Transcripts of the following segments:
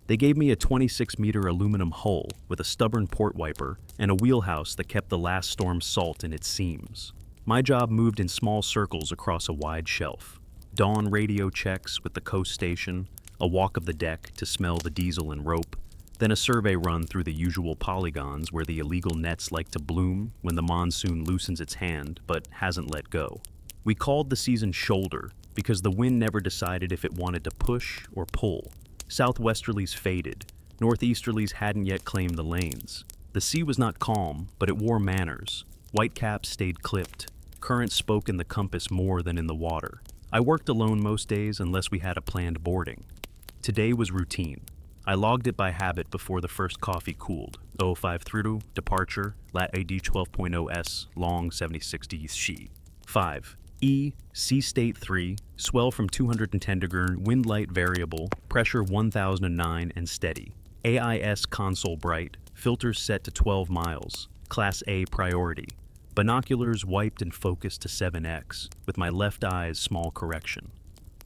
They gave me a 26-meter aluminum hull with a stubborn port wiper and a wheelhouse that kept the last storm's salt in its seams. My job moved in small circles across a wide shelf. Dawn radio checks with the coast station, a walk of the deck to smell the diesel and rope, then a survey run through the usual polygons where the illegal nets like to bloom when the monsoon loosens its hand but hasn't let go. We called the season shoulder because the wind never decided if it wanted to push or pull. Southwesterlies faded, northeasterlies hadn't yet claimed the lanes. The sea was not calm, but it wore manners. Whitecaps stayed clipped. Current spoke in the compass more than in the water. I worked alone most days unless we had a planned boarding. Today was routine. I logged it by habit before the first coffee cooled. 053 departure, lat AD 12.0s, long 76D she. 5. E, sea state 3, swell from 210 degree, wind light variable, pressure 1009 and steady. AIS console bright, filters set to 12 miles, Class A priority. Binoculars wiped and focused to 7x, with my left eye's small correction.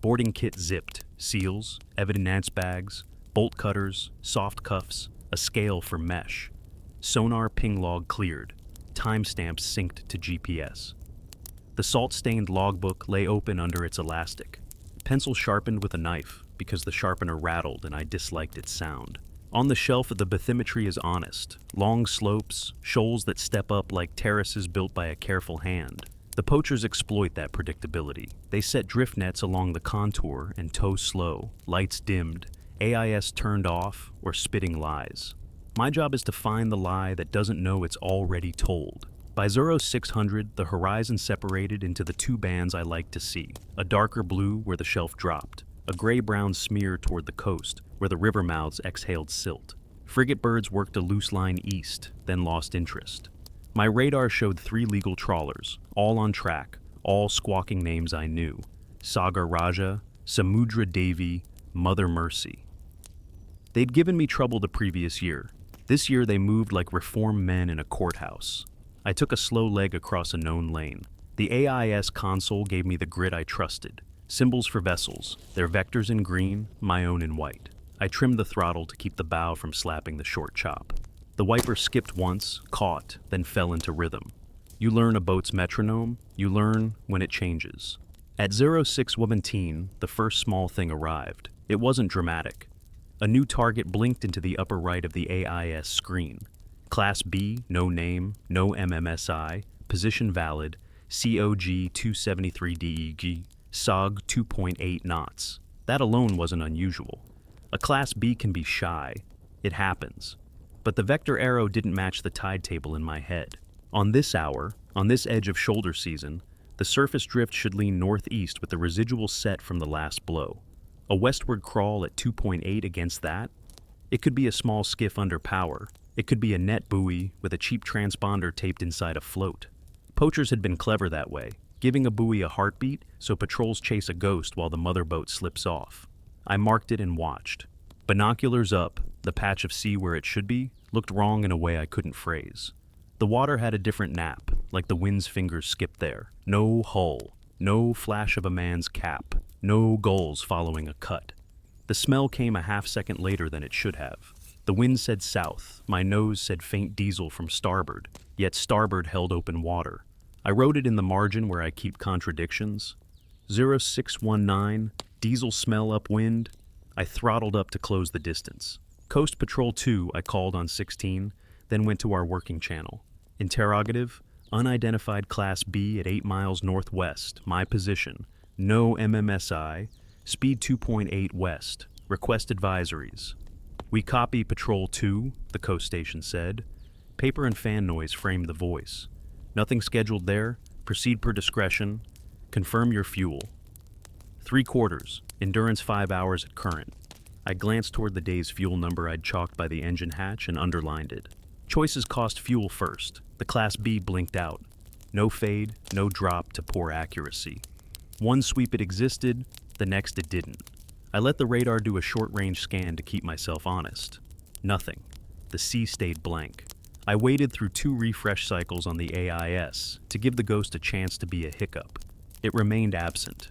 Boarding kit zipped, seals, evidence bags, bolt cutters, soft cuffs, a scale for mesh. Sonar ping log cleared, timestamps synced to GPS. The salt-stained logbook lay open under its elastic. Pencil sharpened with a knife because the sharpener rattled and I disliked its sound. On the shelf, the bathymetry is honest. Long slopes, shoals that step up like terraces built by a careful hand. The poachers exploit that predictability. They set drift nets along the contour and tow slow, lights dimmed, AIS turned off, or spitting lies. My job is to find the lie that doesn't know it's already told. By 0600, the horizon separated into the two bands I like to see, a darker blue where the shelf dropped, a gray-brown smear toward the coast where the river mouths exhaled silt. Frigate birds worked a loose line east, then lost interest. My radar showed 3 legal trawlers, all on track, all squawking names I knew. Sagar Raja, Samudra Devi, Mother Mercy. They'd given me trouble the previous year. This year they moved like reformed men in a courthouse. I took a slow leg across a known lane. The AIS console gave me the grid I trusted. Symbols for vessels, their vectors in green, my own in white. I trimmed the throttle to keep the bow from slapping the short chop. The wiper skipped once, caught, then fell into rhythm. You learn a boat's metronome, you learn when it changes. At 0617, the first small thing arrived. It wasn't dramatic. A new target blinked into the upper right of the AIS screen. Class B, no name, no MMSI, position valid, COG 273 DEG, SOG 2.8 knots. That alone wasn't unusual. A Class B can be shy. It happens. But the vector arrow didn't match the tide table in my head. On this hour, on this edge of shoulder season, the surface drift should lean northeast with the residual set from the last blow. A westward crawl at 2.8 against that? It could be a small skiff under power. It could be a net buoy with a cheap transponder taped inside a float. Poachers had been clever that way, giving a buoy a heartbeat so patrols chase a ghost while the mother boat slips off. I marked it and watched. Binoculars up, the patch of sea where it should be, looked wrong in a way I couldn't phrase. The water had a different nap, like the wind's fingers skipped there. No hull, no flash of a man's cap, no gulls following a cut. The smell came a half-second later than it should have. The wind said south, my nose said faint diesel from starboard, yet starboard held open water. I wrote it in the margin where I keep contradictions. 0619, diesel smell upwind. I throttled up to close the distance. Coast Patrol 2 I called on 16, then went to our working channel. Interrogative, unidentified Class B at 8 miles northwest, my position, no MMSI, speed 2.8 west, request advisories. We copy Patrol 2, the coast station said. Paper and fan noise framed the voice. Nothing scheduled there, proceed per discretion, confirm your fuel. 3/4, endurance 5 hours at current. I glanced toward the day's fuel number I'd chalked by the engine hatch and underlined it. Choices cost fuel first. The Class B blinked out. No fade, no drop to poor accuracy. One sweep it existed, the next it didn't. I let the radar do a short-range scan to keep myself honest. Nothing. The sea stayed blank. I waited through 2 refresh cycles on the AIS to give the ghost a chance to be a hiccup. It remained absent.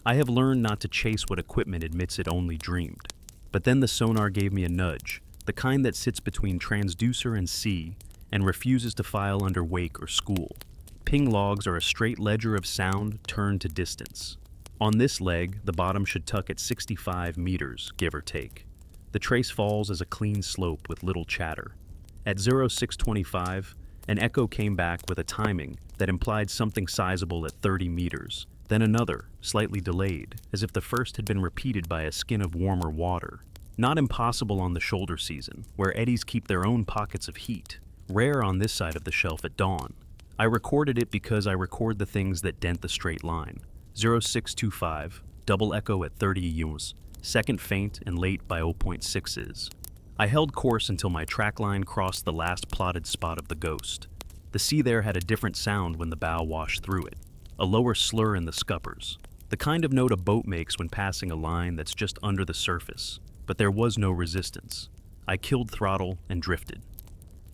I have learned not to chase what equipment admits it only dreamed. But then the sonar gave me a nudge, the kind that sits between transducer and sea and refuses to file under wake or school. Ping logs are a straight ledger of sound turned to distance. On this leg, the bottom should tuck at 65 meters, give or take. The trace falls as a clean slope with little chatter. At 0625, an echo came back with a timing that implied something sizable at 30 meters, then another, slightly delayed, as if the first had been repeated by a skin of warmer water. Not impossible on the shoulder season, where eddies keep their own pockets of heat. Rare on this side of the shelf at dawn. I recorded it because I record the things that dent the straight line. 0625, double echo at 30 yus, second faint and late by 0.6s. I held course until my track line crossed the last plotted spot of the ghost. The sea there had a different sound when the bow washed through it, a lower slur in the scuppers, the kind of note a boat makes when passing a line that's just under the surface, but there was no resistance. I killed throttle and drifted.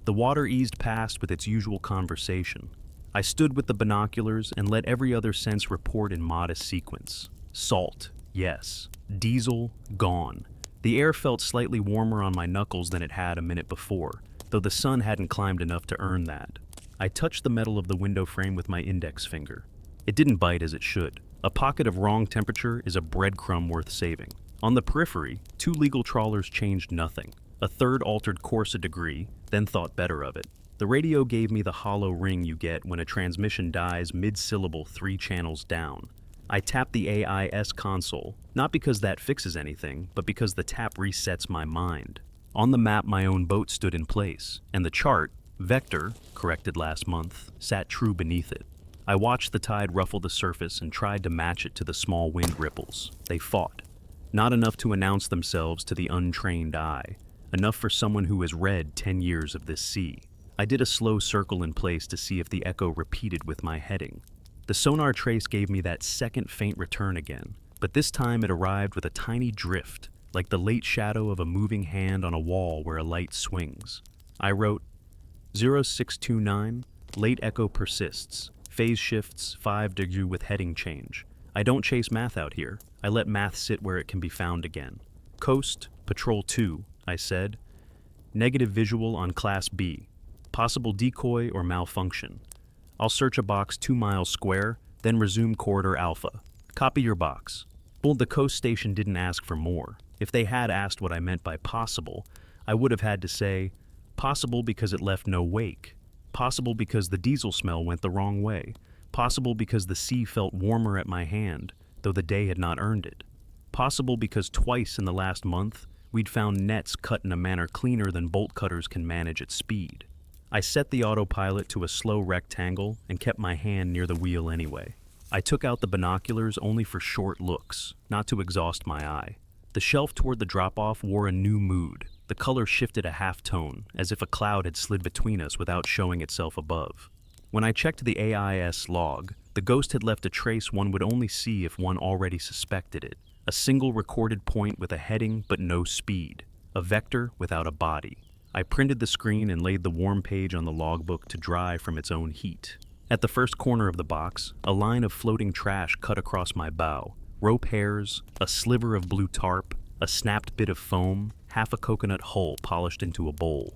The water eased past with its usual conversation. I stood with the binoculars and let every other sense report in modest sequence. Salt, yes. Diesel, gone. The air felt slightly warmer on my knuckles than it had a minute before, though the sun hadn't climbed enough to earn that. I touched the metal of the window frame with my index finger. It didn't bite as it should. A pocket of wrong temperature is a breadcrumb worth saving. On the periphery, 2 legal trawlers changed nothing. A third altered course a degree, then thought better of it. The radio gave me the hollow ring you get when a transmission dies mid-syllable 3 channels down. I tapped the AIS console, not because that fixes anything, but because the tap resets my mind. On the map, my own boat stood in place, and the chart, vector, corrected last month, sat true beneath it. I watched the tide ruffle the surface and tried to match it to the small wind ripples. They fought. Not enough to announce themselves to the untrained eye, enough for someone who has read 10 years of this sea. I did a slow circle in place to see if the echo repeated with my heading. The sonar trace gave me that second faint return again, but this time it arrived with a tiny drift, like the late shadow of a moving hand on a wall where a light swings. I wrote, 0629, late echo persists, phase shifts 5 degrees with heading change. I don't chase math out here. I let math sit where it can be found again. Coast, Patrol 2, I said. Negative visual on Class B. Possible decoy or malfunction. I'll search a box 2 miles square, then resume corridor alpha. Copy your box. Well, the coast station didn't ask for more. If they had asked what I meant by possible, I would have had to say, possible because it left no wake. Possible because the diesel smell went the wrong way. Possible because the sea felt warmer at my hand, though the day had not earned it. Possible because twice in the last month, we'd found nets cut in a manner cleaner than bolt cutters can manage at speed. I set the autopilot to a slow rectangle and kept my hand near the wheel anyway. I took out the binoculars only for short looks, not to exhaust my eye. The shelf toward the drop-off wore a new mood. The color shifted a half-tone, as if a cloud had slid between us without showing itself above. When I checked the AIS log, the ghost had left a trace one would only see if one already suspected it. A single recorded point with a heading but no speed. A vector without a body. I printed the screen and laid the warm page on the logbook to dry from its own heat. At the first corner of the box, a line of floating trash cut across my bow. Rope hairs, a sliver of blue tarp, a snapped bit of foam, half a coconut hull polished into a bowl.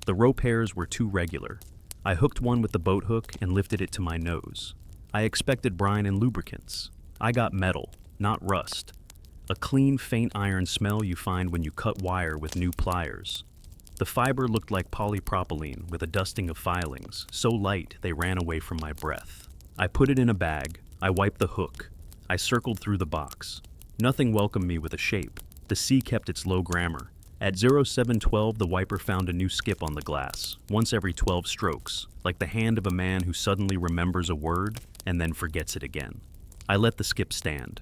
The rope hairs were too regular. I hooked one with the boat hook and lifted it to my nose. I expected brine and lubricants. I got metal, not rust. A clean, faint iron smell you find when you cut wire with new pliers. The fiber looked like polypropylene with a dusting of filings, so light they ran away from my breath. I put it in a bag. I wiped the hook. I circled through the box. Nothing welcomed me with a shape. The sea kept its low grammar. At 0712, the wiper found a new skip on the glass, once every 12 strokes, like the hand of a man who suddenly remembers a word and then forgets it again. I let the skip stand.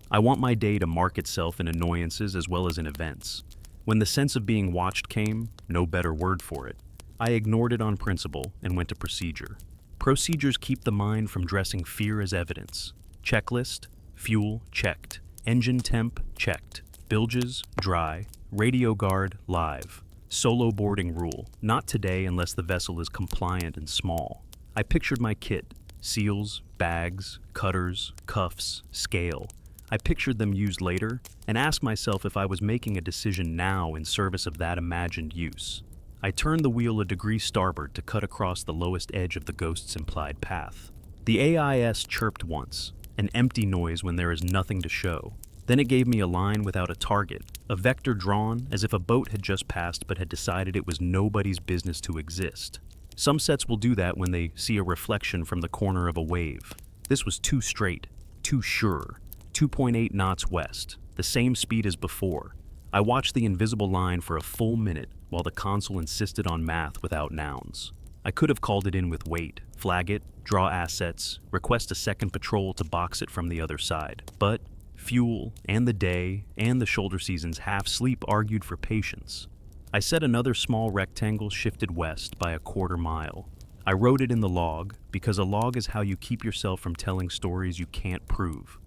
I want my day to mark itself in annoyances as well as in events. When the sense of being watched came, no better word for it, I ignored it on principle and went to procedure. Procedures keep the mind from dressing fear as evidence. Checklist, fuel, checked. Engine temp, checked. Bilges, dry. Radio guard, live. Solo boarding rule, not today unless the vessel is compliant and small. I pictured my kit, seals, bags, cutters, cuffs, scale. I pictured them used later and asked myself if I was making a decision now in service of that imagined use. I turned the wheel a degree starboard to cut across the lowest edge of the ghost's implied path. The AIS chirped once, an empty noise when there is nothing to show. Then it gave me a line without a target, a vector drawn as if a boat had just passed but had decided it was nobody's business to exist. Some sets will do that when they see a reflection from the corner of a wave. This was too straight, too sure. 2.8 knots west, the same speed as before. I watched the invisible line for a full minute while the console insisted on math without nouns. I could have called it in with weight, flag it, draw assets, request a second patrol to box it from the other side. But fuel, and the day, and the shoulder season's half-sleep argued for patience. I set another small rectangle shifted west by a quarter mile. I wrote it in the log because a log is how you keep yourself from telling stories you can't prove.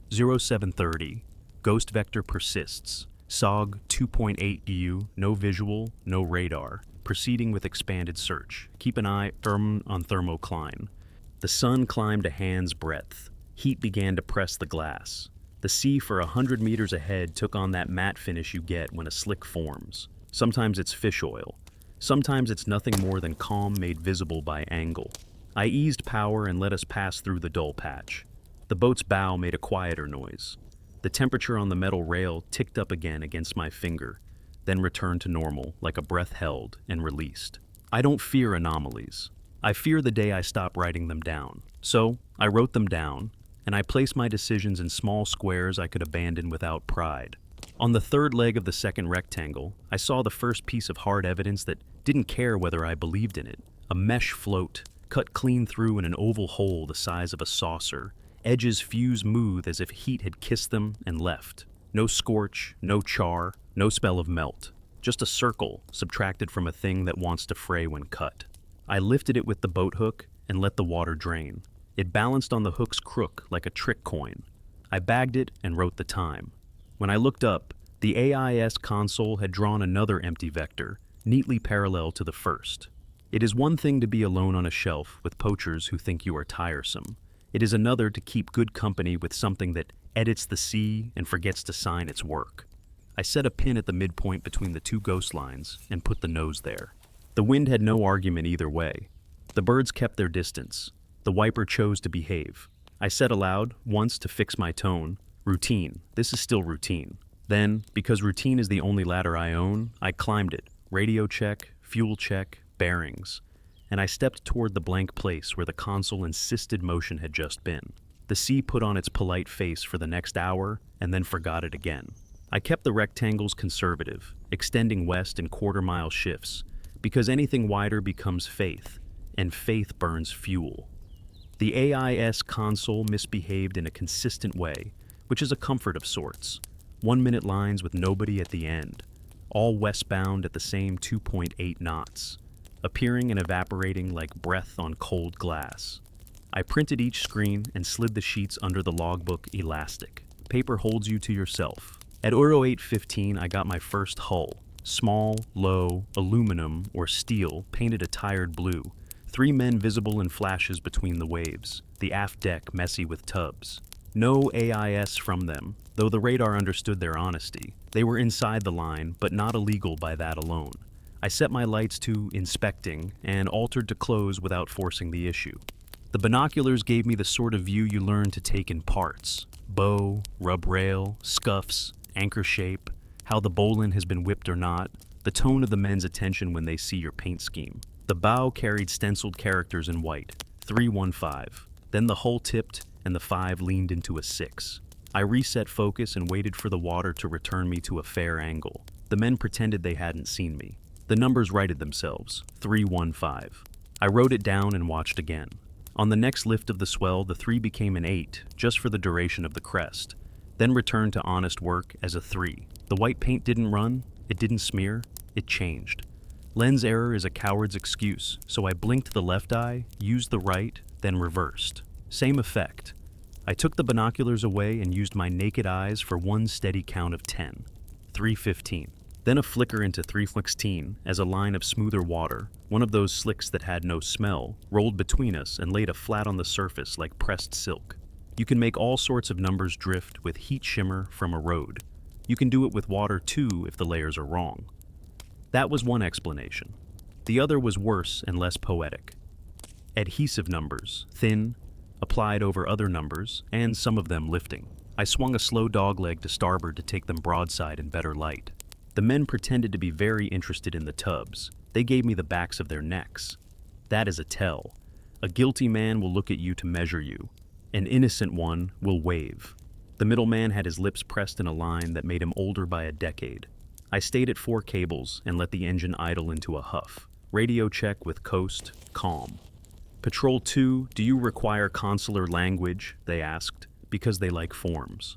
0730, ghost vector persists. SOG 2.8 EU, no visual, no radar. Proceeding with expanded search. Keep an eye on thermocline. The sun climbed a hand's breadth. Heat began to press the glass. The sea for 100 meters ahead took on that matte finish you get when a slick forms. Sometimes it's fish oil. Sometimes it's nothing more than calm made visible by angle. I eased power and let us pass through the dull patch. The boat's bow made a quieter noise. The temperature on the metal rail ticked up again against my finger, then returned to normal, like a breath held and released. I don't fear anomalies. I fear the day I stop writing them down. So, I wrote them down, and I placed my decisions in small squares I could abandon without pride. On the third leg of the second rectangle, I saw the first piece of hard evidence that didn't care whether I believed in it. A mesh float, cut clean through in an oval hole the size of a saucer. Edges fused smooth as if heat had kissed them and left. No scorch, no char, no smell of melt. Just a circle subtracted from a thing that wants to fray when cut. I lifted it with the boat hook and let the water drain. It balanced on the hook's crook like a trick coin. I bagged it and wrote the time. When I looked up, the AIS console had drawn another empty vector, neatly parallel to the first. It is one thing to be alone on a shelf with poachers who think you are tiresome. It is another to keep good company with something that edits the sea and forgets to sign its work. I set a pin at the midpoint between the two ghost lines and put the nose there. The wind had no argument either way. The birds kept their distance. The wiper chose to behave. I said aloud, once to fix my tone, routine. This is still routine. Then, because routine is the only ladder I own, I climbed it. Radio check, fuel check, bearings. And I stepped toward the blank place where the console insisted motion had just been. The sea put on its polite face for the next hour and then forgot it again. I kept the rectangles conservative, extending west in quarter-mile shifts, because anything wider becomes faith, and faith burns fuel. The AIS console misbehaved in a consistent way, which is a comfort of sorts. 1-minute lines with nobody at the end, all westbound at the same 2.8 knots. Appearing and evaporating like breath on cold glass. I printed each screen and slid the sheets under the logbook elastic. Paper holds you to yourself. At Euro 8:15, I got my first hull. Small, low, aluminum or steel, painted a tired blue. 3 men visible in flashes between the waves. The aft deck messy with tubs. No AIS from them, though the radar understood their honesty. They were inside the line, but not illegal by that alone. I set my lights to inspecting and altered to close without forcing the issue. The binoculars gave me the sort of view you learn to take in parts. Bow, rub rail, scuffs, anchor shape, how the bowline has been whipped or not, the tone of the men's attention when they see your paint scheme. The bow carried stenciled characters in white, 315. Then the hull tipped and the 5 leaned into a 6. I reset focus and waited for the water to return me to a fair angle. The men pretended they hadn't seen me. The numbers righted themselves, 315. I wrote it down and watched again. On the next lift of the swell, the 3 became an 8, just for the duration of the crest, then returned to honest work as a 3. The white paint didn't run, it didn't smear, it changed. Lens error is a coward's excuse, so I blinked the left eye, used the right, then reversed. Same effect. I took the binoculars away and used my naked eyes for one steady count of 10. 315. Then a flicker into 316 as a line of smoother water, one of those slicks that had no smell, rolled between us and laid a flat on the surface like pressed silk. You can make all sorts of numbers drift with heat shimmer from a road. You can do it with water too if the layers are wrong. That was one explanation. The other was worse and less poetic. Adhesive numbers, thin, applied over other numbers, and some of them lifting. I swung a slow dogleg to starboard to take them broadside in better light. The men pretended to be very interested in the tubs. They gave me the backs of their necks. That is a tell. A guilty man will look at you to measure you. An innocent one will wave. The middleman had his lips pressed in a line that made him older by a decade. I stayed at 4 cables and let the engine idle into a huff. Radio check with coast, calm. Patrol 2, do you require consular language? They asked, because they like forms.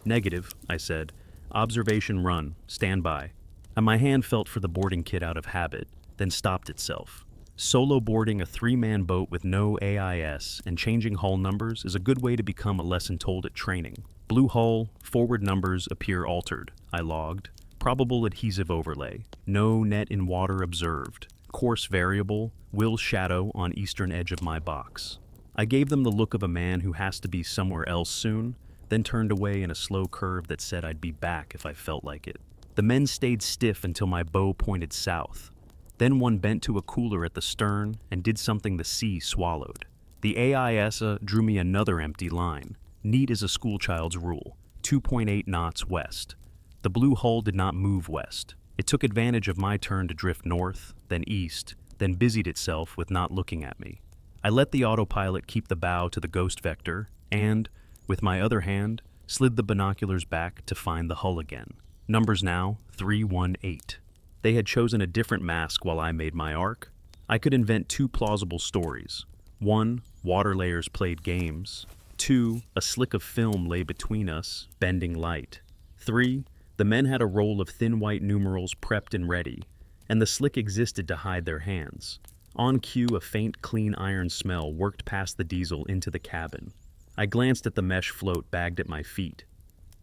Negative, I said. Observation run, stand by. And my hand felt for the boarding kit out of habit, then stopped itself. Solo boarding a 3-man boat with no AIS and changing hull numbers is a good way to become a lesson told at training. Blue hull, forward numbers appear altered, I logged. Probable adhesive overlay. No net in water observed. Course variable, will shadow on eastern edge of my box. I gave them the look of a man who has to be somewhere else soon, then turned away in a slow curve that said I'd be back if I felt like it. The men stayed stiff until my bow pointed south. Then one bent to a cooler at the stern and did something the sea swallowed. The AIS drew me another empty line. Neat as a schoolchild's rule. 2.8 knots west. The blue hull did not move west. It took advantage of my turn to drift north, then east, then busied itself with not looking at me. I let the autopilot keep the bow to the ghost vector and, with my other hand, slid the binoculars back to find the hull again. Numbers now, 318. They had chosen a different mask while I made my arc. I could invent 2 plausible stories. 1, water layers played games. 2, a slick of film lay between us, bending light. 3, the men had a roll of thin white numerals prepped and ready, and the slick existed to hide their hands. On cue, a faint, clean iron smell worked past the diesel into the cabin. I glanced at the mesh float bagged at my feet.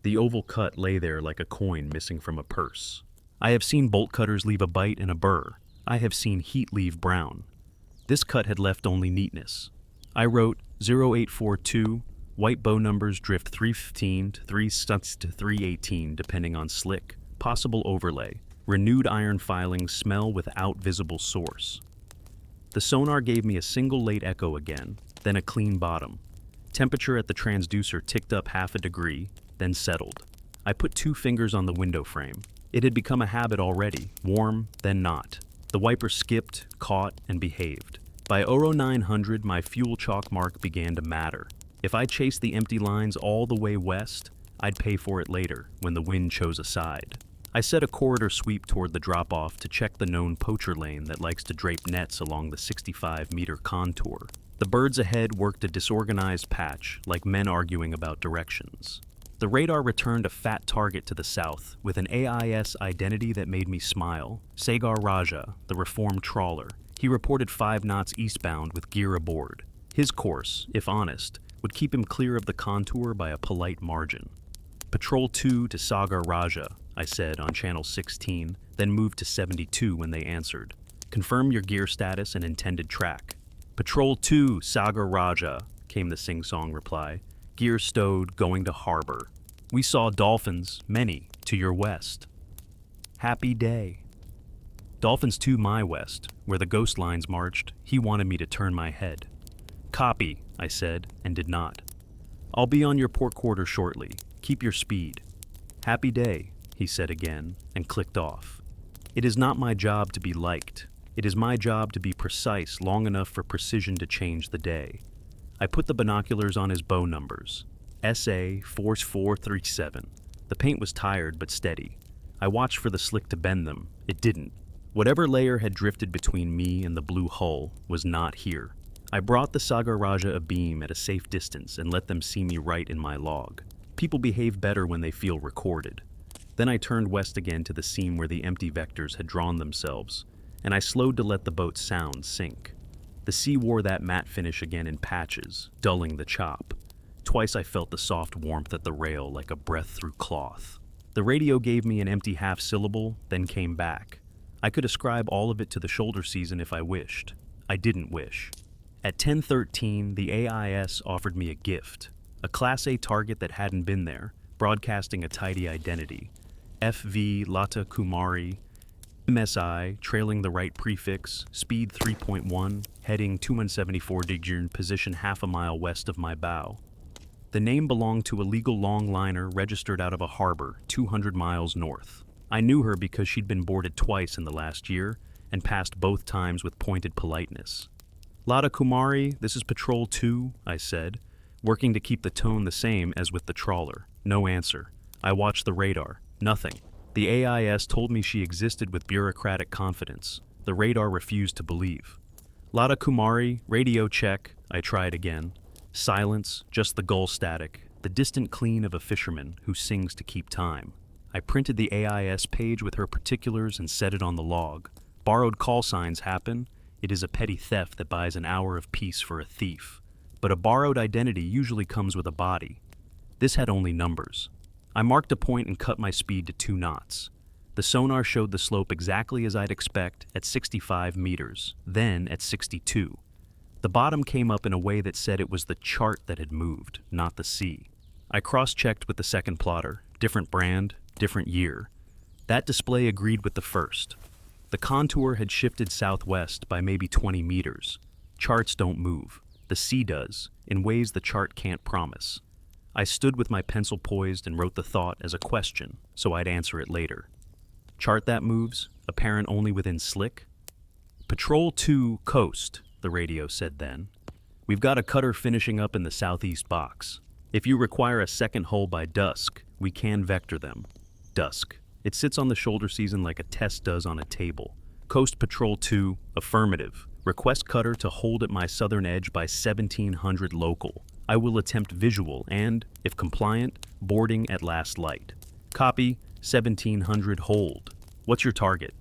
The oval cut lay there like a coin missing from a purse. I have seen bolt cutters leave a bite and a burr. I have seen heat leave brown. This cut had left only neatness. I wrote 0842, white bow numbers drift 315 to 318 depending on slick, possible overlay, renewed iron filings smell without visible source. The sonar gave me a single late echo again, then a clean bottom. Temperature at the transducer ticked up half a degree, then settled. I put 2 fingers on the window frame. It had become a habit already, warm, then not. The wiper skipped, caught, and behaved. By 0900, my fuel chalk mark began to matter. If I chased the empty lines all the way west, I'd pay for it later, when the wind chose a side. I set a corridor sweep toward the drop-off to check the known poacher lane that likes to drape nets along the 65-meter contour. The birds ahead worked a disorganized patch, like men arguing about directions. The radar returned a fat target to the south, with an AIS identity that made me smile. Sagar Raja, the reformed trawler. He reported 5 knots eastbound with gear aboard. His course, if honest, would keep him clear of the contour by a polite margin. Patrol 2 to Sagar Raja, I said on channel 16, then moved to 72 when they answered. Confirm your gear status and intended track. Patrol 2, Sagar Raja, came the sing-song reply. Gear stowed, going to harbor. We saw dolphins, many, to your west. Happy day. Dolphins to my west, where the ghost lines marched. He wanted me to turn my head. Copy, I said, and did not. I'll be on your port quarter shortly. Keep your speed. Happy day, he said again, and clicked off. It is not my job to be liked. It is my job to be precise long enough for precision to change the day. I put the binoculars on his bow numbers. SA 4437. The paint was tired but steady. I watched for the slick to bend them. It didn't. Whatever layer had drifted between me and the blue hull was not here. I brought the Sagar Raja abeam at a safe distance and let them see me write in my log. People behave better when they feel recorded. Then I turned west again to the seam where the empty vectors had drawn themselves, and I slowed to let the boat's sound sink. The sea wore that matte finish again in patches, dulling the chop. Twice I felt the soft warmth at the rail like a breath through cloth. The radio gave me an empty half-syllable, then came back. I could ascribe all of it to the shoulder season if I wished. I didn't wish. At 10:13, the AIS offered me a gift. A Class A target that hadn't been there, broadcasting a tidy identity. FV Lata Kumari, MSI, trailing the right prefix, speed 3.1, heading 274 degrees, position half a mile west of my bow. The name belonged to a legal longliner registered out of a harbor 200 miles north. I knew her because she'd been boarded twice in the last year and passed both times with pointed politeness. Lata Kumari, this is Patrol 2, I said, working to keep the tone the same as with the trawler. No answer. I watched the radar. Nothing. The AIS told me she existed with bureaucratic confidence. The radar refused to believe. Lata Kumari, radio check. I tried again. Silence, just the gull static, the distant clean of a fisherman who sings to keep time. I printed the AIS page with her particulars and set it on the log. Borrowed call signs happen. It is a petty theft that buys an hour of peace for a thief. But a borrowed identity usually comes with a body. This had only numbers. I marked a point and cut my speed to 2 knots. The sonar showed the slope exactly as I'd expect at 65 meters, then at 62. The bottom came up in a way that said it was the chart that had moved, not the sea. I cross-checked with the second plotter, different brand, different year. That display agreed with the first. The contour had shifted southwest by maybe 20 meters. Charts don't move. The sea does, in ways the chart can't promise. I stood with my pencil poised and wrote the thought as a question, so I'd answer it later. Chart that moves, apparent only within slick? Patrol 2, coast, the radio said then. We've got a cutter finishing up in the southeast box. If you require a second hull by dusk, we can vector them. Dusk. It sits on the shoulder season like a test does on a table. Coast Patrol 2, affirmative. Request cutter to hold at my southern edge by 1700 local. I will attempt visual and, if compliant, boarding at last light. Copy, 1700 hold. What's your target?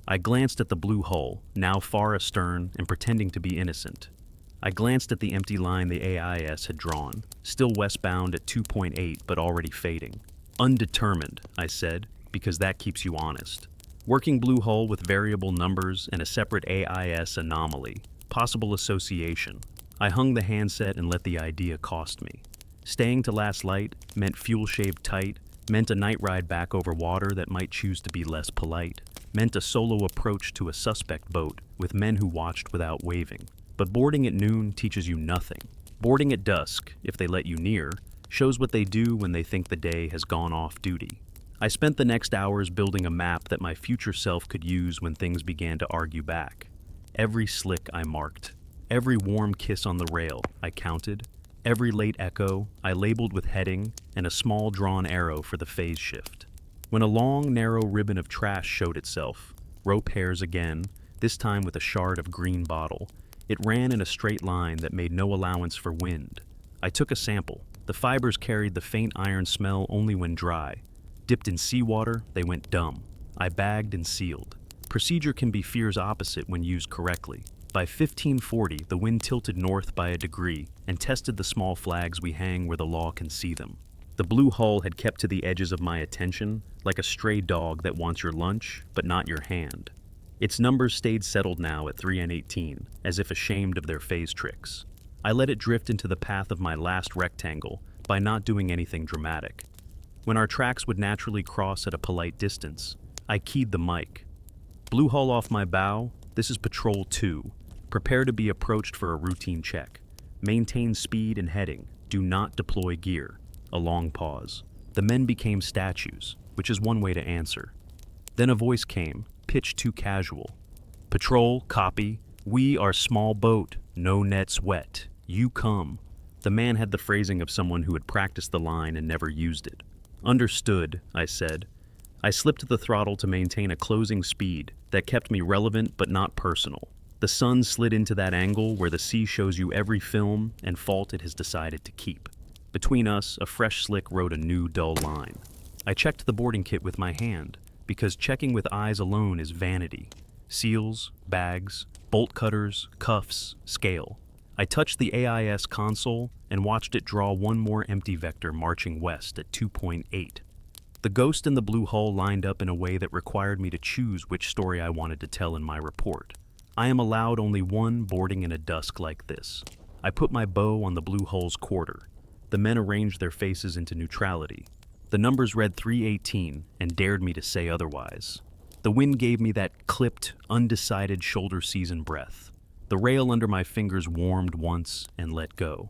I glanced at the blue hull, now far astern and pretending to be innocent. I glanced at the empty line the AIS had drawn, still westbound at 2.8 but already fading. Undetermined, I said, because that keeps you honest. Working blue hull with variable numbers and a separate AIS anomaly. Possible association. I hung the handset and let the idea cost me. Staying to last light meant fuel shaved tight, meant a night ride back over water that might choose to be less polite, meant a solo approach to a suspect boat with men who watched without waving. But boarding at noon teaches you nothing. Boarding at dusk, if they let you near, shows what they do when they think the day has gone off duty. I spent the next hours building a map that my future self could use when things began to argue back. Every slick I marked. Every warm kiss on the rail, I counted. Every late echo, I labeled with heading and a small drawn arrow for the phase shift. When a long, narrow ribbon of trash showed itself, rope hairs again, this time with a shard of green bottle, it ran in a straight line that made no allowance for wind. I took a sample. The fibers carried the faint iron smell only when dry. Dipped in seawater, they went dumb. I bagged and sealed. Procedure can be fear's opposite when used correctly. By 1540, the wind tilted north by a degree and tested the small flags we hang where the law can see them. The blue hull had kept to the edges of my attention, like a stray dog that wants your lunch, but not your hand. Its numbers stayed settled now at 3 and 18, as if ashamed of their phase tricks. I let it drift into the path of my last rectangle by not doing anything dramatic. When our tracks would naturally cross at a polite distance, I keyed the mic. Blue hull off my bow, this is Patrol 2. Prepare to be approached for a routine check. Maintain speed and heading. Do not deploy gear. A long pause. The men became statues, which is one way to answer. Then a voice came, pitched too casual. Patrol, copy. We are small boat, no nets wet. You come. The man had the phrasing of someone who had practiced the line and never used it. Understood, I said. I slipped the throttle to maintain a closing speed that kept me relevant but not personal. The sun slid into that angle where the sea shows you every film and fault it has decided to keep. Between us, a fresh slick wrote a new dull line. I checked the boarding kit with my hand, because checking with eyes alone is vanity. Seals, bags, bolt cutters, cuffs, scale. I touched the AIS console and watched it draw one more empty vector marching west at 2.8. The ghost and the blue hull lined up in a way that required me to choose which story I wanted to tell in my report. I am allowed only one boarding in a dusk like this. I put my bow on the blue hull's quarter. The The men arranged their faces into neutrality. The numbers read 318 and dared me to say otherwise. The wind gave me that clipped, undecided shoulder season breath. The rail under my fingers warmed once and let go.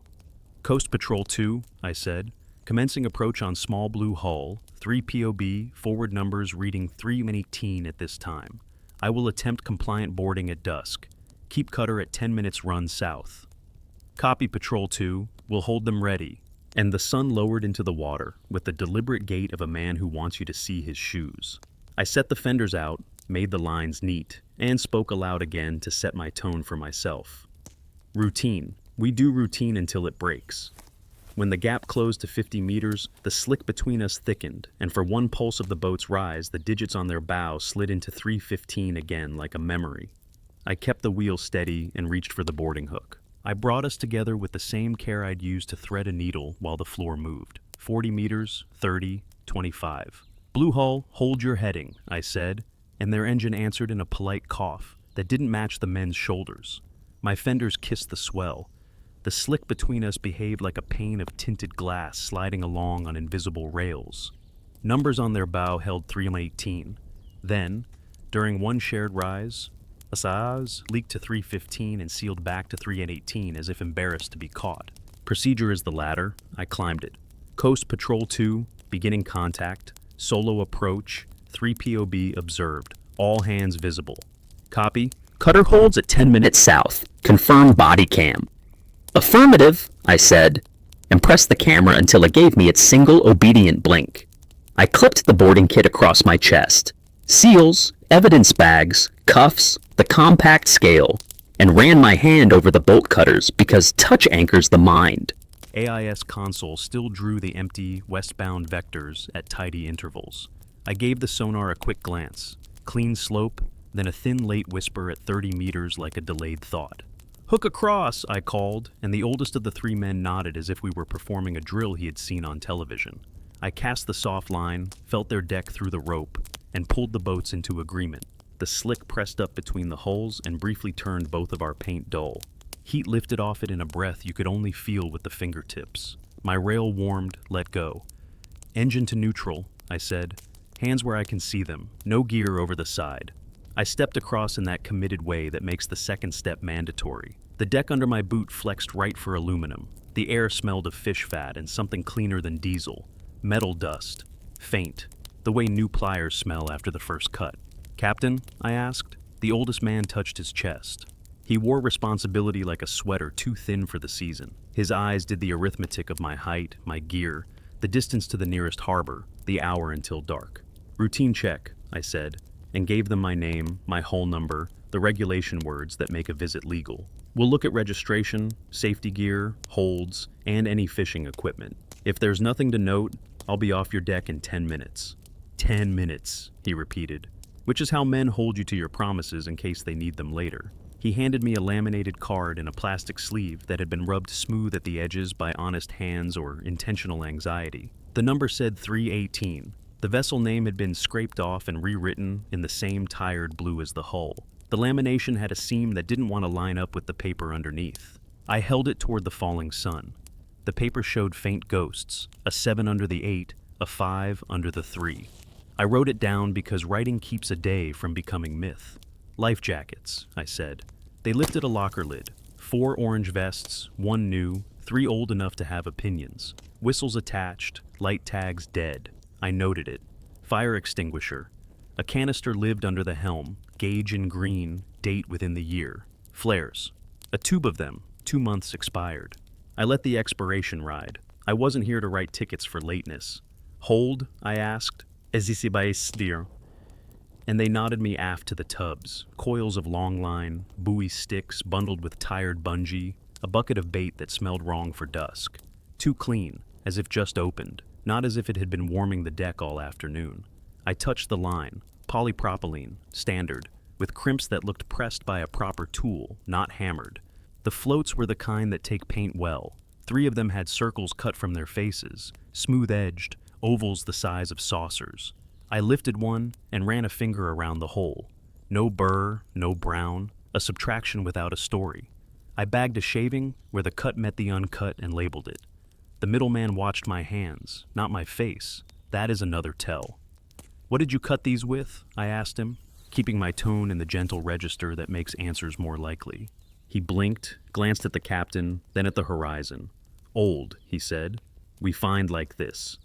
Coast Patrol 2, I said, commencing approach on small blue hull, 3 POB, forward numbers reading 318 at this time. I will attempt compliant boarding at dusk. Keep cutter at 10 minutes run south. Copy Patrol 2, we'll hold them ready. And the sun lowered into the water with the deliberate gait of a man who wants you to see his shoes. I set the fenders out, made the lines neat, and spoke aloud again to set my tone for myself. Routine. We do routine until it breaks. When the gap closed to 50 meters, the slick between us thickened, and for one pulse of the boat's rise, the digits on their bow slid into 315 again like a memory. I kept the wheel steady and reached for the boarding hook. I brought us together with the same care I'd use to thread a needle while the floor moved. 40 meters, 30, 25. Blue hull, hold your heading, I said, and their engine answered in a polite cough that didn't match the men's shoulders. My fenders kissed the swell. The slick between us behaved like a pane of tinted glass sliding along on invisible rails. Numbers on their bow held 318. Then, during one shared rise, Asaz leaked to 315 and sealed back to 318 as if embarrassed to be caught. Procedure is the ladder. I climbed it. Coast Patrol 2, beginning contact, solo approach, 3 POB observed, all hands visible. Copy. Cutter holds at 10 minutes south. Confirm body cam. Affirmative, I said, and pressed the camera until it gave me its single obedient blink. I clipped the boarding kit across my chest. Seals, evidence bags, cuffs, the compact scale, and ran my hand over the bolt cutters because touch anchors the mind. AIS console still drew the empty, westbound vectors at tidy intervals. I gave the sonar a quick glance. Clean slope, then a thin late whisper at 30 meters like a delayed thought. Hook across, I called, and the oldest of the 3 men nodded as if we were performing a drill he had seen on television. I cast the soft line, felt their deck through the rope, and pulled the boats into agreement. The slick pressed up between the hulls and briefly turned both of our paint dull. Heat lifted off it in a breath you could only feel with the fingertips. My rail warmed, let go. Engine to neutral, I said. Hands where I can see them, no gear over the side. I stepped across in that committed way that makes the second step mandatory. The deck under my boot flexed right for aluminum. The air smelled of fish fat and something cleaner than diesel. Metal dust. Faint. The way new pliers smell after the first cut. Captain? I asked. The oldest man touched his chest. He wore responsibility like a sweater too thin for the season. His eyes did the arithmetic of my height, my gear, the distance to the nearest harbor, the hour until dark. Routine check, I said, and gave them my name, my hull number, the regulation words that make a visit legal. We'll look at registration, safety gear, holds, and any fishing equipment. If there's nothing to note, I'll be off your deck in 10 minutes. 10 minutes, he repeated, which is how men hold you to your promises in case they need them later. He handed me a laminated card in a plastic sleeve that had been rubbed smooth at the edges by honest hands or intentional anxiety. The number said 318. The vessel name had been scraped off and rewritten in the same tired blue as the hull. The lamination had a seam that didn't want to line up with the paper underneath. I held it toward the falling sun. The paper showed faint ghosts, a 7 under the 8, a 5 under the 3. I wrote it down because writing keeps a day from becoming myth. Life jackets, I said. They lifted a locker lid. 4 orange vests, 1 new, 3 old enough to have opinions. Whistles attached, light tags dead. I noted it. Fire extinguisher. A canister lived under the helm, gauge in green, date within the year. Flares. A tube of them, 2 months expired. I let the expiration ride. I wasn't here to write tickets for lateness. Hold, I asked. Dear. And they nodded me aft to the tubs, coils of long line, buoy sticks bundled with tired bungee, a bucket of bait that smelled wrong for dusk. Too clean, as if just opened, not as if it had been warming the deck all afternoon. I touched the line, polypropylene, standard, with crimps that looked pressed by a proper tool, not hammered. The floats were the kind that take paint well. 3 of them had circles cut from their faces, smooth-edged, ovals the size of saucers. I lifted one and ran a finger around the hole. No burr, no brown, a subtraction without a story. I bagged a shaving where the cut met the uncut and labeled it. The middleman watched my hands, not my face. That is another tell. What did you cut these with? I asked him, keeping my tone in the gentle register that makes answers more likely. He blinked, glanced at the captain, then at the horizon. Old, he said. We find like this.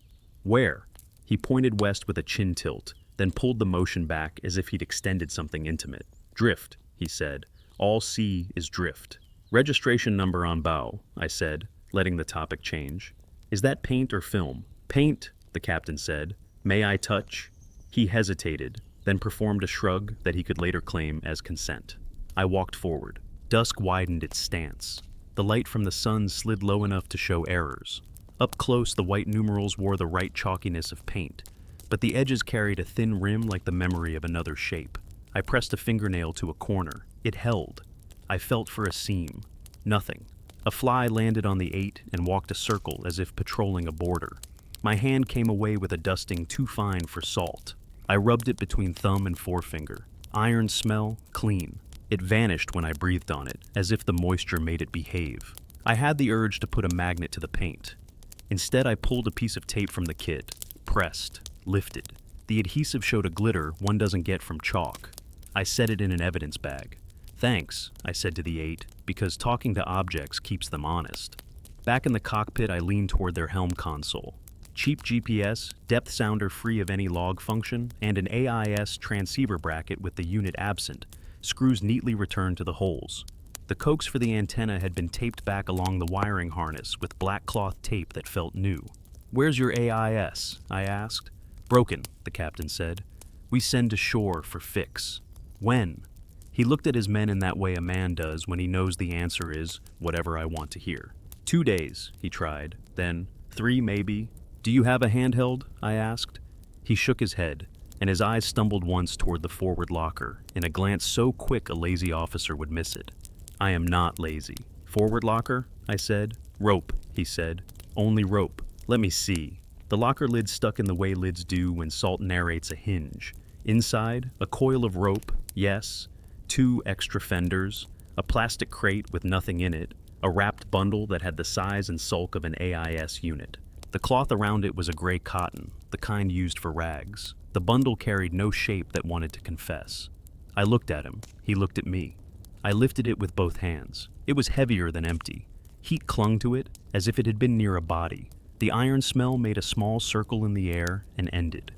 Where? He pointed west with a chin tilt, then pulled the motion back as if he'd extended something intimate. Drift, he said. All sea is drift. Registration number on bow, I said, letting the topic change. Is that paint or film? Paint, the captain said. May I touch? He hesitated, then performed a shrug that he could later claim as consent. I walked forward. Dusk widened its stance. The light from the sun slid low enough to show errors. Up close, the white numerals wore the right chalkiness of paint, but the edges carried a thin rim like the memory of another shape. I pressed a fingernail to a corner. It held. I felt for a seam. Nothing. A fly landed on the 8 and walked a circle as if patrolling a border. My hand came away with a dusting too fine for salt. I rubbed it between thumb and forefinger. Iron smell, clean. It vanished when I breathed on it, as if the moisture made it behave. I had the urge to put a magnet to the paint. Instead, I pulled a piece of tape from the kit, pressed, lifted. The adhesive showed a glitter one doesn't get from chalk. I set it in an evidence bag. Thanks, I said to the 8, because talking to objects keeps them honest. Back in the cockpit, I leaned toward their helm console. Cheap GPS, depth sounder free of any log function, and an AIS transceiver bracket with the unit absent. Screws neatly returned to the holes. The coax for the antenna had been taped back along the wiring harness with black cloth tape that felt new. Where's your AIS? I asked. Broken, the captain said. We send to shore for fix. When? He looked at his men in that way a man does when he knows the answer is whatever I want to hear. 2 days, he tried. Then 3 maybe. Do you have a handheld? I asked. He shook his head, and his eyes stumbled once toward the forward locker, in a glance so quick a lazy officer would miss it. I am not lazy. Forward locker? I said. Rope, he said. Only rope. Let me see. The locker lid stuck in the way lids do when Salt narrates a hinge. Inside, a coil of rope, yes, 2 extra fenders, a plastic crate with nothing in it, a wrapped bundle that had the size and sulk of an AIS unit. The cloth around it was a gray cotton, the kind used for rags. The bundle carried no shape that wanted to confess. I looked at him. He looked at me. I lifted it with both hands. It was heavier than empty. Heat clung to it, as if it had been near a body. The iron smell made a small circle in the air and ended.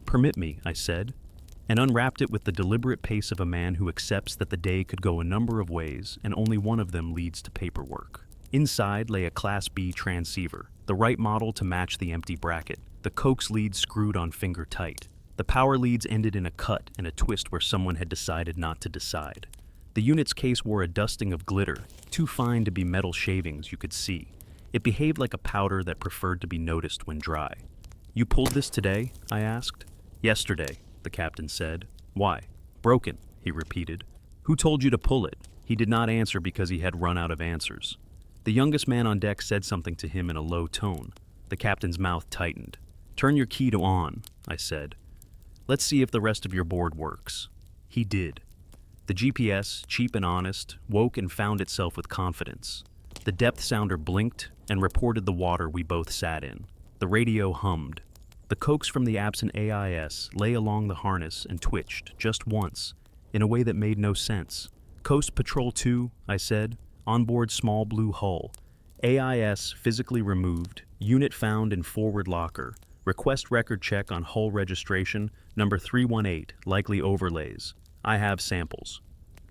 Permit me, I said, and unwrapped it with the deliberate pace of a man who accepts that the day could go a number of ways and only one of them leads to paperwork. Inside lay a Class B transceiver, the right model to match the empty bracket, the coax leads screwed on finger tight. The power leads ended in a cut and a twist where someone had decided not to decide. The unit's case wore a dusting of glitter, too fine to be metal shavings you could see. It behaved like a powder that preferred to be noticed when dry. You pulled this today? I asked. Yesterday, the captain said. Why? Broken, he repeated. Who told you to pull it? He did not answer because he had run out of answers. The youngest man on deck said something to him in a low tone. The captain's mouth tightened. Turn your key to on, I said. Let's see if the rest of your board works. He did. The GPS, cheap and honest, woke and found itself with confidence. The depth sounder blinked and reported the water we both sat in. The radio hummed. The coax from the absent AIS lay along the harness and twitched, just once, in a way that made no sense. Coast Patrol 2, I said. Onboard small blue hull. AIS physically removed. Unit found in forward locker. Request record check on hull registration, number 318, likely overlays. I have samples.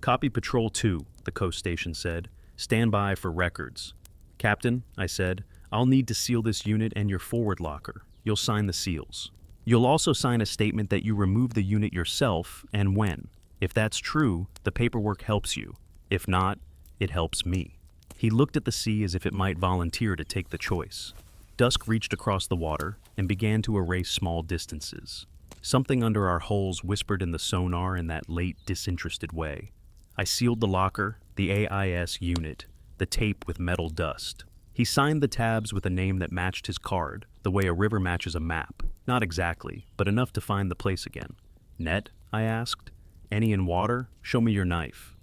Copy Patrol 2, the coast station said. Stand by for records. Captain, I said, I'll need to seal this unit and your forward locker. You'll sign the seals. You'll also sign a statement that you removed the unit yourself and when. If that's true, the paperwork helps you. If not, it helps me. He looked at the sea as if it might volunteer to take the choice. Dusk reached across the water and began to erase small distances. Something under our hulls whispered in the sonar in that late, disinterested way. I sealed the locker, the AIS unit, the tape with metal dust. He signed the tabs with a name that matched his card, the way a river matches a map. Not exactly, but enough to find the place again. Net? I asked. Any in water? Show me your knife.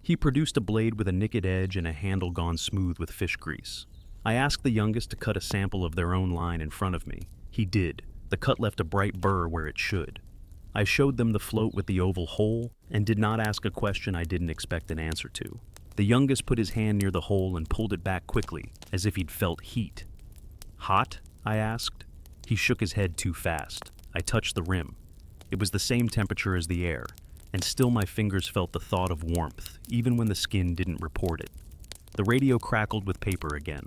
He produced a blade with a nicked edge and a handle gone smooth with fish grease. I asked the youngest to cut a sample of their own line in front of me. He did. The cut left a bright burr where it should. I showed them the float with the oval hole and did not ask a question I didn't expect an answer to. The youngest put his hand near the hole and pulled it back quickly, as if he'd felt heat. Hot? I asked. He shook his head too fast. I touched the rim. It was the same temperature as the air, and still my fingers felt the thought of warmth, even when the skin didn't report it. The radio crackled with paper again.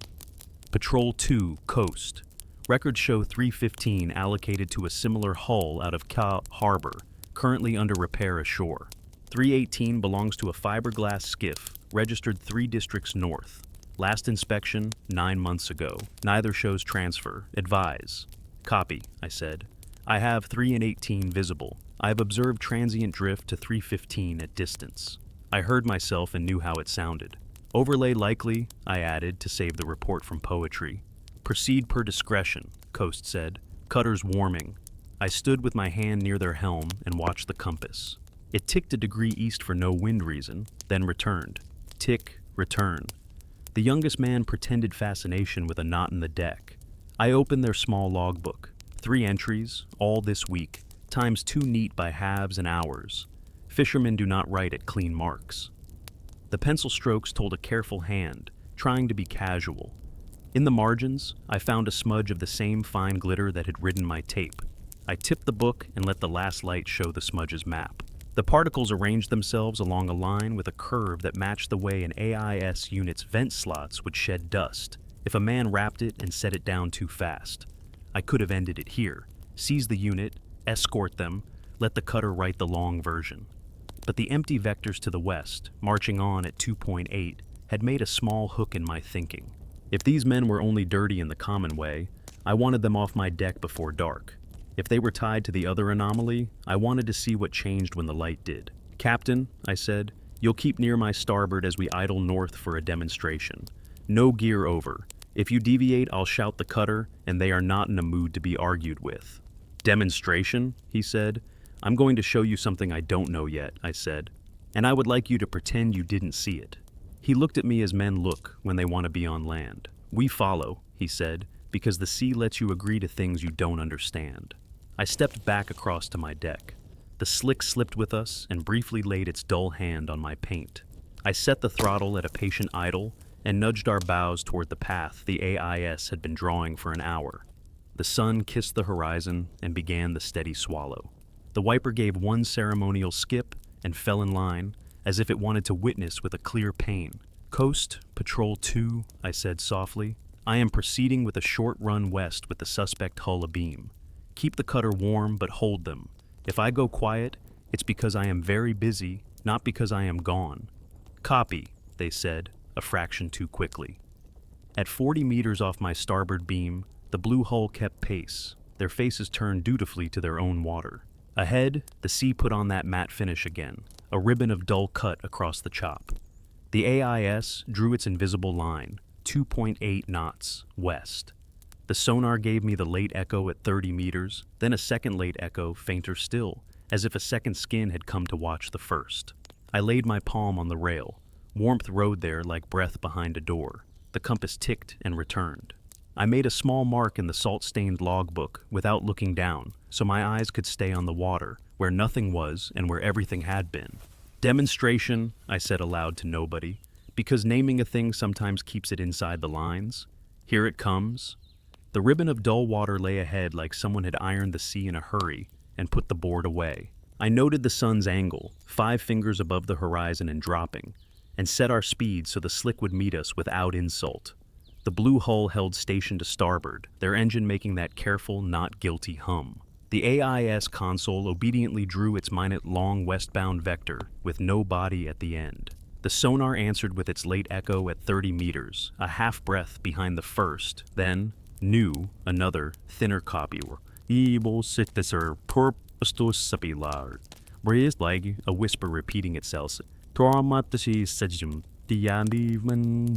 Patrol 2, Coast. Records show 315 allocated to a similar hull out of Ka Harbor, currently under repair ashore. 318 belongs to a fiberglass skiff, registered 3 districts north. Last inspection, 9 months ago. Neither shows transfer. Advise. Copy, I said. I have 3 and 18 visible. I have observed transient drift to 315 at distance. I heard myself and knew how it sounded. Overlay likely, I added to save the report from poetry. Proceed per discretion, Coast said. Cutters warming. I stood with my hand near their helm and watched the compass. It ticked a degree east for no wind reason, then returned. Tick, return. The youngest man pretended fascination with a knot in the deck. I opened their small logbook. 3 entries, all this week, times 2 neat by halves and hours. Fishermen do not write at clean marks. The pencil strokes told a careful hand, trying to be casual. In the margins, I found a smudge of the same fine glitter that had ridden my tape. I tipped the book and let the last light show the smudge's map. The particles arranged themselves along a line with a curve that matched the way an AIS unit's vent slots would shed dust if a man wrapped it and set it down too fast. I could have ended it here, seize the unit, escort them, let the cutter write the long version. But the empty vectors to the west, marching on at 2.8, had made a small hook in my thinking. If these men were only dirty in the common way, I wanted them off my deck before dark. If they were tied to the other anomaly, I wanted to see what changed when the light did. Captain, I said, you'll keep near my starboard as we idle north for a demonstration. No gear over. If you deviate, I'll shout the cutter, and they are not in a mood to be argued with. Demonstration, he said. I'm going to show you something I don't know yet, I said, and I would like you to pretend you didn't see it. He looked at me as men look when they want to be on land. We follow, he said, because the sea lets you agree to things you don't understand. I stepped back across to my deck. The slick slipped with us and briefly laid its dull hand on my paint. I set the throttle at a patient idle and nudged our bows toward the path the AIS had been drawing for an hour. The sun kissed the horizon and began the steady swallow. The wiper gave one ceremonial skip and fell in line, as if it wanted to witness with a clear pain. Coast, Patrol 2, I said softly. I am proceeding with a short run west with the suspect hull abeam. Keep the cutter warm, but hold them. If I go quiet, it's because I am very busy, not because I am gone. Copy, they said, a fraction too quickly. At 40 meters off my starboard beam, the blue hull kept pace, their faces turned dutifully to their own water. Ahead, the sea put on that matte finish again, a ribbon of dull cut across the chop. The AIS drew its invisible line, 2.8 knots, west. The sonar gave me the late echo at 30 meters, then a second late echo, fainter still, as if a second skin had come to watch the first. I laid my palm on the rail. Warmth rode there like breath behind a door. The compass ticked and returned. I made a small mark in the salt-stained logbook without looking down, so my eyes could stay on the water, where nothing was and where everything had been. Demonstration, I said aloud to nobody, because naming a thing sometimes keeps it inside the lines. Here it comes. The ribbon of dull water lay ahead like someone had ironed the sea in a hurry and put the board away. I noted the sun's angle, 5 fingers above the horizon and dropping, and set our speed so the slick would meet us without insult. The blue hull held station to starboard, their engine making that careful, not guilty hum. The AIS console obediently drew its minute-long westbound vector with no body at the end. The sonar answered with its late echo at 30 meters, a half-breath behind the first, then, new, another, thinner copy. Breathed like a whisper repeating itself.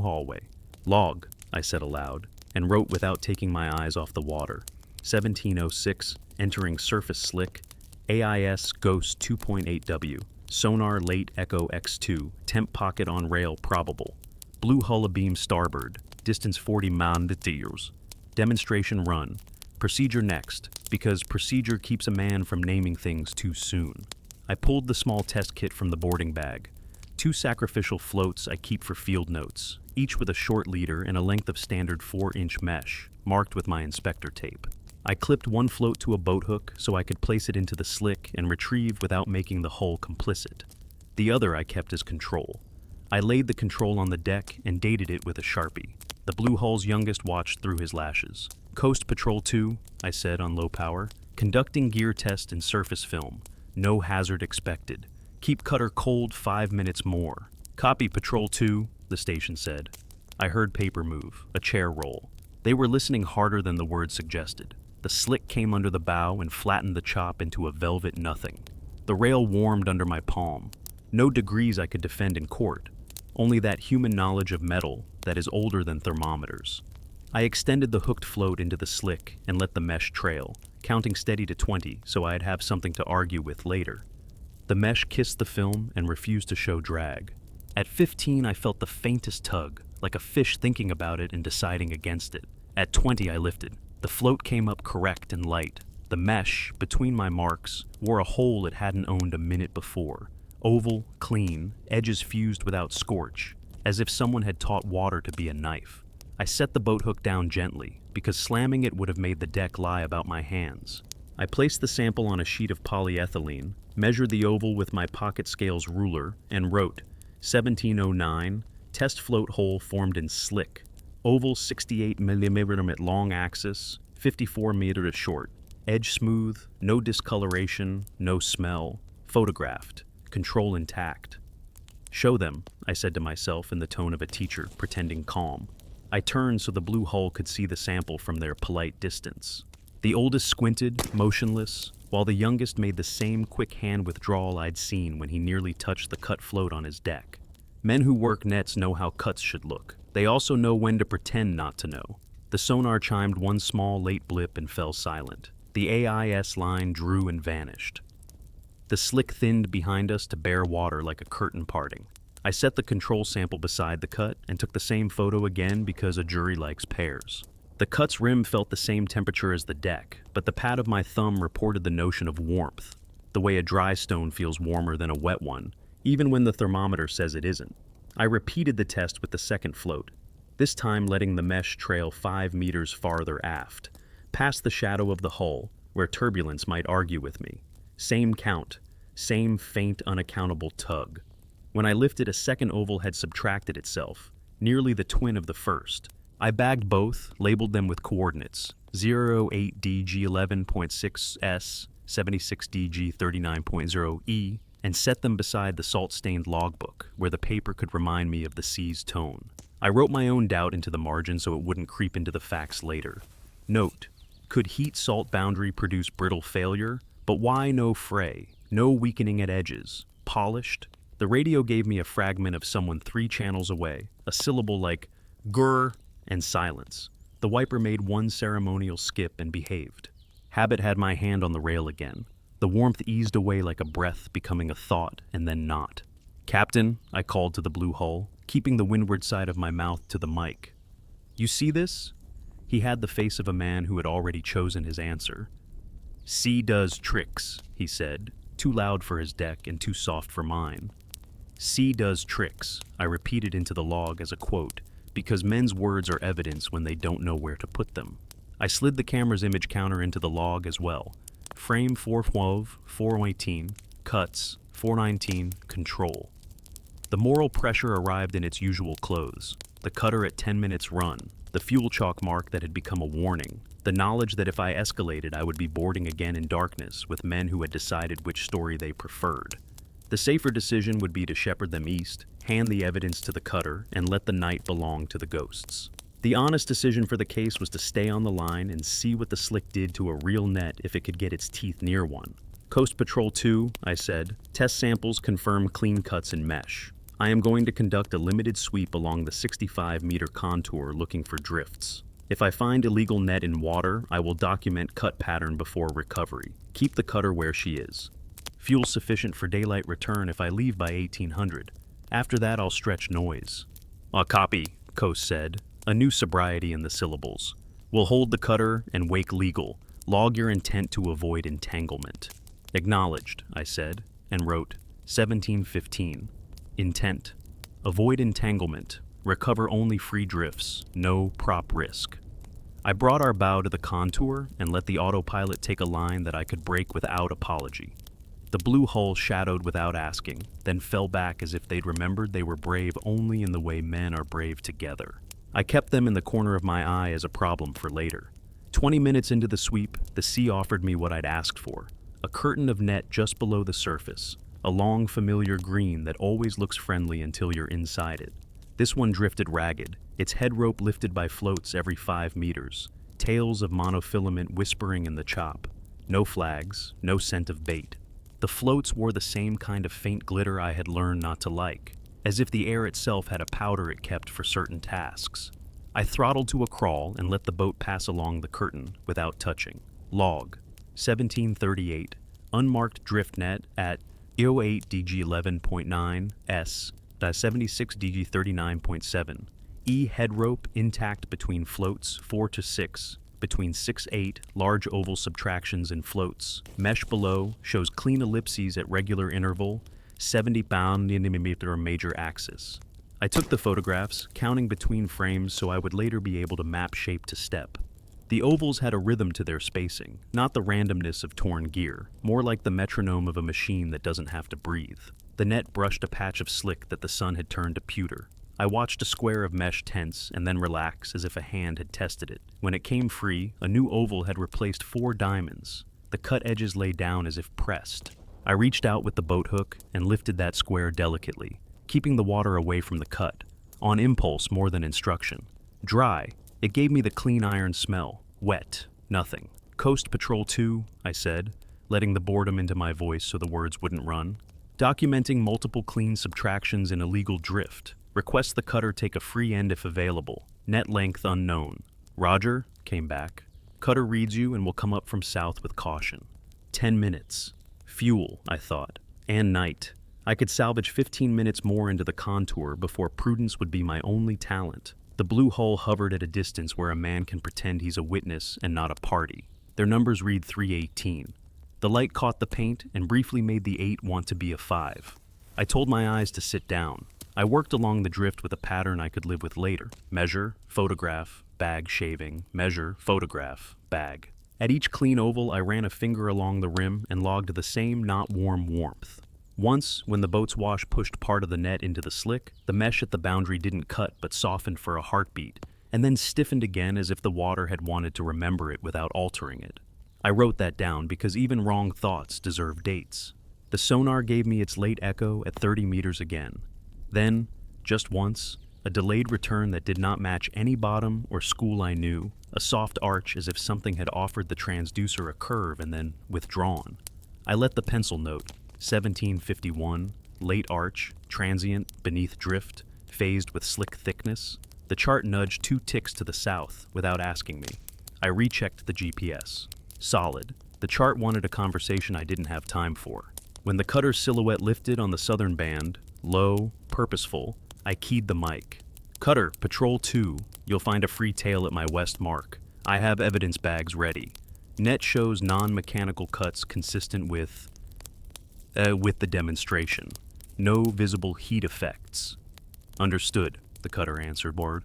Hallway. Log, I said aloud, and wrote without taking my eyes off the water. 1706, entering surface slick, AIS Ghost 2.8W, sonar late echo X2, temp pocket on rail probable, blue hull abeam starboard, distance 40 meters. Demonstration run. Procedure next, because procedure keeps a man from naming things too soon. I pulled the small test kit from the boarding bag. 2 sacrificial floats I keep for field notes, each with a short leader and a length of standard 4-inch mesh, marked with my inspector tape. I clipped one float to a boat hook so I could place it into the slick and retrieve without making the hull complicit. The other I kept as control. I laid the control on the deck and dated it with a Sharpie. The Blue Hull's youngest watched through his lashes. Coast Patrol 2, I said on low power. Conducting gear test and surface film. No hazard expected. Keep cutter cold 5 minutes more. Copy Patrol 2, the station said. I heard paper move, a chair roll. They were listening harder than the word suggested. The slick came under the bow and flattened the chop into a velvet nothing. The rail warmed under my palm. No degrees I could defend in court. Only that human knowledge of metal that is older than thermometers. I extended the hooked float into the slick and let the mesh trail, counting steady to 20 so I'd have something to argue with later. The mesh kissed the film and refused to show drag. At 15, I felt the faintest tug, like a fish thinking about it and deciding against it. At 20, I lifted. The float came up correct and light. The mesh, between my marks, wore a hole it hadn't owned a minute before. Oval, clean, edges fused without scorch, as if someone had taught water to be a knife. I set the boat hook down gently, because slamming it would have made the deck lie about my hands. I placed the sample on a sheet of polyethylene, measured the oval with my pocket scales ruler, and wrote, 1709, test float hole formed in slick. Oval 68 mm at long axis, 54 meters short. Edge smooth, no discoloration, no smell. Photographed. Control intact. Show them, I said to myself in the tone of a teacher, pretending calm. I turned so the Blue Hull could see the sample from their polite distance. The oldest squinted, motionless, while the youngest made the same quick hand withdrawal I'd seen when he nearly touched the cut float on his deck. Men who work nets know how cuts should look. They also know when to pretend not to know. The sonar chimed one small late blip and fell silent. The AIS line drew and vanished. The slick thinned behind us to bare water like a curtain parting. I set the control sample beside the cut and took the same photo again because a jury likes pairs. The cut's rim felt the same temperature as the deck, but the pad of my thumb reported the notion of warmth, the way a dry stone feels warmer than a wet one, even when the thermometer says it isn't. I repeated the test with the second float, this time letting the mesh trail 5 meters farther aft, past the shadow of the hull, where turbulence might argue with me. Same count, same faint, unaccountable tug. When I lifted, a second oval had subtracted itself, nearly the twin of the first. I bagged both, labeled them with coordinates, 08DG11.6S, 76DG39.0E, and set them beside the salt-stained logbook, where the paper could remind me of the sea's tone. I wrote my own doubt into the margin so it wouldn't creep into the facts later. Note, could heat-salt boundary produce brittle failure? But why no fray? No weakening at edges? Polished? The radio gave me a fragment of someone 3 channels away, a syllable like grr and silence. The wiper made one ceremonial skip and behaved. Habit had my hand on the rail again. The warmth eased away like a breath, becoming a thought and then not. Captain, I called to the Blue Hull, keeping the windward side of my mouth to the mic. You see this? He had the face of a man who had already chosen his answer. Sea does tricks, he said, too loud for his deck and too soft for mine. Sea does tricks, I repeated into the log as a quote, because men's words are evidence when they don't know where to put them. I slid the camera's image counter into the log as well. Frame 412, 418, cuts, 419, control. The moral pressure arrived in its usual clothes. The cutter at 10 minutes run, the fuel chalk mark that had become a warning, the knowledge that if I escalated I would be boarding again in darkness with men who had decided which story they preferred. The safer decision would be to shepherd them east, hand the evidence to the cutter, and let the night belong to the ghosts. The honest decision for the case was to stay on the line and see what the slick did to a real net if it could get its teeth near one. Coast Patrol 2, I said, test samples confirm clean cuts in mesh. I am going to conduct a limited sweep along the 65-meter contour looking for drifts. If I find illegal net in water, I will document cut pattern before recovery. Keep the cutter where she is. Fuel sufficient for daylight return if I leave by 1800. After that, I'll stretch noise. Copy, Coast said. A new sobriety in the syllables. Will hold the cutter and wake legal. Log your intent to avoid entanglement. Acknowledged, I said, and wrote 1715. Intent. Avoid entanglement. Recover only free drifts. No prop risk. I brought our bow to the contour and let the autopilot take a line that I could break without apology. The blue hull shadowed without asking, then fell back as if they'd remembered they were brave only in the way men are brave together. I kept them in the corner of my eye as a problem for later. 20 minutes into the sweep, the sea offered me what I'd asked for, a curtain of net just below the surface, a long familiar green that always looks friendly until you're inside it. This one drifted ragged, its head rope lifted by floats every 5 meters, tails of monofilament whispering in the chop. No flags, no scent of bait. The floats wore the same kind of faint glitter I had learned not to like, as if the air itself had a powder it kept for certain tasks. I throttled to a crawl and let the boat pass along the curtain without touching. Log, 1738, unmarked drift net at 08 DG 11.9 S, 76 DG 39.7. E head rope intact between floats 4 to 6, between 6-8, large oval subtractions in floats. Mesh below shows clean ellipses at regular interval, 70 pound millimeter major axis. I took the photographs, counting between frames so I would later be able to map shape to step. The ovals had a rhythm to their spacing, not the randomness of torn gear, more like the metronome of a machine that doesn't have to breathe. The net brushed a patch of slick that the sun had turned to pewter. I watched a square of mesh tense and then relax as if a hand had tested it. When it came free, a new oval had replaced 4 diamonds. The cut edges lay down as if pressed. I reached out with the boat hook and lifted that square delicately, keeping the water away from the cut, on impulse more than instruction. Dry, it gave me the clean iron smell. Wet, nothing. Coast Patrol 2, I said, letting the boredom into my voice so the words wouldn't run. Documenting multiple clean subtractions in illegal drift. Request the cutter take a free end if available. Net length unknown. Roger, came back. Cutter reads you and will come up from south with caution. 10 minutes. Fuel, I thought. And night. I could salvage 15 minutes more into the contour before prudence would be my only talent. The blue hull hovered at a distance where a man can pretend he's a witness and not a party. Their numbers read 318. The light caught the paint and briefly made the 8 want to be a 5. I told my eyes to sit down. I worked along the drift with a pattern I could live with later. Measure, photograph, bag shaving, measure, photograph, bag. At each clean oval, I ran a finger along the rim and logged the same not warm warmth. Once, when the boat's wash pushed part of the net into the slick, the mesh at the boundary didn't cut but softened for a heartbeat, and then stiffened again as if the water had wanted to remember it without altering it. I wrote that down because even wrong thoughts deserve dates. The sonar gave me its late echo at 30 meters again. Then, just once, a delayed return that did not match any bottom or school I knew, a soft arch as if something had offered the transducer a curve and then withdrawn. I let the pencil note, 1751, late arch, transient, beneath drift, phased with slick thickness. The chart nudged 2 ticks to the south without asking me. I rechecked the GPS. Solid. The chart wanted a conversation I didn't have time for. When the cutter's silhouette lifted on the southern band, low, purposeful, I keyed the mic. Cutter, Patrol 2, you'll find a free tail at my west mark. I have evidence bags ready. Net shows non-mechanical cuts consistent with the demonstration. No visible heat effects. Understood, the cutter answered word.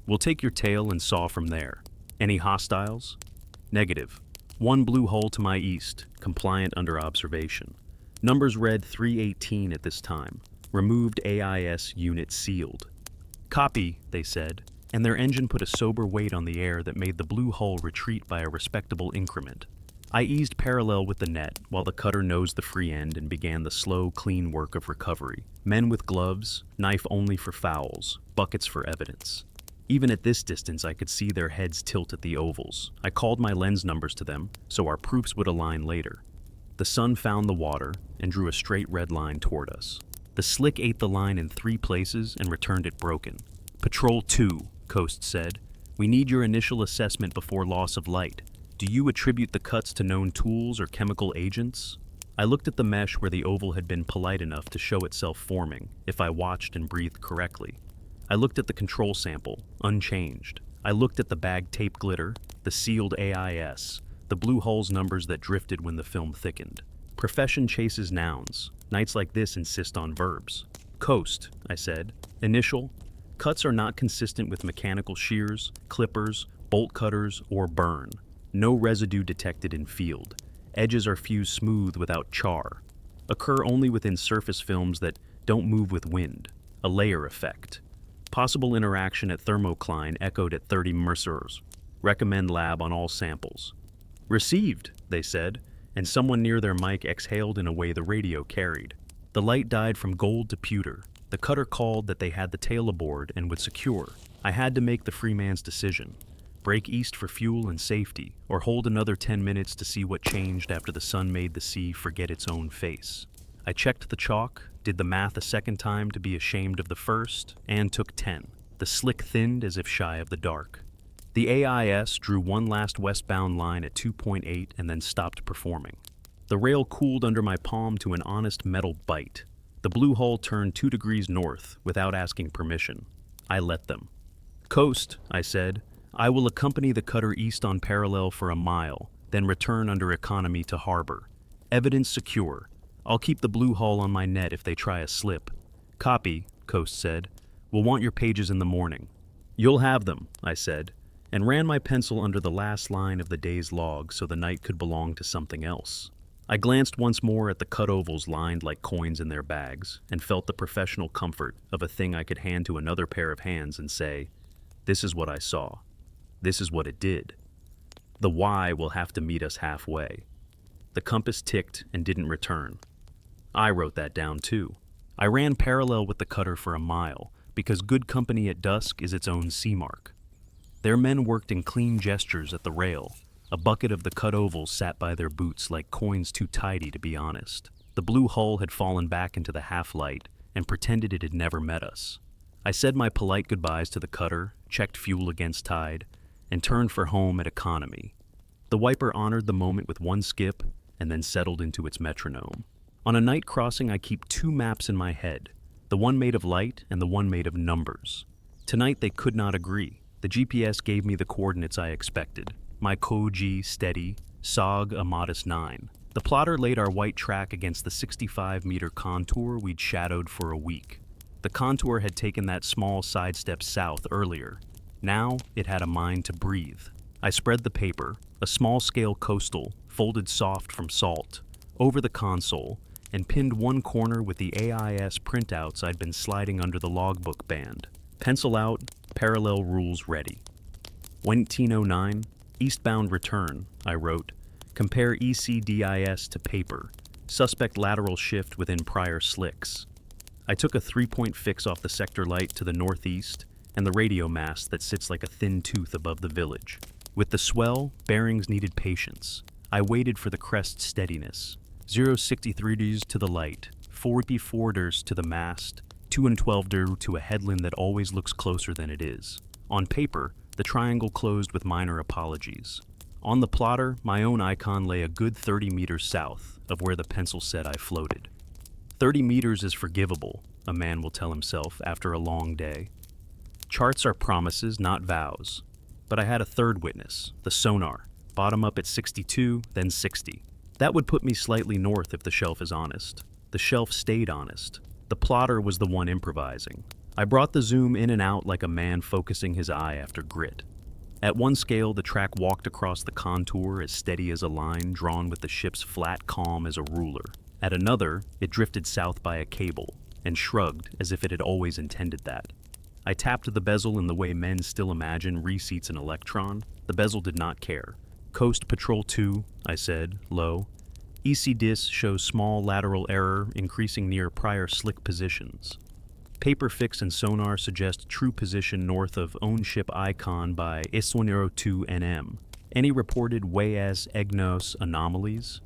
We'll take your tail and saw from there. Any hostiles? Negative. 1 blue hull to my east, compliant under observation. Numbers read 318 at this time. Removed AIS unit sealed. Copy, they said, and their engine put a sober weight on the air that made the blue hull retreat by a respectable increment. I eased parallel with the net while the cutter nosed the free end and began the slow, clean work of recovery. Men with gloves, knife only for fouls, buckets for evidence. Even at this distance, I could see their heads tilt at the ovals. I called my lens numbers to them, so our proofs would align later. The sun found the water and drew a straight red line toward us. The slick ate the line in 3 places and returned it broken. Patrol 2, Coast said. We need your initial assessment before loss of light. Do you attribute the cuts to known tools or chemical agents? I looked at the mesh where the oval had been polite enough to show itself forming, if I watched and breathed correctly. I looked at the control sample, unchanged. I looked at the bag tape glitter, the sealed AIS, the blue hull's numbers that drifted when the film thickened. Profession chases nouns. Nights like this insist on verbs. Coast, I said. Initial. Cuts are not consistent with mechanical shears, clippers, bolt cutters, or burn. No residue detected in field. Edges are fused smooth without char. Occur only within surface films that don't move with wind. A layer effect. Possible interaction at thermocline echoed at 30 Mercers. Recommend lab on all samples. Received, they said, and someone near their mic exhaled in a way the radio carried. The light died from gold to pewter. The cutter called that they had the tail aboard and would secure. I had to make the free man's decision. Break east for fuel and safety, or hold another 10 minutes to see what changed after the sun made the sea forget its own face. I checked the chalk, did the math a second time to be ashamed of the first, and took 10. The slick thinned as if shy of the dark. The AIS drew one last westbound line at 2.8 and then stopped performing. The rail cooled under my palm to an honest metal bite. The blue hull turned 2 degrees north without asking permission. I let them. Coast, I said. I will accompany the cutter east on parallel for a mile, then return under economy to harbor. Evidence secure. I'll keep the blue hull on my net if they try a slip. Copy, Coast said. We'll want your pages in the morning. You'll have them, I said, and ran my pencil under the last line of the day's log so the night could belong to something else. I glanced once more at the cut ovals lined like coins in their bags and felt the professional comfort of a thing I could hand to another pair of hands and say, this is what I saw. This is what it did. The why will have to meet us halfway. The compass ticked and didn't return. I wrote that down too. I ran parallel with the cutter for a mile because good company at dusk is its own sea mark. Their men worked in clean gestures at the rail. A bucket of the cut ovals sat by their boots like coins too tidy to be honest. The blue hull had fallen back into the half-light and pretended it had never met us. I said my polite goodbyes to the cutter, checked fuel against tide, and turned for home at economy. The wiper honored the moment with one skip and then settled into its metronome. On a night crossing, I keep 2 maps in my head, the one made of light and the one made of numbers. Tonight they could not agree. The GPS gave me the coordinates I expected. My Koji steady, SOG a modest 9. The plotter laid our white track against the 65-meter contour we'd shadowed for a week. The contour had taken that small sidestep south earlier. Now it had a mind to breathe. I spread the paper, a small-scale coastal, folded soft from salt, over the console, and pinned one corner with the AIS printouts I'd been sliding under the logbook band. Pencil out, parallel rules ready. 1909, eastbound return, I wrote. Compare ECDIS to paper. Suspect lateral shift within prior slicks. I took a 3-point fix off the sector light to the northeast and the radio mast that sits like a thin tooth above the village. With the swell, bearings needed patience. I waited for the crest steadiness. 063 to the light, 44 to the mast, 2 and 12 to a headland that always looks closer than it is. On paper, the triangle closed with minor apologies. On the plotter, my own icon lay a good 30 meters south of where the pencil said I floated. 30 meters is forgivable, a man will tell himself after a long day. Charts are promises, not vows. But I had a third witness, the sonar, bottom up at 62, then 60. That would put me slightly north if the shelf is honest. The shelf stayed honest. The plotter was the one improvising. I brought the zoom in and out like a man focusing his eye after grit. At one scale, the track walked across the contour as steady as a line drawn with the ship's flat calm as a ruler. At another, it drifted south by a cable and shrugged as if it had always intended that. I tapped the bezel in the way men still imagine reseats an electron. The bezel did not care. Coast Patrol 2, I said, low. ECDIS shows small lateral error increasing near prior slick positions. Paper fix and sonar suggest true position north of own ship icon by 102 NM. Any reported Weyas EGNOS anomalies?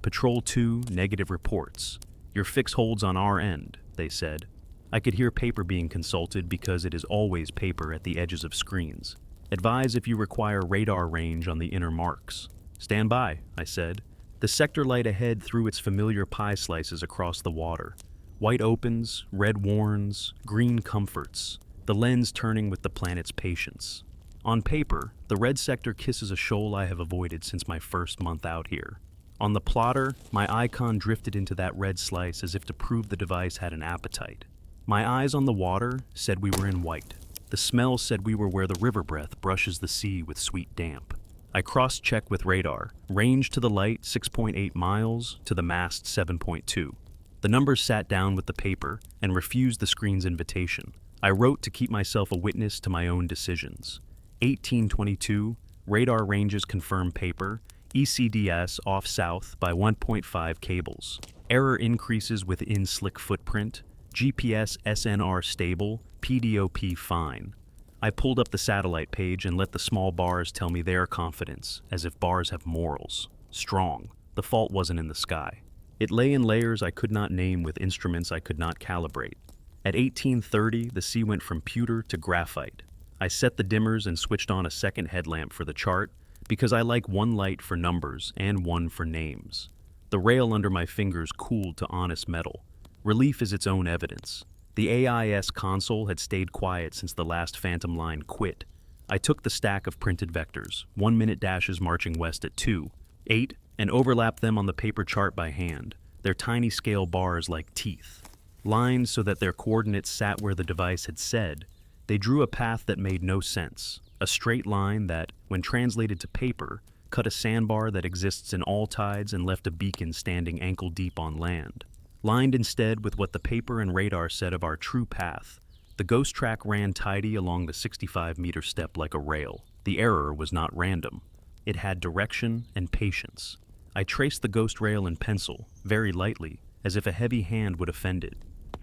Patrol 2, negative reports. Your fix holds on our end, they said. I could hear paper being consulted because it is always paper at the edges of screens. Advise if you require radar range on the inner marks. Stand by, I said. The sector light ahead threw its familiar pie slices across the water. White opens, red warns, green comforts. the lens turning with the planet's patience. On paper, the red sector kisses a shoal I have avoided since my first month out here. On the plotter, my icon drifted into that red slice as if to prove the device had an appetite. My eyes on the water said we were in white. The smell said we were where the river breath brushes the sea with sweet damp. I cross-checked with radar. Range to the light 6.8 miles, to the mast 7.2. The numbers sat down with the paper and refused the screen's invitation. I wrote to keep myself a witness to my own decisions. 1822, radar ranges confirm paper, ECDS off south by 1.5 cables. Error increases within slick footprint, GPS SNR stable, PDOP fine. I pulled up the satellite page and let the small bars tell me their confidence, as if bars have morals. Strong. The fault wasn't in the sky. It lay in layers I could not name with instruments I could not calibrate. At 1830, the sea went from pewter to graphite. I set the dimmers and switched on a second headlamp for the chart, because I like one light for numbers and one for names. The rail under my fingers cooled to honest metal. Relief is its own evidence. The AIS console had stayed quiet since the last phantom line quit. I took the stack of printed vectors, 1-minute dashes marching west at 2, 8, and overlapped them on the paper chart by hand, their tiny scale bars like teeth. Lined so that their coordinates sat where the device had said, they drew a path that made no sense, a straight line that, when translated to paper, cut a sandbar that exists in all tides and left a beacon standing ankle-deep on land. Lined instead with what the paper and radar said of our true path, the ghost track ran tidy along the 65-meter step like a rail. The error was not random. It had direction and patience. I traced the ghost rail in pencil, very lightly, as if a heavy hand would offend it.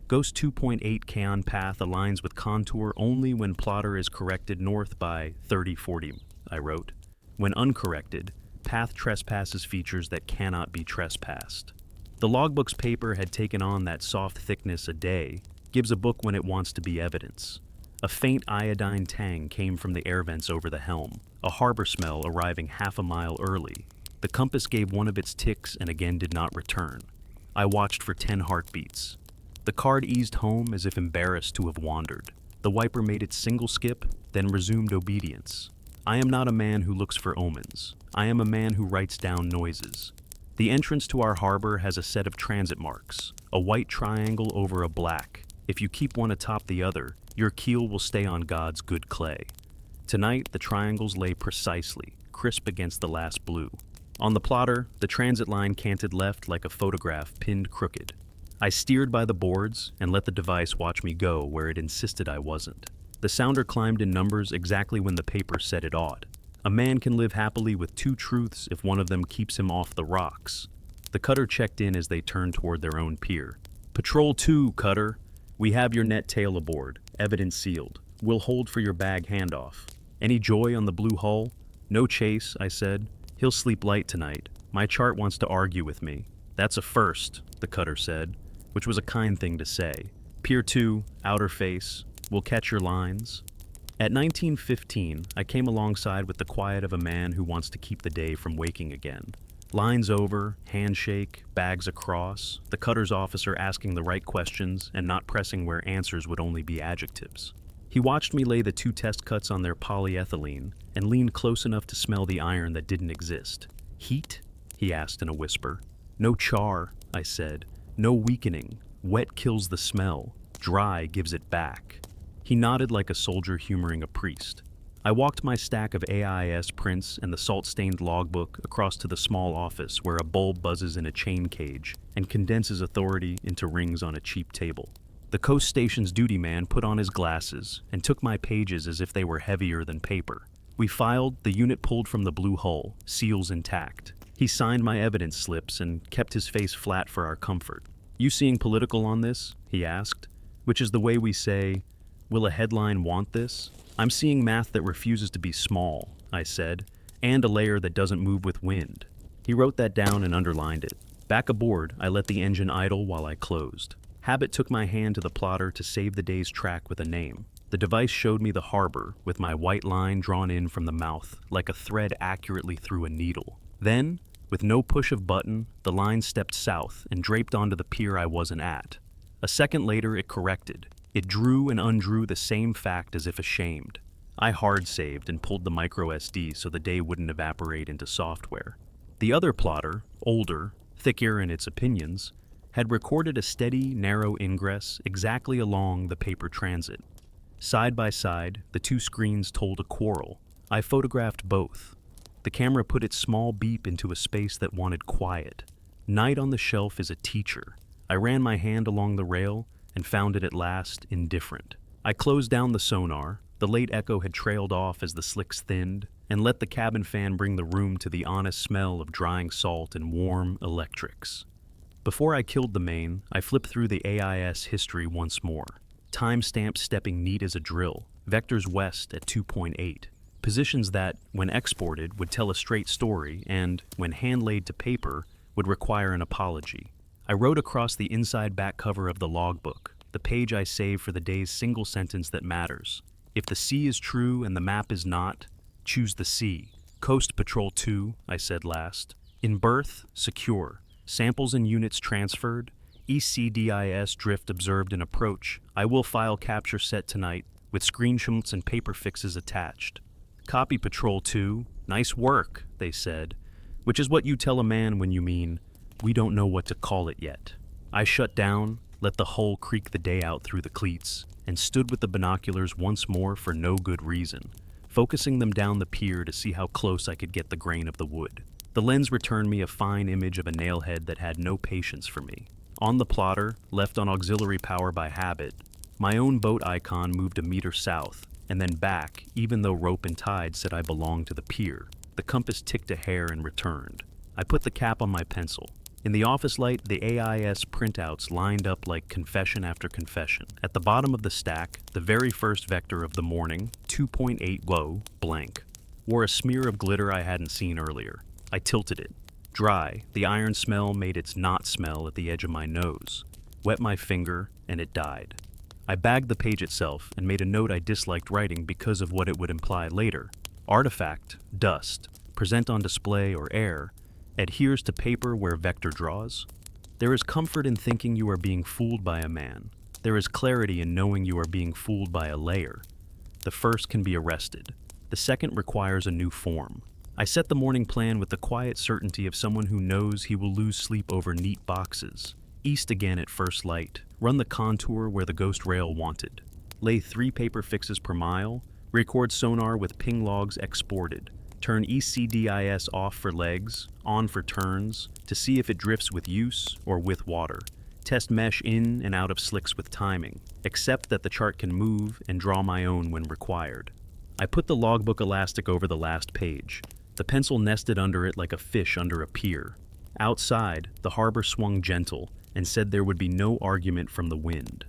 Ghost 2.8 Kaon path aligns with contour only when plotter is corrected north by 30-40, I wrote. When uncorrected, path trespasses features that cannot be trespassed. The logbook's paper had taken on that soft thickness a day, gives a book when it wants to be evidence. A faint iodine tang came from the air vents over the helm, a harbor smell arriving half a mile early. The compass gave one of its ticks and again did not return. I watched for 10 heartbeats. The card eased home as if embarrassed to have wandered. The wiper made its single skip, then resumed obedience. I am not a man who looks for omens. I am a man who writes down noises. The entrance to our harbor has a set of transit marks, a white triangle over a black. If you keep one atop the other, your keel will stay on God's good clay. Tonight, the triangles lay precisely, crisp against the last blue. On the plotter, the transit line canted left like a photograph pinned crooked. I steered by the boards and let the device watch me go where it insisted I wasn't. The sounder climbed in numbers exactly when the paper said it ought. A man can live happily with two truths if one of them keeps him off the rocks. The cutter checked in as they turned toward their own pier. Patrol 2, cutter. We have your net tail aboard, evidence sealed. We'll hold for your bag handoff. Any joy on the blue hull? No chase, I said. He'll sleep light tonight. My chart wants to argue with me. That's a first, the cutter said, which was a kind thing to say. Pier 2, outer face. We'll catch your lines. At 19:15, I came alongside with the quiet of a man who wants to keep the day from waking again. Lines over, handshake, bags across, the cutter's officer asking the right questions and not pressing where answers would only be adjectives. He watched me lay the 2 test cuts on their polyethylene and leaned close enough to smell the iron that didn't exist. Heat? He asked in a whisper. No char, I said. No weakening. Wet kills the smell. Dry gives it back. He nodded like a soldier humoring a priest. I walked my stack of AIS prints and the salt-stained logbook across to the small office where a bulb buzzes in a chain cage and condenses authority into rings on a cheap table. The coast station's duty man put on his glasses and took my pages as if they were heavier than paper. We filed, the unit pulled from the blue hull, seals intact. He signed my evidence slips and kept his face flat for our comfort. You seeing political on this? He asked, which is the way we say, will a headline want this? I'm seeing math that refuses to be small, I said, and a layer that doesn't move with wind. He wrote that down and underlined it. Back aboard, I let the engine idle while I closed. Habit took my hand to the plotter to save the day's track with a name. The device showed me the harbor, with my white line drawn in from the mouth, like a thread accurately through a needle. Then, with no push of button, the line stepped south and draped onto the pier I wasn't at. A second later, it corrected. It drew and undrew the same fact as if ashamed. I hard-saved and pulled the micro SD so the day wouldn't evaporate into software. The other plotter, older, thicker in its opinions, had recorded a steady, narrow ingress exactly along the paper transit. Side by side, the two screens told a quarrel. I photographed both. The camera put its small beep into a space that wanted quiet. Night on the shelf is a teacher. I ran my hand along the rail and found it at last indifferent. I closed down the sonar. The late echo had trailed off as the slicks thinned, and let the cabin fan bring the room to the honest smell of drying salt and warm electrics. Before I killed the main, I flipped through the AIS history once more. Timestamps stepping neat as a drill, vectors west at 2.8. Positions that, when exported, would tell a straight story and, when hand-laid to paper, would require an apology. I wrote across the inside back cover of the logbook, the page I saved for the day's single sentence that matters. If the sea is true and the map is not, choose the sea. Coast Patrol 2, I said last. In berth, secure. Samples and units transferred. ECDIS drift observed in approach. I will file capture set tonight, with screenshots and paper fixes attached. Copy Patrol 2. Nice work, they said. Which is what you tell a man when you mean, we don't know what to call it yet. I shut down, let the hull creak the day out through the cleats, and stood with the binoculars once more for no good reason, focusing them down the pier to see how close I could get the grain of the wood. The lens returned me a fine image of a nailhead that had no patience for me. On the plotter, left on auxiliary power by habit, my own boat icon moved a meter south, and then back, even though rope and tide said I belonged to the pier. The compass ticked a hair and returned. I put the cap on my pencil. In the office light, the AIS printouts lined up like confession after confession. At the bottom of the stack, the very first vector of the morning, 2.8 low, blank, wore a smear of glitter I hadn't seen earlier. I tilted it. Dry, the iron smell made its not smell at the edge of my nose. Wet my finger, and it died. I bagged the page itself and made a note I disliked writing because of what it would imply later. Artifact, dust, present on display or air, adheres to paper where vector draws. There is comfort in thinking you are being fooled by a man. There is clarity in knowing you are being fooled by a layer. The first can be arrested. The second requires a new form. I set the morning plan with the quiet certainty of someone who knows he will lose sleep over neat boxes. East again at first light. Run the contour where the ghost rail wanted. Lay 3 paper fixes per mile. Record sonar with ping logs exported. Turn ECDIS off for legs, on for turns, to see if it drifts with use or with water. Test mesh in and out of slicks with timing. Accept that the chart can move and draw my own when required. I put the logbook elastic over the last page. The pencil nested under it like a fish under a pier. Outside, the harbor swung gentle and said there would be no argument from the wind.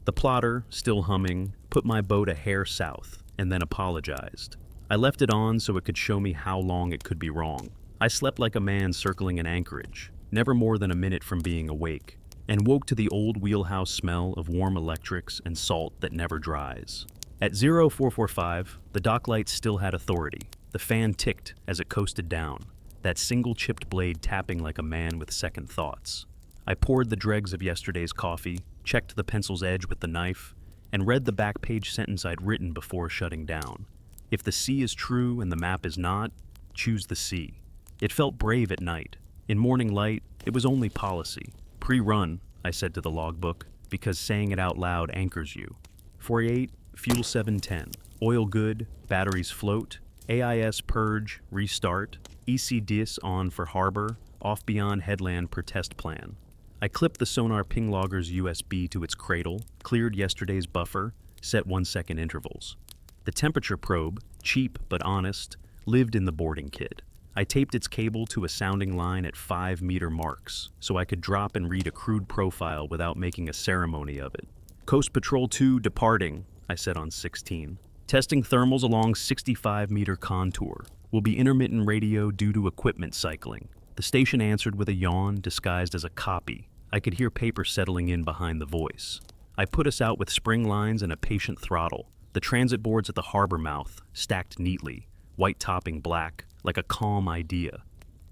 The plotter, still humming, put my boat a hair south and then apologized. I left it on so it could show me how long it could be wrong. I slept like a man circling an anchorage, never more than a minute from being awake, and woke to the old wheelhouse smell of warm electrics and salt that never dries. At 0445, the dock lights still had authority. The fan ticked as it coasted down, that single chipped blade tapping like a man with second thoughts. I poured the dregs of yesterday's coffee, checked the pencil's edge with the knife, and read the back page sentence I'd written before shutting down. If the sea is true and the map is not, choose the sea. It felt brave at night. In morning light, it was only policy. Pre-run, I said to the logbook, because saying it out loud anchors you. 48, fuel 710, oil good, batteries float, AIS purge, restart, ECDIS on for harbor, off beyond headland per test plan. I clipped the sonar ping logger's USB to its cradle, cleared yesterday's buffer, set 1-second intervals. The temperature probe, cheap but honest, lived in the boarding kit. I taped its cable to a sounding line at 5-meter marks, so I could drop and read a crude profile without making a ceremony of it. Coast Patrol 2 departing, I said on 16. Testing thermals along 65-meter contour. Will be intermittent radio due to equipment cycling. The station answered with a yawn disguised as a copy. I could hear paper settling in behind the voice. I put us out with spring lines and a patient throttle. The transit boards at the harbor mouth, stacked neatly, white topping black, like a calm idea.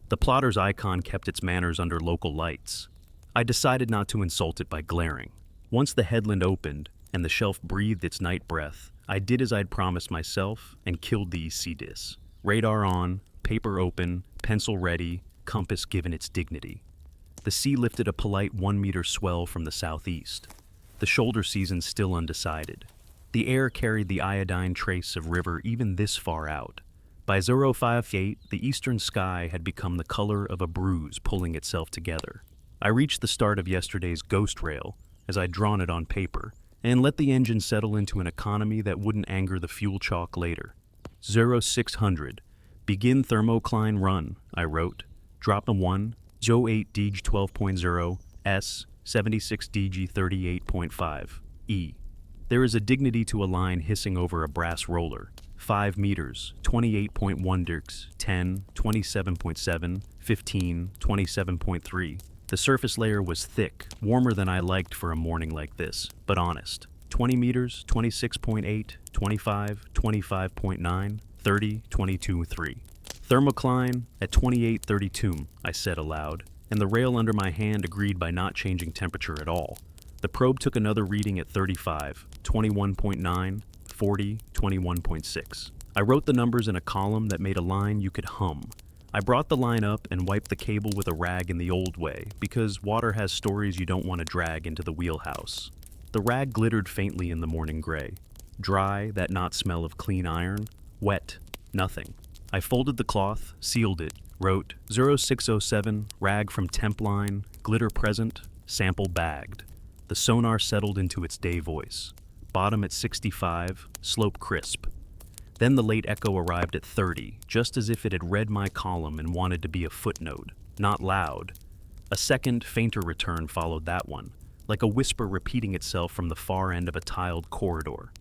The plotter's icon kept its manners under local lights. I decided not to insult it by glaring. Once the headland opened, and the shelf breathed its night breath, I did as I'd promised myself and killed the sea dis. Radar on, paper open, pencil ready, compass given its dignity. The sea lifted a polite 1-meter swell from the southeast. The shoulder season still undecided. The air carried the iodine trace of river even this far out. By 058, the eastern sky had become the color of a bruise pulling itself together. I reached the start of yesterday's ghost rail, as I'd drawn it on paper, and let the engine settle into an economy that wouldn't anger the fuel chalk later. 0600, begin thermocline run, I wrote. Drop a 1, 08 DG 12.0, S, 76 DG 38.5, E. There is a dignity to a line hissing over a brass roller. 5 meters, 28.1 dirks, 10, 27.7, 15, 27.3. The surface layer was thick, warmer than I liked for a morning like this, but honest. 20 meters, 26.8, 25, 25.9, 30, 22.3. Thermocline at 28.32, I said aloud, and the rail under my hand agreed by not changing temperature at all. The probe took another reading at 35, 21.9, 40, 21.6. I wrote the numbers in a column that made a line you could hum. I brought the line up and wiped the cable with a rag in the old way, because water has stories you don't want to drag into the wheelhouse. The rag glittered faintly in the morning gray. Dry, that not smell of clean iron. Wet, nothing. I folded the cloth, sealed it, wrote 0607, rag from temp line, glitter present, sample bagged. The sonar settled into its day voice. Bottom at 65, slope crisp. Then the late echo arrived at 30, just as if it had read my column and wanted to be a footnote, not loud. A second, fainter return followed that one, like a whisper repeating itself from the far end of a tiled corridor.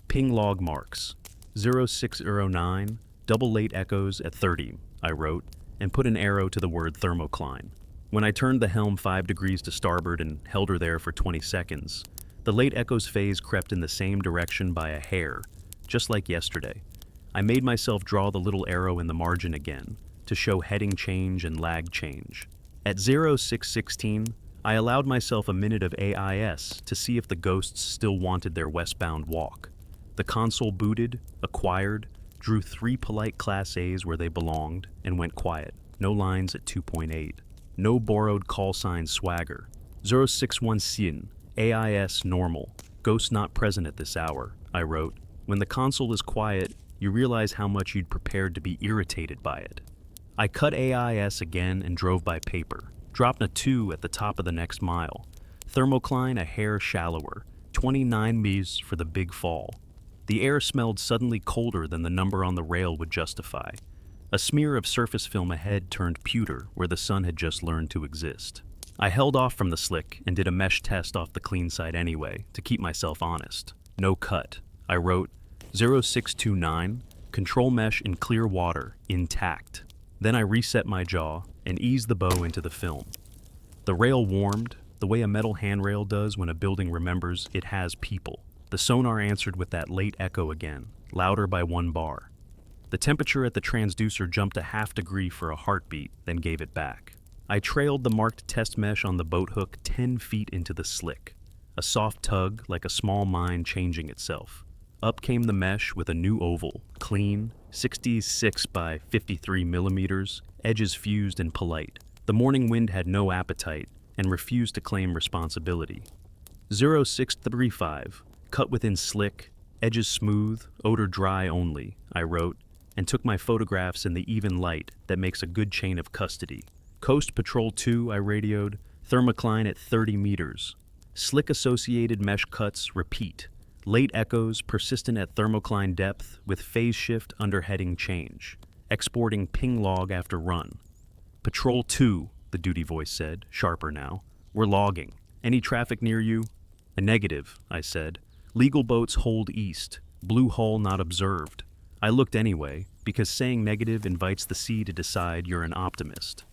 Ping log marks. 0609, double late echoes at 30, I wrote, and put an arrow to the word thermocline. When I turned the helm 5 degrees to starboard and held her there for 20 seconds, the late echoes phase crept in the same direction by a hair, just like yesterday. I made myself draw the little arrow in the margin again, to show heading change and lag change. At 0616, I allowed myself a minute of AIS to see if the ghosts still wanted their westbound walk. The console booted, acquired, drew 3 polite Class A's where they belonged, and went quiet. No lines at 2.8. No borrowed call sign swagger. 0616, AIS normal. Ghost not present at this hour, I wrote. When the console is quiet, you realize how much you'd prepared to be irritated by it. I cut AIS again and drove by paper. Dropped a 2 at the top of the next mile. Thermocline a hair shallower. 29 ms for the big fall. The air smelled suddenly colder than the number on the rail would justify. A smear of surface film ahead turned pewter where the sun had just learned to exist. I held off from the slick and did a mesh test off the clean side anyway, to keep myself honest. No cut. I wrote 0629, control mesh in clear water, intact. Then I reset my jaw and eased the bow into the film. The rail warmed, the way a metal handrail does when a building remembers it has people. The sonar answered with that late echo again, louder by 1 bar. The temperature at the transducer jumped a ½ degree for a heartbeat, then gave it back. I trailed the marked test mesh on the boat hook 10 feet into the slick. A soft tug, like a small mine changing itself. Up came the mesh with a new oval, clean, 66 by 53 millimeters, edges fused and polite. The morning wind had no appetite and refused to claim responsibility. 0635, cut within slick, edges smooth, odor dry only, I wrote, and took my photographs in the even light that makes a good chain of custody. Coast Patrol 2, I radioed, thermocline at 30 meters. Slick associated mesh cuts repeat. Late echoes persistent at thermocline depth with phase shift under heading change. Exporting ping log after run. Patrol 2, the duty voice said, sharper now. We're logging. Any traffic near you? A negative, I said. Legal boats hold east. Blue hull not observed. I looked anyway, because saying negative invites the sea to decide you're an optimist.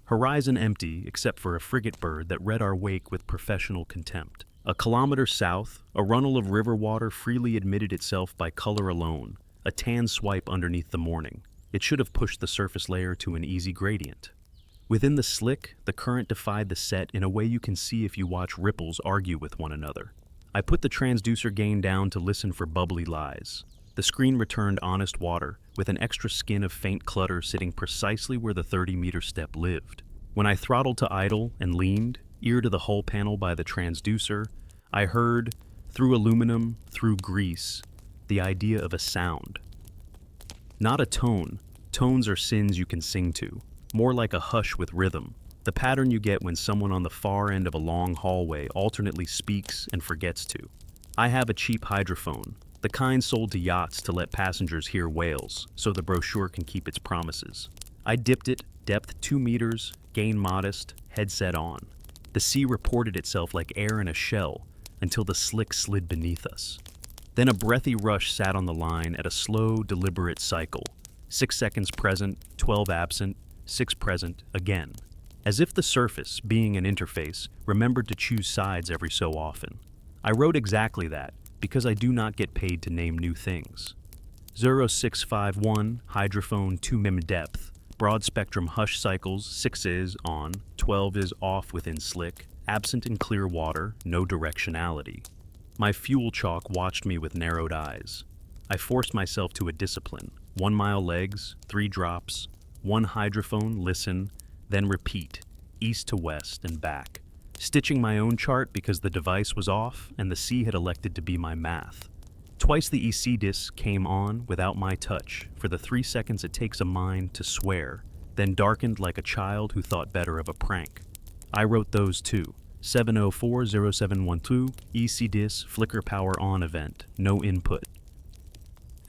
Horizon empty except for a frigate bird that read our wake with professional contempt. A kilometer south, a runnel of river water freely admitted itself by color alone, a tan swipe underneath the morning. It should have pushed the surface layer to an easy gradient. Within the slick, the current defied the set in a way you can see if you watch ripples argue with one another. I put the transducer gain down to listen for bubbly lies. The screen returned honest water, with an extra skin of faint clutter sitting precisely where the 30-meter step lived. When I throttled to idle and leaned, ear to the hull panel by the transducer, I heard, through aluminum, through grease, the idea of a sound. Not a tone. Tones are sins you can sing to. More like a hush with rhythm. The pattern you get when someone on the far end of a long hallway alternately speaks and forgets to. I have a cheap hydrophone, the kind sold to yachts to let passengers hear whales, so the brochure can keep its promises. I dipped it, depth 2 meters, gain modest, headset on. The sea reported itself like air in a shell until the slick slid beneath us. Then a breathy rush sat on the line at a slow, deliberate cycle. 6 seconds present, 12 absent, 6 present, again. As if the surface, being an interface, remembered to choose sides every so often. I wrote exactly that, because I do not get paid to name new things. 0651, hydrophone 2 mim depth, broad spectrum hush cycles, 6 is on, 12 is off within slick, absent in clear water, no directionality. My fuel chalk watched me with narrowed eyes. I forced myself to a discipline. 1 mile legs, 3 drops, 1 hydrophone, listen, then repeat, east to west and back, stitching my own chart because the device was off and the sea had elected to be my math. Twice the EC disc came on without my touch for the 3 seconds it takes a mind to swear, then darkened like a child who thought better of a prank. I wrote those too. 7040712, EC disc, flicker power on event, no input.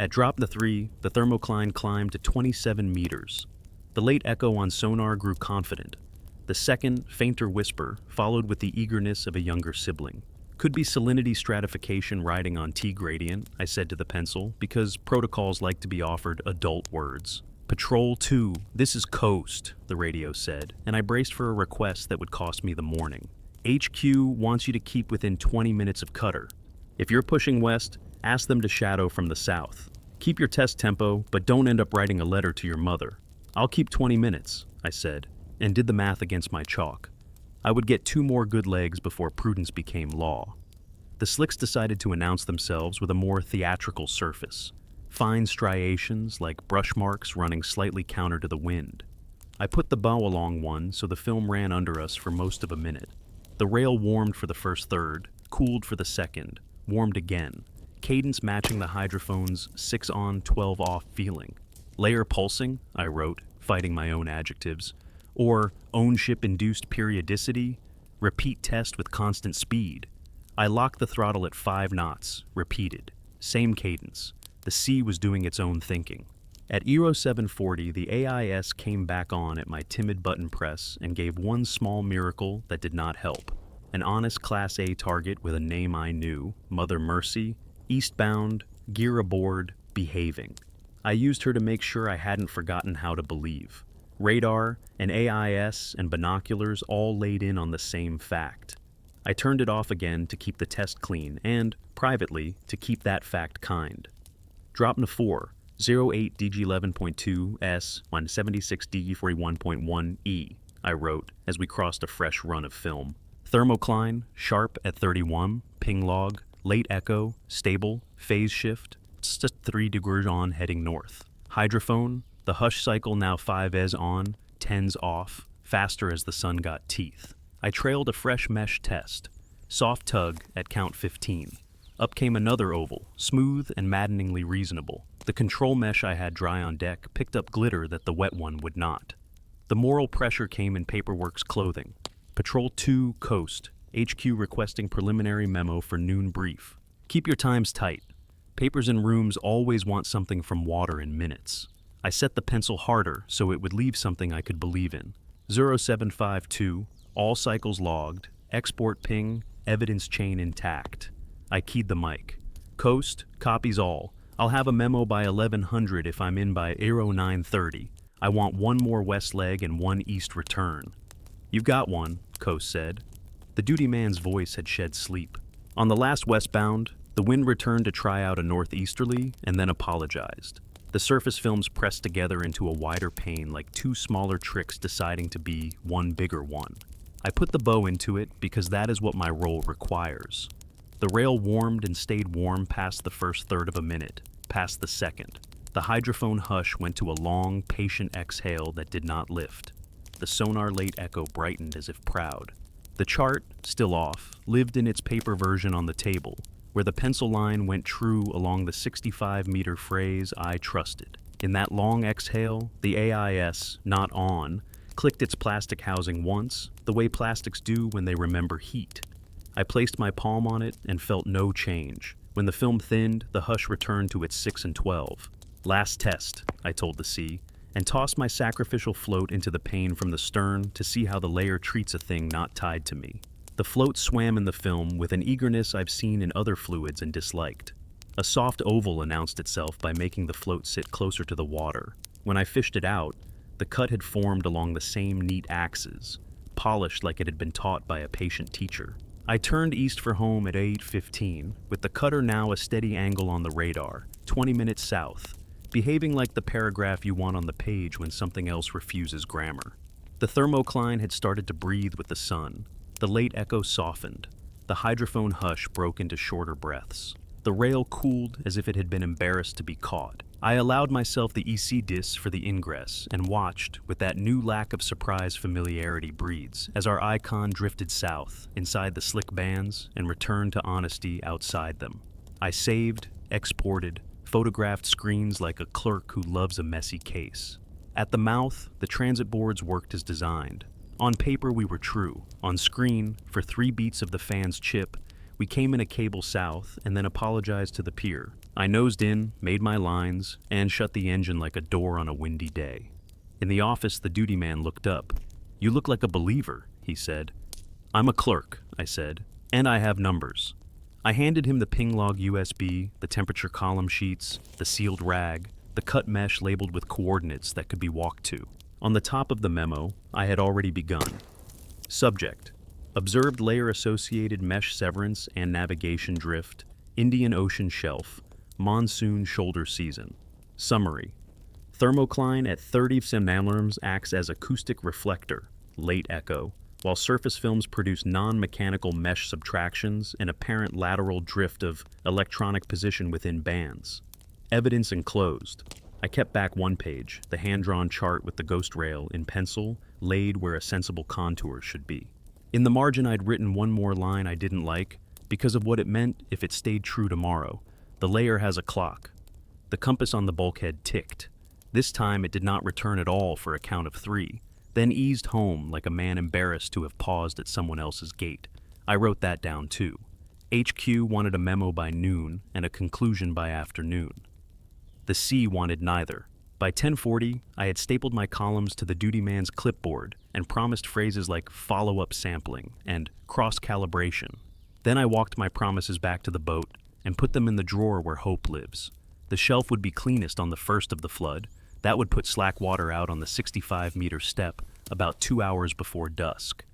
At drop the 3, the thermocline climbed to 27 meters. The late echo on sonar grew confident. The second, fainter whisper followed with the eagerness of a younger sibling. Could be salinity stratification riding on T-gradient, I said to the pencil, because protocols like to be offered adult words. Patrol 2, this is coast, the radio said, and I braced for a request that would cost me the morning. HQ wants you to keep within 20 minutes of cutter. If you're pushing west, ask them to shadow from the south. Keep your test tempo, but don't end up writing a letter to your mother. I'll keep 20 minutes, I said, and did the math against my chalk. I would get 2 more good legs before prudence became law. The slicks decided to announce themselves with a more theatrical surface. Fine striations like brush marks running slightly counter to the wind. I put the bow along one so the film ran under us for most of a minute. The rail warmed for the first third, cooled for the second, warmed again, cadence matching the hydrophone's 6 on, 12 off feeling. Layer pulsing, I wrote, fighting my own adjectives, or ownership-induced periodicity, repeat test with constant speed. I locked the throttle at 5 knots, repeated, same cadence. The sea was doing its own thinking. At Euro 740, the AIS came back on at my timid button press and gave one small miracle that did not help. An honest Class A target with a name I knew, Mother Mercy, eastbound, gear aboard, behaving. I used her to make sure I hadn't forgotten how to believe. Radar, an AIS, and binoculars all laid in on the same fact. I turned it off again to keep the test clean and, privately, to keep that fact kind. Drop N4, 08 DG11.2 S 176 DG41.1 E, I wrote as we crossed a fresh run of film. Thermocline, sharp at 31, ping log, late echo, stable, phase shift, just 3 degrees on heading north. Hydrophone, the hush cycle now 5s on, 10s off, faster as the sun got teeth. I trailed a fresh mesh test. Soft tug at count 15. Up came another oval, smooth and maddeningly reasonable. The control mesh I had dry on deck picked up glitter that the wet one would not. The moral pressure came in Paperwork's clothing. Patrol 2, coast. HQ requesting preliminary memo for noon brief. Keep your times tight. Papers in rooms always want something from water in minutes. I set the pencil harder so it would leave something I could believe in. 0752, all cycles logged, export ping, evidence chain intact. I keyed the mic. Coast, copies all. I'll have a memo by 1100 if I'm in by Aero 930. I want 1 more west leg and 1 east return. You've got one, Coast said. The duty man's voice had shed sleep. On the last westbound, the wind returned to try out a northeasterly and then apologized. The surface films pressed together into a wider pane like 2 smaller tricks deciding to be one bigger one. I put the bow into it because that is what my role requires. The rail warmed and stayed warm past the first third of a minute, past the second. The hydrophone hush went to a long, patient exhale that did not lift. The sonar late echo brightened as if proud. The chart, still off, lived in its paper version on the table, where the pencil line went true along the 65-meter phrase I trusted. In that long exhale, the AIS, not on, clicked its plastic housing once, the way plastics do when they remember heat. I placed my palm on it and felt no change. When the film thinned, the hush returned to its 6 and 12. Last test, I told the sea, and tossed my sacrificial float into the pane from the stern to see how the layer treats a thing not tied to me. The float swam in the film with an eagerness I've seen in other fluids and disliked. A soft oval announced itself by making the float sit closer to the water. When I fished it out, the cut had formed along the same neat axes, polished like it had been taught by a patient teacher. I turned east for home at 8:15, with the cutter now a steady angle on the radar, 20 minutes south, behaving like the paragraph you want on the page when something else refuses grammar. The thermocline had started to breathe with the sun. The late echo softened. The hydrophone hush broke into shorter breaths. The rail cooled as if it had been embarrassed to be caught. I allowed myself the EC discs for the ingress and watched, with that new lack of surprise familiarity breeds, as our icon drifted south, inside the slick bands, and returned to honesty outside them. I saved, exported, photographed screens like a clerk who loves a messy case. At the mouth, the transit boards worked as designed. On paper, we were true. On screen, for 3 beats of the fan's chip, we came in a cable south and then apologized to the pier. I nosed in, made my lines, and shut the engine like a door on a windy day. In the office, the duty man looked up. "You look like a believer," he said. "I'm a clerk," I said, "and I have numbers." I handed him the ping log USB, the temperature column sheets, the sealed rag, the cut mesh labeled with coordinates that could be walked to. On the top of the memo, I had already begun. Subject: observed layer-associated mesh severance and navigation drift, Indian Ocean shelf, monsoon shoulder season. Summary: thermocline at 30 nanometers acts as acoustic reflector, late echo, while surface films produce non-mechanical mesh subtractions and apparent lateral drift of electronic position within bands. Evidence enclosed. I kept back one page, the hand-drawn chart with the ghost rail in pencil, laid where a sensible contour should be. In the margin, I'd written one more line I didn't like, because of what it meant if it stayed true tomorrow. The layer has a clock. The compass on the bulkhead ticked. This time it did not return at all for a count of 3, then eased home like a man embarrassed to have paused at someone else's gate. I wrote that down too. HQ wanted a memo by noon and a conclusion by afternoon. The C wanted neither. By 10:40, I had stapled my columns to the duty man's clipboard and promised phrases like follow-up sampling and cross-calibration. Then I walked my promises back to the boat and put them in the drawer where hope lives. The shelf would be cleanest on the first of the flood. That would put slack water out on the 65-meter step about 2 hours before dusk.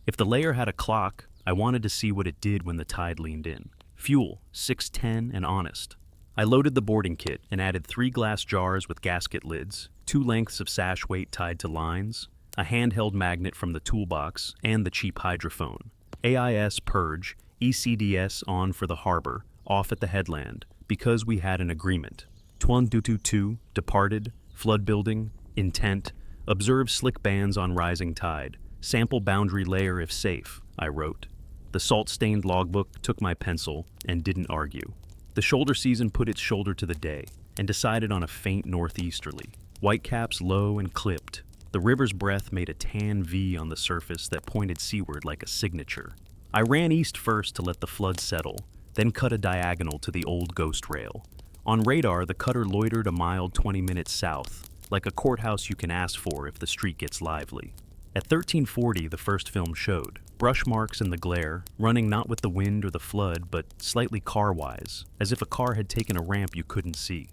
If the layer had a clock, I wanted to see what it did when the tide leaned in. Fuel, 610 and honest. I loaded the boarding kit and added 3 glass jars with gasket lids, 2 lengths of sash weight tied to lines, a handheld magnet from the toolbox, and the cheap hydrophone. AIS purge, ECDS on for the harbor, off at the headland, because we had an agreement. 222, departed, flood building, intent, observe slick bands on rising tide, sample boundary layer if safe, I wrote. The salt-stained logbook took my pencil and didn't argue. The shoulder season put its shoulder to the day and decided on a faint northeasterly. Whitecaps low and clipped. The river's breath made a tan V on the surface that pointed seaward like a signature. I ran east first to let the flood settle, then cut a diagonal to the old ghost rail. On radar, the cutter loitered a mild 20 minutes south, like a courthouse you can ask for if the street gets lively. At 1340, the first film showed. Brush marks in the glare, running not with the wind or the flood, but slightly car-wise, as if a car had taken a ramp you couldn't see.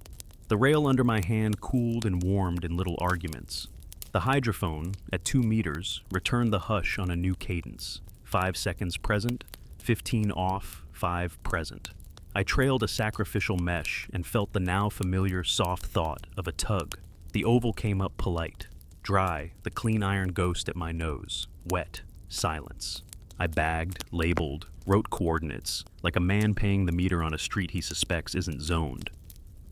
The rail under my hand cooled and warmed in little arguments. The hydrophone, at 2 meters, returned the hush on a new cadence. 5 seconds present, 15 off, 5 present. I trailed a sacrificial mesh and felt the now familiar soft thought of a tug. The oval came up polite. Dry, the clean iron ghost at my nose. Wet, silence. I bagged, labeled, wrote coordinates, like a man paying the meter on a street he suspects isn't zoned.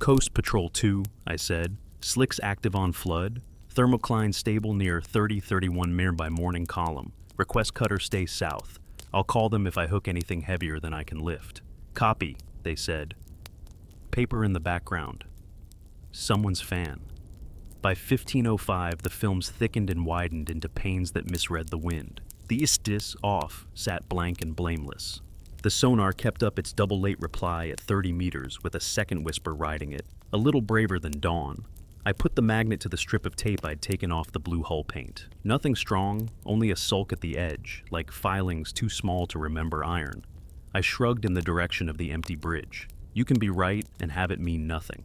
Coast Patrol 2, I said. Slicks active on flood. Thermocline stable near 3031 Mir by morning column. Request cutter stay south. I'll call them if I hook anything heavier than I can lift. Copy, they said. Paper in the background. Someone's fan. By 15:05, the films thickened and widened into panes that misread the wind. The istis off sat blank and blameless. The sonar kept up its double late reply at 30 meters with a second whisper riding it, a little braver than dawn. I put the magnet to the strip of tape I'd taken off the blue hull paint. Nothing strong, only a sulk at the edge, like filings too small to remember iron. I shrugged in the direction of the empty bridge. You can be right and have it mean nothing.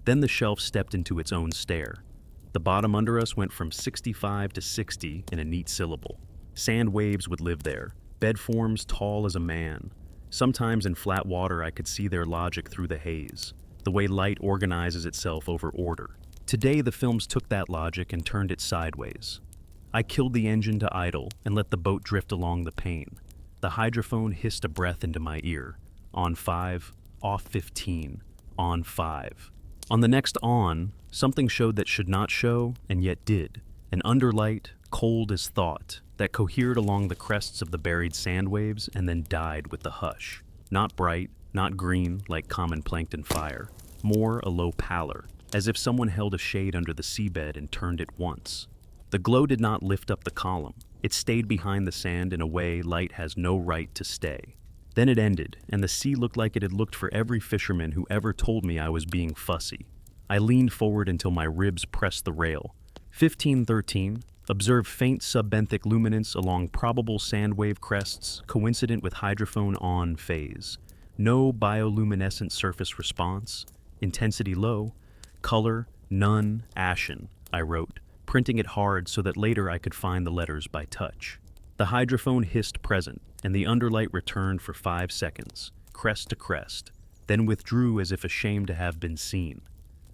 Then the shelf stepped into its own stare. The bottom under us went from 65 to 60 in a neat syllable. Sand waves would live there, bed forms tall as a man. Sometimes in flat water I could see their logic through the haze, the way light organizes itself over order. Today the films took that logic and turned it sideways. I killed the engine to idle and let the boat drift along the pane. The hydrophone hissed a breath into my ear. On 5, off 15, on 5. On the next on, something showed that should not show and yet did. An underlight, cold as thought, that cohered along the crests of the buried sand waves and then died with the hush. Not bright, not green like common plankton fire. More a low pallor, as if someone held a shade under the seabed and turned it once. The glow did not lift up the column. It stayed behind the sand in a way light has no right to stay. Then it ended, and the sea looked like it had looked for every fisherman who ever told me I was being fussy. I leaned forward until my ribs pressed the rail. 1513, observe faint subbenthic luminance along probable sand wave crests, coincident with hydrophone on phase. No bioluminescent surface response. Intensity low. Color, none, ashen, I wrote, printing it hard so that later I could find the letters by touch. The hydrophone hissed present, and the underlight returned for 5 seconds, crest to crest, then withdrew as if ashamed to have been seen.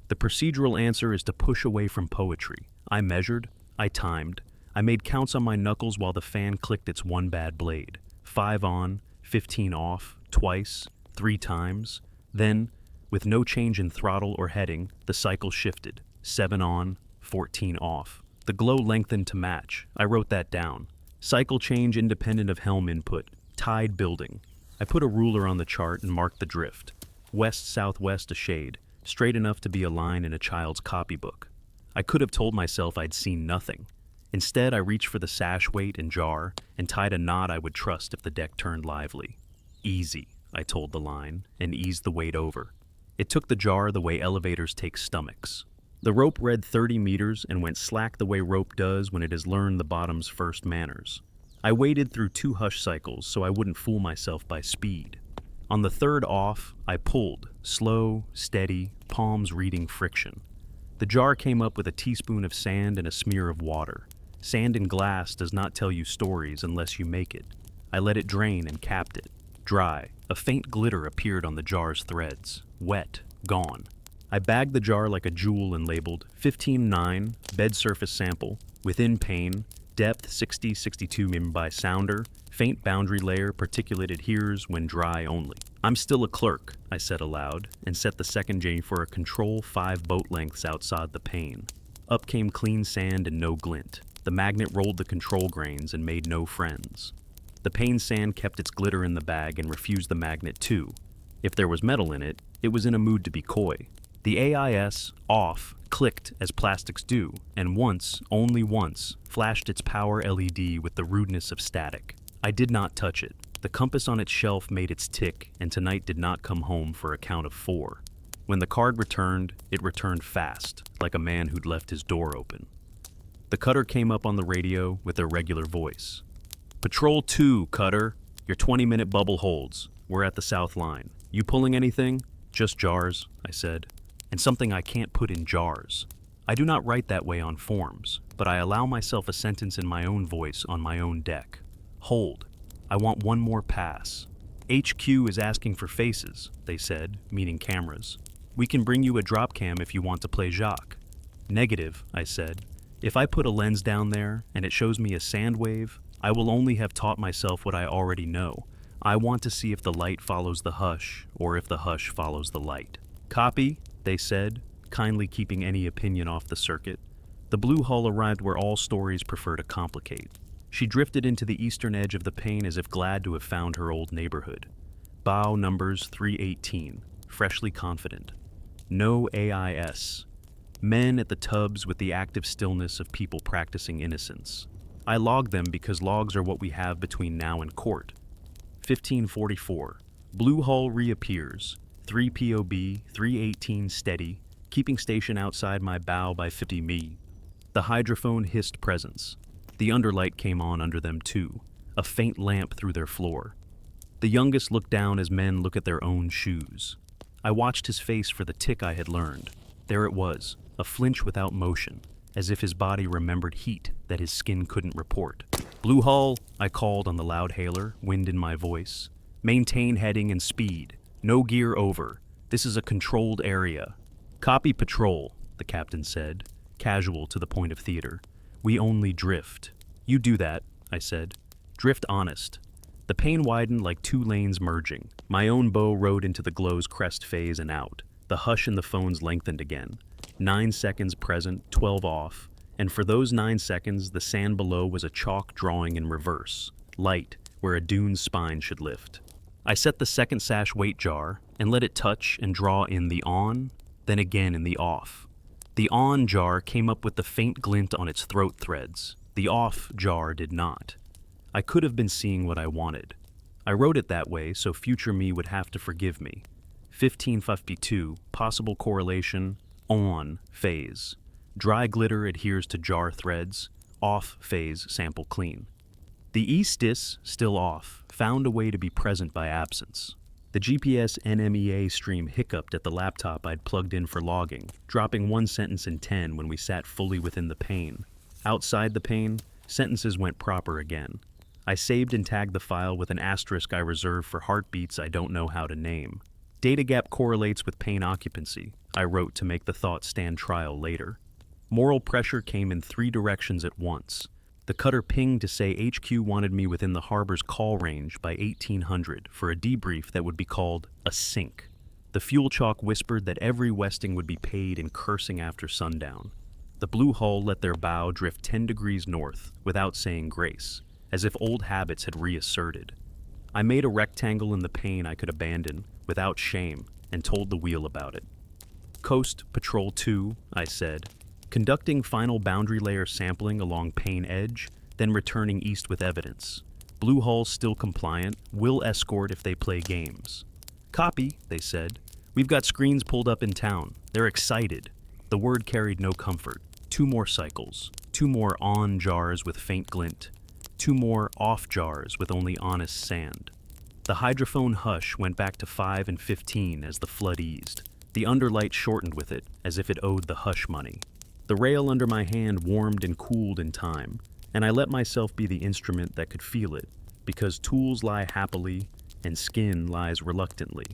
The procedural answer is to push away from poetry. I measured, I timed, I made counts on my knuckles while the fan clicked its one bad blade. 5 on, 15 off, twice, 3 times. Then, with no change in throttle or heading, the cycle shifted. 7 on, 14 off. The glow lengthened to match. I wrote that down. Cycle change independent of helm input. Tide building. I put a ruler on the chart and marked the drift. West-southwest a shade, straight enough to be a line in a child's copybook. I could have told myself I'd seen nothing. Instead, I reached for the sash weight and jar and tied a knot I would trust if the deck turned lively. Easy, I told the line, and eased the weight over. It took the jar the way elevators take stomachs. The rope read 30 meters and went slack the way rope does when it has learned the bottom's first manners. I waded through 2 hush cycles so I wouldn't fool myself by speed. On the 3rd off, I pulled, slow, steady, palms reading friction. The jar came up with a teaspoon of sand and a smear of water. Sand in glass does not tell you stories unless you make it. I let it drain and capped it. Dry, a faint glitter appeared on the jar's threads. Wet, gone. I bagged the jar like a jewel and labeled 15-9, bed surface sample, within pane, depth 60-62 mm by sounder, faint boundary layer, particulate adheres when dry only. I'm still a clerk, I said aloud, and set the second J for a control 5 boat lengths outside the pane. Up came clean sand and no glint. The magnet rolled the control grains and made no friends. The pane sand kept its glitter in the bag and refused the magnet too. If there was metal in it, it was in a mood to be coy. The AIS, off, clicked as plastics do, and once, only once, flashed its power LED with the rudeness of static. I did not touch it. The compass on its shelf made its tick, and tonight did not come home for a count of 4. When the card returned, it returned fast, like a man who'd left his door open. The cutter came up on the radio with their regular voice. Patrol 2, cutter. Your 20-minute bubble holds. We're at the south line. You pulling anything? Just jars, I said. And something I can't put in jars. I do not write that way on forms, but I allow myself a sentence in my own voice on my own deck. Hold. I want one more pass. HQ is asking for faces, they said, meaning cameras. We can bring you a drop cam if you want to play Jacques. Negative, I said. If I put a lens down there and it shows me a sand wave, I will only have taught myself what I already know. I want to see if the light follows the hush, or if the hush follows the light. Copy, they said, kindly keeping any opinion off the circuit. The blue hull arrived where all stories prefer to complicate. She drifted into the eastern edge of the pane as if glad to have found her old neighborhood. Bow numbers 318, freshly confident. No AIS. Men at the tubs with the active stillness of people practicing innocence. I log them because logs are what we have between now and court. 1544. Blue hull reappears. 3 POB, 318 steady, keeping station outside my bow by 50 me. The hydrophone hissed presence. The underlight came on under them too, a faint lamp through their floor. The youngest looked down as men look at their own shoes. I watched his face for the tick I had learned. There it was, a flinch without motion, as if his body remembered heat that his skin couldn't report. Blue hull, I called on the loud hailer, wind in my voice. Maintain heading and speed. No gear over. This is a controlled area. Copy patrol, the captain said, casual to the point of theater. We only drift. You do that, I said. Drift honest. The pane widened like two lanes merging. My own bow rode into the glow's crest phase and out. The hush in the phones lengthened again. 9 seconds present, 12 off. And for those 9 seconds, the sand below was a chalk drawing in reverse. Light, where a dune's spine should lift. I set the second sash weight jar and let it touch and draw in the on, then again in the off. The on jar came up with the faint glint on its throat threads. The off jar did not. I could have been seeing what I wanted. I wrote it that way so future me would have to forgive me. 1552, possible correlation, on phase. Dry glitter adheres to jar threads, off phase sample clean. The east-dis, still off, found a way to be present by absence. The GPS NMEA stream hiccuped at the laptop I'd plugged in for logging, dropping one sentence in 10 when we sat fully within the pane. Outside the pane, sentences went proper again. I saved and tagged the file with an asterisk I reserve for heartbeats I don't know how to name. Data gap correlates with pane occupancy, I wrote to make the thought stand trial later. Moral pressure came in 3 directions at once. The cutter pinged to say HQ wanted me within the harbor's call range by 1800 for a debrief that would be called a sink. The fuel chalk whispered that every westing would be paid in cursing after sundown. The blue hull let their bow drift 10 degrees north without saying grace, as if old habits had reasserted. I made a rectangle in the pane I could abandon without shame and told the wheel about it. Coast Patrol 2, I said, conducting final boundary layer sampling along pane edge, then returning east with evidence. Blue hull still compliant, will escort if they play games. Copy, they said. We've got screens pulled up in town. They're excited. The word carried no comfort. 2 more cycles. 2 more on jars with faint glint. 2 more off jars with only honest sand. The hydrophone hush went back to 5 and 15 as the flood eased. The underlight shortened with it, as if it owed the hush money. The rail under my hand warmed and cooled in time, and I let myself be the instrument that could feel it, because tools lie happily and skin lies reluctantly.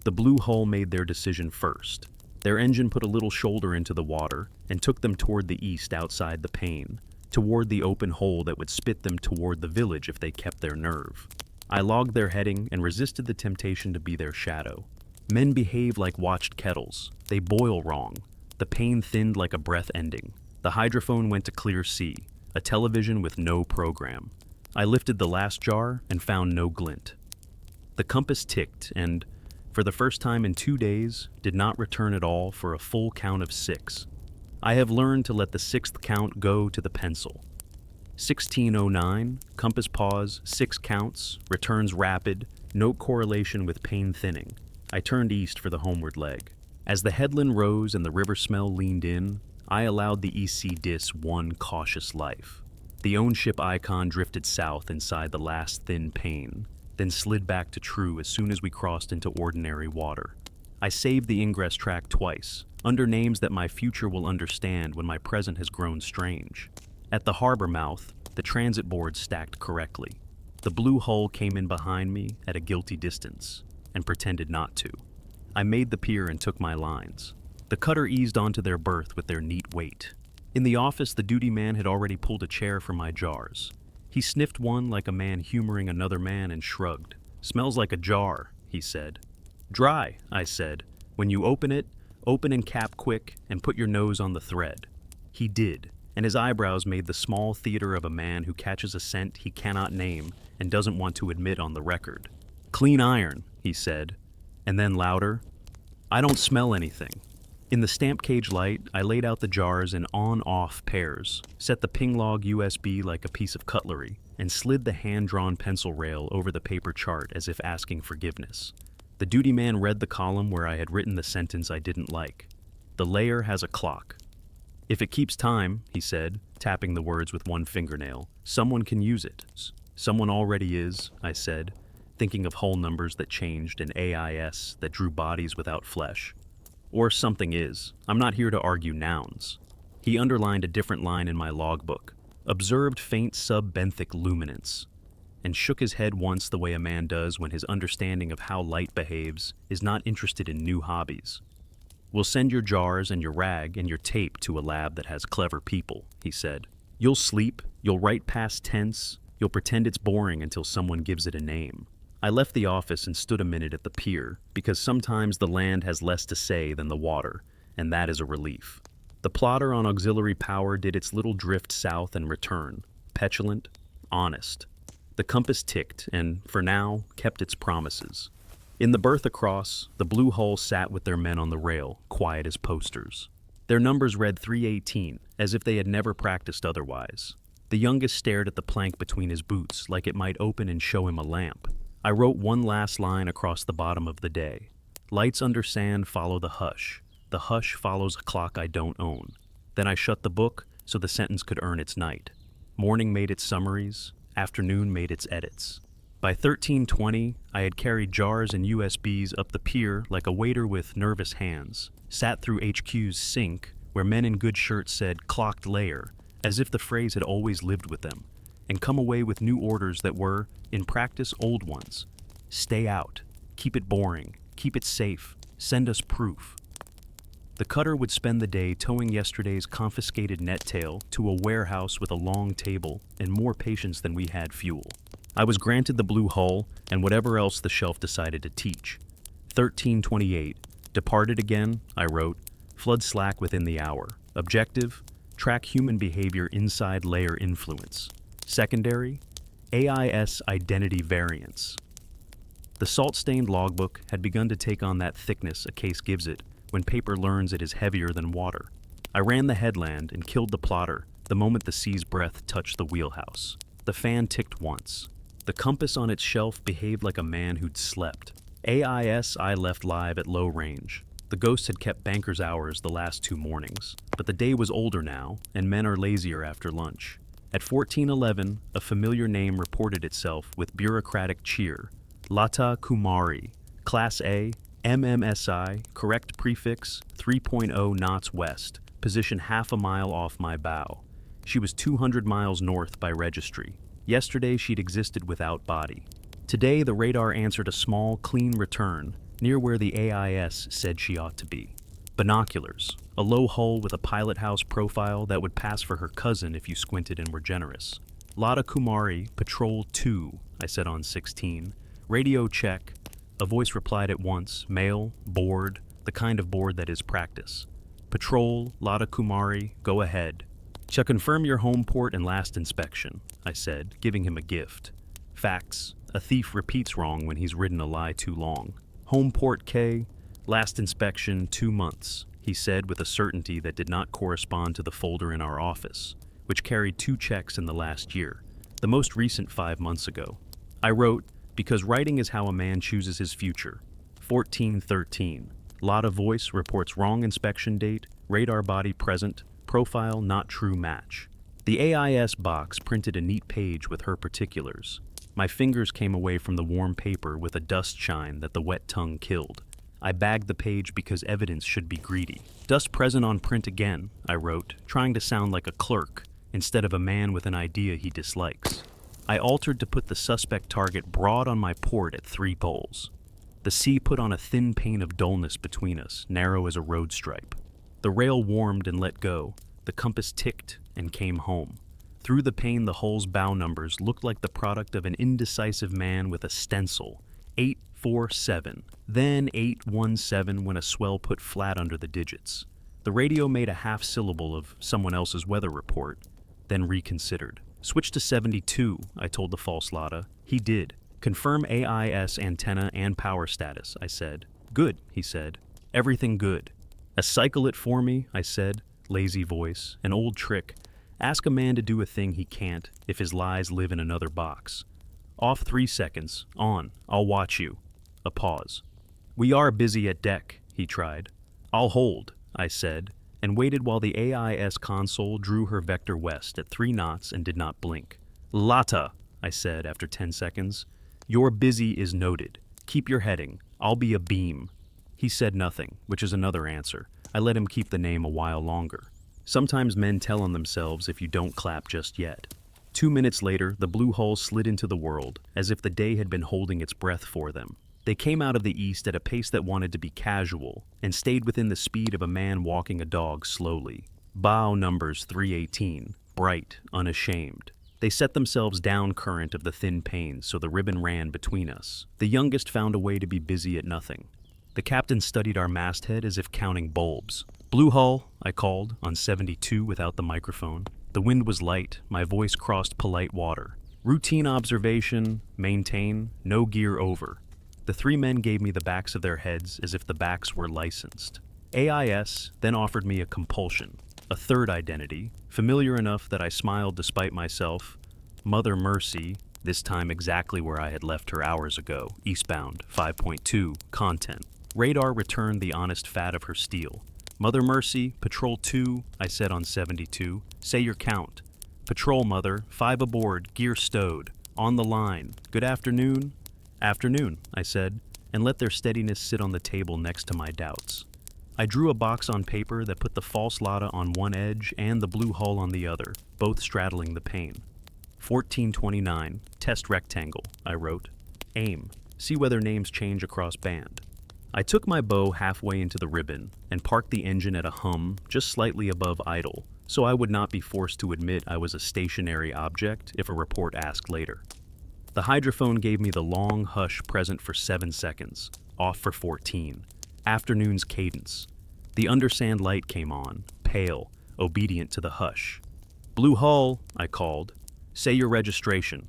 The blue hull made their decision first. Their engine put a little shoulder into the water and took them toward the east outside the pane, toward the open hole that would spit them toward the village if they kept their nerve. I logged their heading and resisted the temptation to be their shadow. Men behave like watched kettles. They boil wrong. The pane thinned like a breath ending. The hydrophone went to clear sea, a television with no program. I lifted the last jar and found no glint. The compass ticked and, for the first time in 2 days, did not return at all for a full count of 6. I have learned to let the 6th count go to the pencil. 1609, compass pause, 6 counts, returns rapid, no correlation with pane thinning. I turned east for the homeward leg. As the headland rose and the river smell leaned in, I allowed the EC dis one cautious life. The own ship icon drifted south inside the last thin pane, then slid back to true as soon as we crossed into ordinary water. I saved the ingress track twice, under names that my future will understand when my present has grown strange. At the harbor mouth, the transit board stacked correctly. The blue hull came in behind me at a guilty distance, and pretended not to. I made the pier and took my lines. The cutter eased onto their berth with their neat weight. In the office, the duty man had already pulled a chair for my jars. He He sniffed one like a man humoring another man and shrugged. "Smells like a jar," he said. "Dry," I said. "When you open it, open and cap quick and put your nose on the thread." He did, and his eyebrows made the small theater of a man who catches a scent he cannot name and doesn't want to admit on the record. "Clean iron," he said, and then louder, "I don't smell anything." In the stamp cage light, I laid out the jars in on-off pairs, set the ping log USB like a piece of cutlery, and slid the hand-drawn pencil rail over the paper chart as if asking forgiveness. The duty man read the column where I had written the sentence I didn't like. "The layer has a clock. If it keeps time," he said, tapping the words with one fingernail, "someone can use it." "Someone already is," I said, thinking of whole numbers that changed and AIS that drew bodies without flesh. "Or something is. I'm not here to argue nouns." He underlined a different line in my logbook, "Observed faint subbenthic luminance," and shook his head once the way a man does when his understanding of how light behaves is not interested in new hobbies. "We'll send your jars and your rag and your tape to a lab that has clever people," he said. "You'll sleep, you'll write past tense, you'll pretend it's boring until someone gives it a name." I left the office and stood a minute at the pier, because sometimes the land has less to say than the water, and that is a relief. The plotter on auxiliary power did its little drift south and return, petulant, honest. The compass ticked and, for now, kept its promises. In the berth across, the blue hull sat with their men on the rail, quiet as posters. Their numbers read 318, as if they had never practiced otherwise. The youngest stared at the plank between his boots like it might open and show him a lamp. I wrote one last line across the bottom of the day. "Lights under sand follow the hush. The hush follows a clock I don't own." Then I shut the book so the sentence could earn its night. Morning made its summaries, afternoon made its edits. By 13:20, I had carried jars and USBs up the pier like a waiter with nervous hands, sat through HQ's sink, where men in good shirts said "clocked layer," as if the phrase had always lived with them, and come away with new orders that were, in practice, old ones. "Stay out. Keep it boring. Keep it safe. Send us proof." The cutter would spend the day towing yesterday's confiscated nettail to a warehouse with a long table and more patience than we had fuel. I was granted the blue hull and whatever else the shelf decided to teach. 13:28. Departed again, I wrote. Flood slack within the hour. Objective, track human behavior inside layer influence. Secondary, AIS identity variance. The salt-stained logbook had begun to take on that thickness a case gives it when paper learns it is heavier than water. I ran the headland and killed the plotter the moment the sea's breath touched the wheelhouse. The fan ticked once. The compass on its shelf behaved like a man who'd slept. AIS I left live at low range. The ghost had kept banker's hours the last 2 mornings, but the day was older now, and men are lazier after lunch. At 14:11, a familiar name reported itself with bureaucratic cheer. Lata Kumari, Class A, MMSI, correct prefix, 3.0 knots west, position half a mile off my bow. She was 200 miles north by registry. Yesterday she'd existed without body. Today the radar answered a small, clean return, near where the AIS said she ought to be. Binoculars, a low hull with a pilot house profile that would pass for her cousin if you squinted and were generous. Lata Kumari, Patrol 2, I said on 16. Radio check. A voice replied at once, male, board, the kind of board that is practice. Patrol, Lata Kumari, go ahead. Shall confirm your home port and last inspection, I said, giving him a gift. Facts. A thief repeats wrong when he's ridden a lie too long. Home port K, last inspection 2 months, he said with a certainty that did not correspond to the folder in our office, which carried 2 checks in the last year, the most recent 5 months ago. I wrote, because writing is how a man chooses his future. 14:13. Lotta voice reports wrong inspection date, radar body present, profile not true match. The AIS box printed a neat page with her particulars. My fingers came away from the warm paper with a dust shine that the wet tongue killed. I bagged the page because evidence should be greedy. Dust present on print again, I wrote, trying to sound like a clerk instead of a man with an idea he dislikes. I altered to put the suspect target broad on my port at 3 poles. The sea put on a thin pane of dullness between us, narrow as a road stripe. The rail warmed and let go. The compass ticked and came home. Through the pane, the hull's bow numbers looked like the product of an indecisive man with a stencil. 847, then 817 when a swell put flat under the digits. The radio made a half syllable of someone else's weather report, then reconsidered. Switch to 72, I told the false Lotta. He did. Confirm AIS antenna and power status, I said. Good, he said. Everything good. Cycle it for me, I said. Lazy voice, an old trick. Ask a man to do a thing he can't if his lies live in another box. Off 3 seconds. On. I'll watch you. A pause. We are busy at deck, he tried. I'll hold, I said, and waited while the AIS console drew her vector west at 3 knots and did not blink. Lotta, I said after 10 seconds. Your busy is noted. Keep your heading. I'll be a beam. He said nothing, which is another answer. I let him keep the name a while longer. Sometimes men tell on themselves if you don't clap just yet. 2 minutes later, the blue hull slid into the world, as if the day had been holding its breath for them. They came out of the east at a pace that wanted to be casual, and stayed within the speed of a man walking a dog slowly. Bow numbers 318, bright, unashamed. They set themselves down current of the thin panes so the ribbon ran between us. The youngest found a way to be busy at nothing. The captain studied our masthead as if counting bulbs. Blue hull, I called, on 72 without the microphone. The wind was light, my voice crossed polite water. Routine observation, maintain, no gear over. The 3 men gave me the backs of their heads as if the backs were licensed. AIS then offered me a compulsion, a third identity, familiar enough that I smiled despite myself. Mother Mercy, this time exactly where I had left her hours ago, eastbound, 5.2, content. Radar returned the honest fat of her steel. Mother Mercy, Patrol 2, I said on 72. Say your count. Patrol Mother, 5 aboard, gear stowed. On the line. Good afternoon? Afternoon, I said, and let their steadiness sit on the table next to my doubts. I drew a box on paper that put the false Lotta on one edge and the blue hull on the other, both straddling the pane. 1429, test rectangle, I wrote. Aim. See whether names change across band. I took my bow halfway into the ribbon and parked the engine at a hum just slightly above idle, so I would not be forced to admit I was a stationary object if a report asked later. The hydrophone gave me the long hush present for 7 seconds, off for 14. Afternoon's cadence. The undersand light came on, pale, obedient to the hush. Blue hull, I called. Say your registration.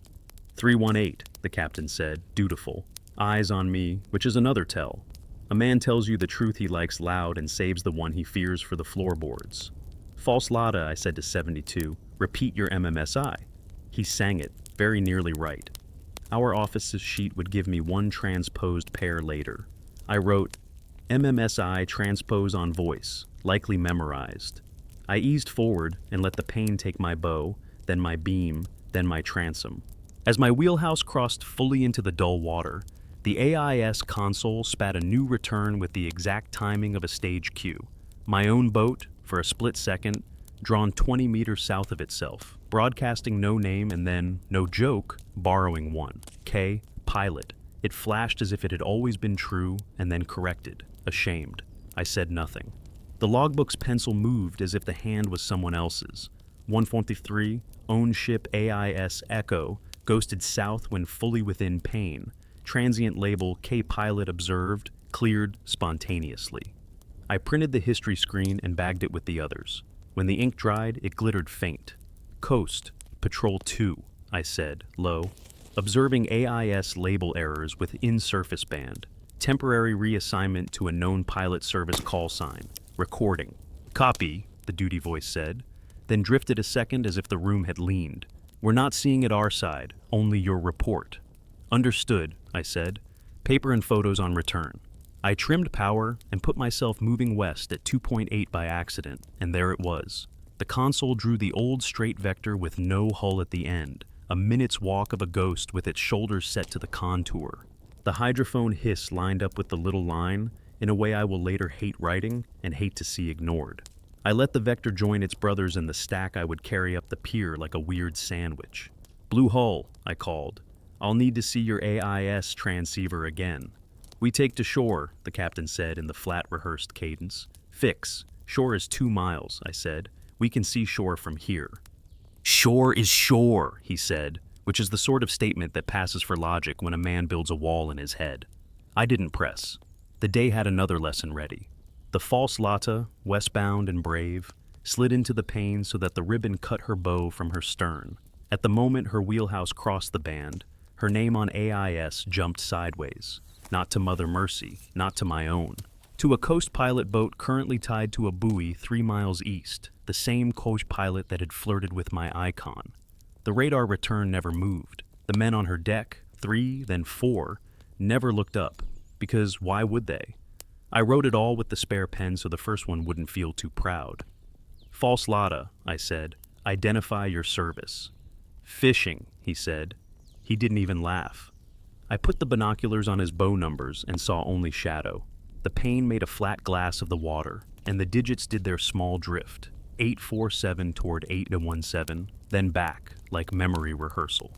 318, the captain said, dutiful. Eyes on me, which is another tell. A man tells you the truth he likes loud and saves the one he fears for the floorboards. False Lotta, I said to 72, repeat your MMSI. He sang it, very nearly right. Our office's sheet would give me 1 transposed pair later. I wrote, MMSI transpose on voice, likely memorized. I eased forward and let the pane take my bow, then my beam, then my transom. As my wheelhouse crossed fully into the dull water, the AIS console spat a new return with the exact timing of a stage cue. My own boat, for a split second, drawn 20 meters south of itself, broadcasting no name and then, no joke, borrowing one. K, pilot. It flashed as if it had always been true and then corrected, ashamed. I said nothing. The logbook's pencil moved as if the hand was someone else's. 143, own ship AIS Echo, ghosted south when fully within pane. Transient label K-Pilot observed, cleared spontaneously. I printed the history screen and bagged it with the others. When the ink dried, it glittered faint. Coast, Patrol 2, I said, low. Observing AIS label errors with in-surface band. Temporary reassignment to a known pilot service call sign. Recording. Copy, the duty voice said, then drifted a second as if the room had leaned. We're not seeing it our side, only your report. Understood, I said. Paper and photos on return. I trimmed power and put myself moving west at 2.8 by accident, and there it was. The console drew the old straight vector with no hull at the end, a minute's walk of a ghost with its shoulders set to the contour. The hydrophone hiss lined up with the little line, in a way I will later hate writing and hate to see ignored. I let the vector join its brothers in the stack I would carry up the pier like a weird sandwich. Blue hull, I called. I'll need to see your AIS transceiver again. We take to shore, the captain said in the flat rehearsed cadence. Fix. Shore is 2 miles, I said. We can see shore from here. Shore is shore, he said, which is the sort of statement that passes for logic when a man builds a wall in his head. I didn't press. The day had another lesson ready. The false Lata, westbound and brave, slid into the pane so that the ribbon cut her bow from her stern. At the moment her wheelhouse crossed the band, her name on AIS jumped sideways. Not to Mother Mercy, not to my own. To a coast pilot boat currently tied to a buoy 3 miles east, the same coast pilot that had flirted with my icon. The radar return never moved. The men on her deck, 3, then 4, never looked up, because why would they? I wrote it all with the spare pen so the first one wouldn't feel too proud. False Lada, I said, identify your service. Fishing, he said. He didn't even laugh. I put the binoculars on his bow numbers and saw only shadow. The pane made a flat glass of the water, and the digits did their small drift, 847 toward 817, then back, like memory rehearsal.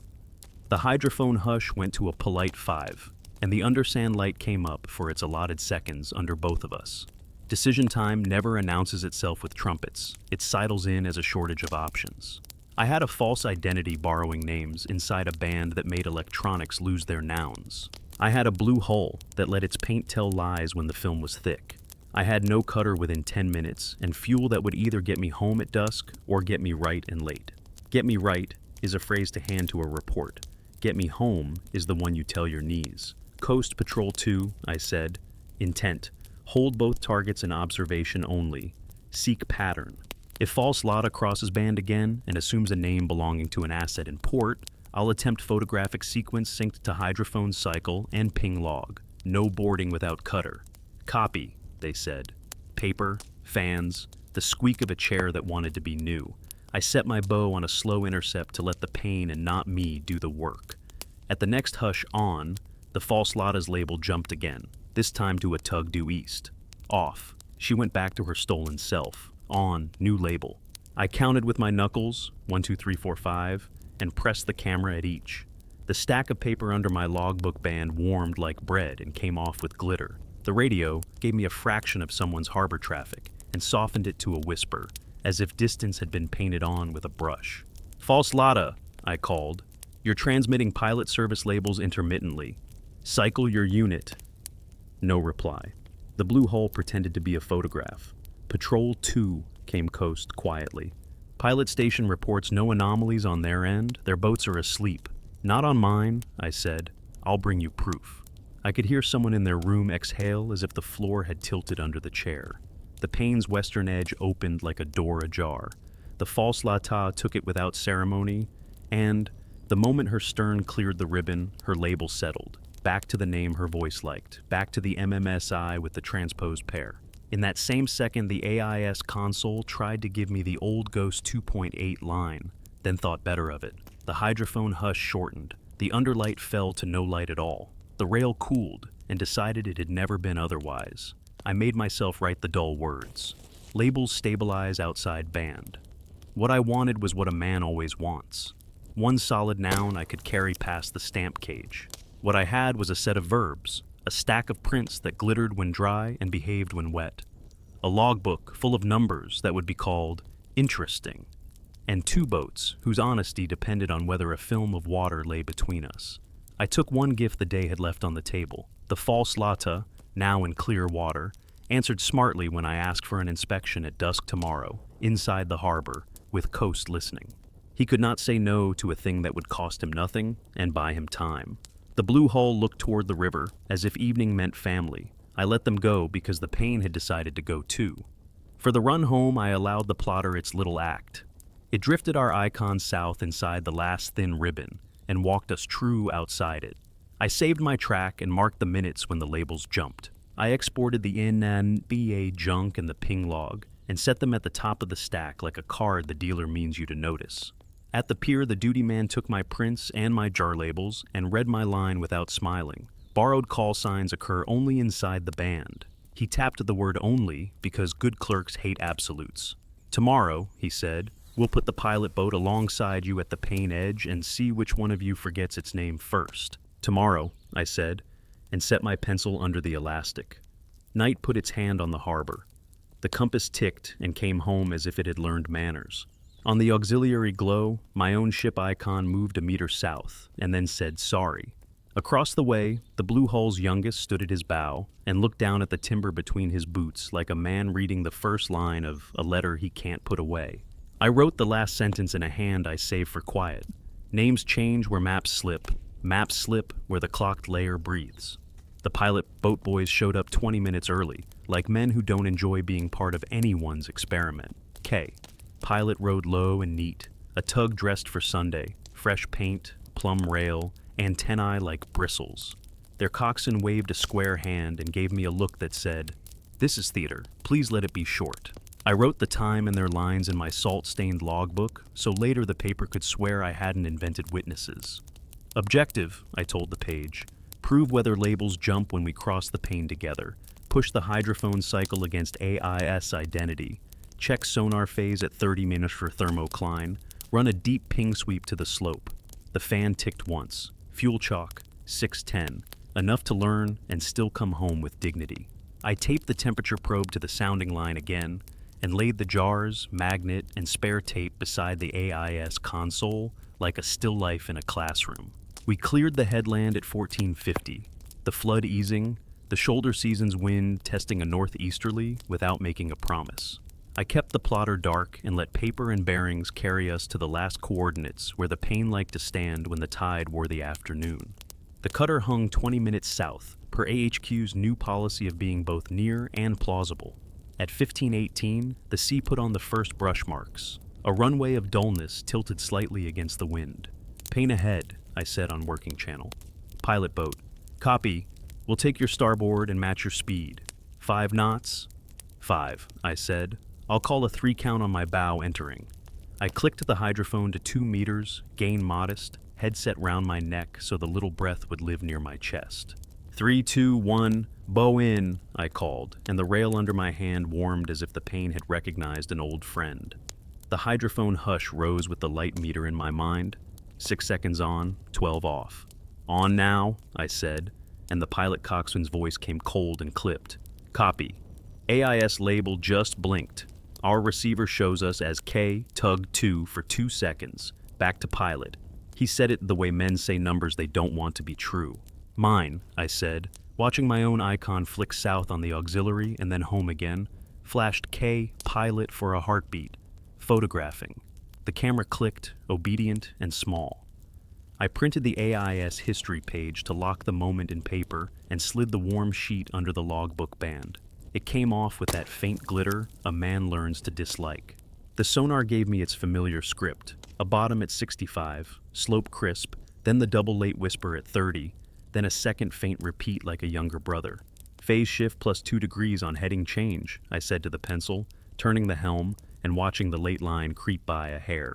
The hydrophone hush went to a polite 5, and the undersand light came up for its allotted seconds under both of us. Decision time never announces itself with trumpets. It sidles in as a shortage of options. I had a false identity borrowing names inside a band that made electronics lose their nouns. I had a blue hull that let its paint tell lies when the film was thick. I had no cutter within 10 minutes and fuel that would either get me home at dusk or get me right and late. Get me right is a phrase to hand to a report. Get me home is the one you tell your knees. Coast Patrol 2, I said. Intent. Hold both targets in observation only. Seek pattern. If false Lada crosses band again and assumes a name belonging to an asset in port, I'll attempt photographic sequence synced to hydrophone cycle and ping log. No boarding without cutter. Copy, they said. Paper, fans, the squeak of a chair that wanted to be new. I set my bow on a slow intercept to let the pane and not me do the work. At the next hush on, the false Lada's label jumped again, this time to a tug due east. Off. She went back to her stolen self. On, new label. I counted with my knuckles, 1, 2, 3, 4, 5, and pressed the camera at each. The stack of paper under my logbook band warmed like bread and came off with glitter. The radio gave me a fraction of someone's harbor traffic and softened it to a whisper, as if distance had been painted on with a brush. False Lada, I called. You're transmitting pilot service labels intermittently. Cycle your unit. No reply. The blue hull pretended to be a photograph. Patrol 2 came coast quietly. Pilot station reports no anomalies on their end. Their boats are asleep. Not on mine, I said. I'll bring you proof. I could hear someone in their room exhale as if the floor had tilted under the chair. The pane's western edge opened like a door ajar. The false Lata took it without ceremony, and, the moment her stern cleared the ribbon, her label settled. Back to the name her voice liked. Back to the MMSI with the transposed pair. In that same second, the AIS console tried to give me the old Ghost 2.8 line, then thought better of it. The hydrophone hush shortened. The underlight fell to no light at all. The rail cooled, and decided it had never been otherwise. I made myself write the dull words. Labels stabilize outside band. What I wanted was what a man always wants. One solid noun I could carry past the stamp cage. What I had was a set of verbs, a stack of prints that glittered when dry and behaved when wet, a logbook full of numbers that would be called interesting, and 2 boats whose honesty depended on whether a film of water lay between us. I took one gift the day had left on the table. The false Lata, now in clear water, answered smartly when I asked for an inspection at dusk tomorrow, inside the harbor, with coast listening. He could not say no to a thing that would cost him nothing and buy him time. The blue hull looked toward the river, as if evening meant family. I let them go because the pane had decided to go too. For the run home, I allowed the plotter its little act. It drifted our icon south inside the last thin ribbon and walked us true outside it. I saved my track and marked the minutes when the labels jumped. I exported the NNBA junk and the ping log and set them at the top of the stack like a card the dealer means you to notice. At the pier, the duty man took my prints and my jar labels and read my line without smiling. Borrowed call signs occur only inside the band. He tapped the word only because good clerks hate absolutes. Tomorrow, he said, we'll put the pilot boat alongside you at the pane edge and see which one of you forgets its name first. Tomorrow, I said, and set my pencil under the elastic. Night put its hand on the harbor. The compass ticked and came home as if it had learned manners. On the auxiliary glow, my own ship icon moved a meter south and then said sorry. Across the way, the blue hull's youngest stood at his bow and looked down at the timber between his boots like a man reading the first line of a letter he can't put away. I wrote the last sentence in a hand I saved for quiet. Names change where maps slip where the clocked layer breathes. The pilot boat boys showed up 20 minutes early, like men who don't enjoy being part of anyone's experiment. K. Pilot rode low and neat, a tug dressed for Sunday, fresh paint, plumb rail, antennae like bristles. Their coxswain waved a square hand and gave me a look that said, "This is theater, please let it be short." I wrote the time and their lines in my salt-stained logbook, so later the paper could swear I hadn't invented witnesses. Objective, I told the page. Prove whether labels jump when we cross the pane together. Push the hydrophone cycle against AIS identity. Check sonar phase at 30 minutes for thermocline. Run a deep ping sweep to the slope. The fan ticked once. Fuel chalk, 610. Enough to learn and still come home with dignity. I taped the temperature probe to the sounding line again and laid the jars, magnet, and spare tape beside the AIS console like a still life in a classroom. We cleared the headland at 1450, the flood easing, the shoulder season's wind testing a northeasterly without making a promise. I kept the plotter dark and let paper and bearings carry us to the last coordinates where the pane liked to stand when the tide wore the afternoon. The cutter hung 20 minutes south, per AHQ's new policy of being both near and plausible. At 1518, the sea put on the first brush marks. A runway of dullness tilted slightly against the wind. "Pane ahead," I said on working channel. Pilot boat. "Copy. We'll take your starboard and match your speed. 5 knots?" "5," I said. "I'll call a 3 count on my bow entering." I clicked the hydrophone to 2 meters, gain modest, headset round my neck so the little breath would live near my chest. 3, 2, 1, bow in, I called, and the rail under my hand warmed as if the pane had recognized an old friend. The hydrophone hush rose with the light meter in my mind. 6 seconds on, 12 off. "On now," I said, and the pilot coxswain's voice came cold and clipped. "Copy. AIS label just blinked. Our receiver shows us as K tug 2 for 2 seconds. Back to pilot." He said it the way men say numbers they don't want to be true. "Mine," I said, watching my own icon flick south on the auxiliary and then home again, flashed K pilot for a heartbeat. Photographing. The camera clicked, obedient and small. I printed the AIS history page to lock the moment in paper and slid the warm sheet under the logbook band. It came off with that faint glitter a man learns to dislike. The sonar gave me its familiar script, a bottom at 65, slope crisp, then the double late whisper at 30, then a second faint repeat like a younger brother. "Phase shift plus 2 degrees on heading change," I said to the pencil, turning the helm and watching the late line creep by a hair.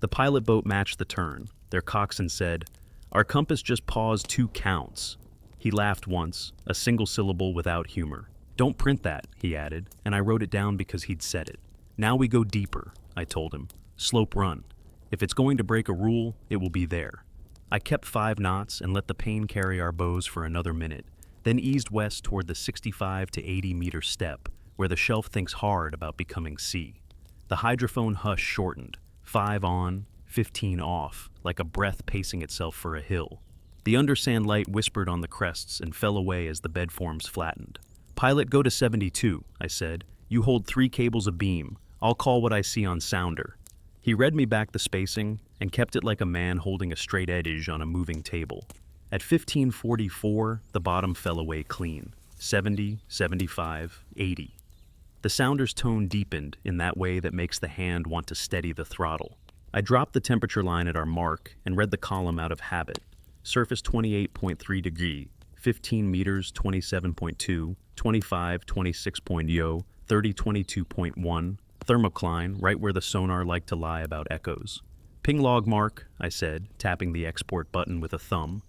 The pilot boat matched the turn. Their coxswain said, "Our compass just paused 2 counts." He laughed once, a single syllable without humor. "Don't print that," he added, and I wrote it down because he'd said it. "Now we go deeper," I told him. "Slope run. If it's going to break a rule, it will be there." I kept 5 knots and let the pane carry our bows for another minute, then eased west toward the 65 to 80 meter step, where the shelf thinks hard about becoming sea. The hydrophone hush shortened, 5 on, 15 off, like a breath pacing itself for a hill. The undersand light whispered on the crests and fell away as the bed forms flattened. "Pilot, go to 72, I said. "You hold 3 cables abeam. I'll call what I see on sounder." He read me back the spacing and kept it like a man holding a straight edge on a moving table. At 1544, the bottom fell away clean. 70, 75, 80. The sounder's tone deepened in that way that makes the hand want to steady the throttle. I dropped the temperature line at our mark and read the column out of habit. Surface 28.3 degree, 15 meters 27.2, 25 26.0, 30 22.1, thermocline right where the sonar liked to lie about echoes. "Ping log mark," I said, tapping the export button with a thumb,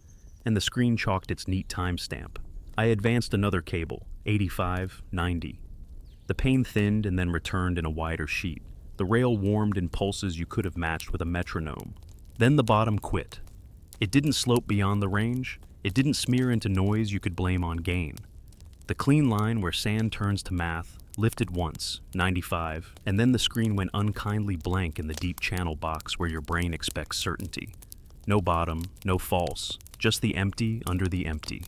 and the screen chalked its neat timestamp. I advanced another cable, 85, 90. The pane thinned and then returned in a wider sheet. The rail warmed in pulses you could have matched with a metronome. Then the bottom quit. It didn't slope beyond the range. It didn't smear into noise you could blame on gain. The clean line where sand turns to math lifted once, 95, and then the screen went unkindly blank in the deep channel box where your brain expects certainty. No bottom, no false, just the empty under the empty.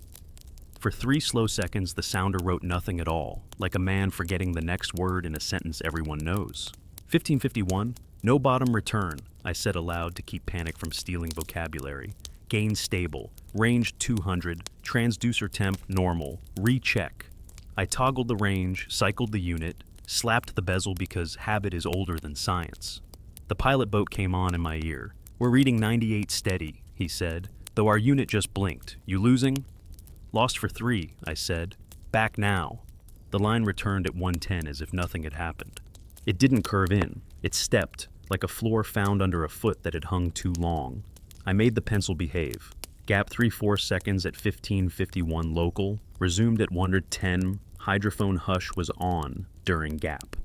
For 3 slow seconds, the sounder wrote nothing at all, like a man forgetting the next word in a sentence everyone knows. 1551, no bottom return, I said aloud to keep panic from stealing vocabulary. Gain stable, range 200, transducer temp normal, recheck. I toggled the range, cycled the unit, slapped the bezel because habit is older than science. The pilot boat came on in my ear. We're reading 98 steady, he said, though our unit just blinked. You losing? Lost for 3, I said. Back now. The line returned at 110 as if nothing had happened. It didn't curve in. It stepped, like a floor found under a foot that had hung too long. I made the pencil behave. Gap 3/4 seconds at 1551 local, resumed at 110, hydrophone hush was on during gap.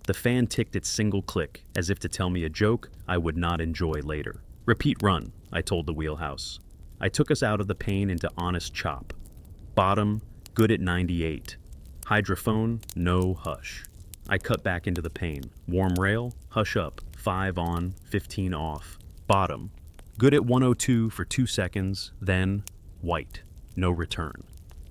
The fan ticked its single click, as if to tell me a joke I would not enjoy later. Repeat run, I told the wheelhouse. I took us out of the pane into honest chop. Bottom, good at 98. Hydrophone, no hush. I cut back into the pane. Warm rail, hush up, 5 on, 15 off. Bottom, good at 102 for 2 seconds, then white, no return.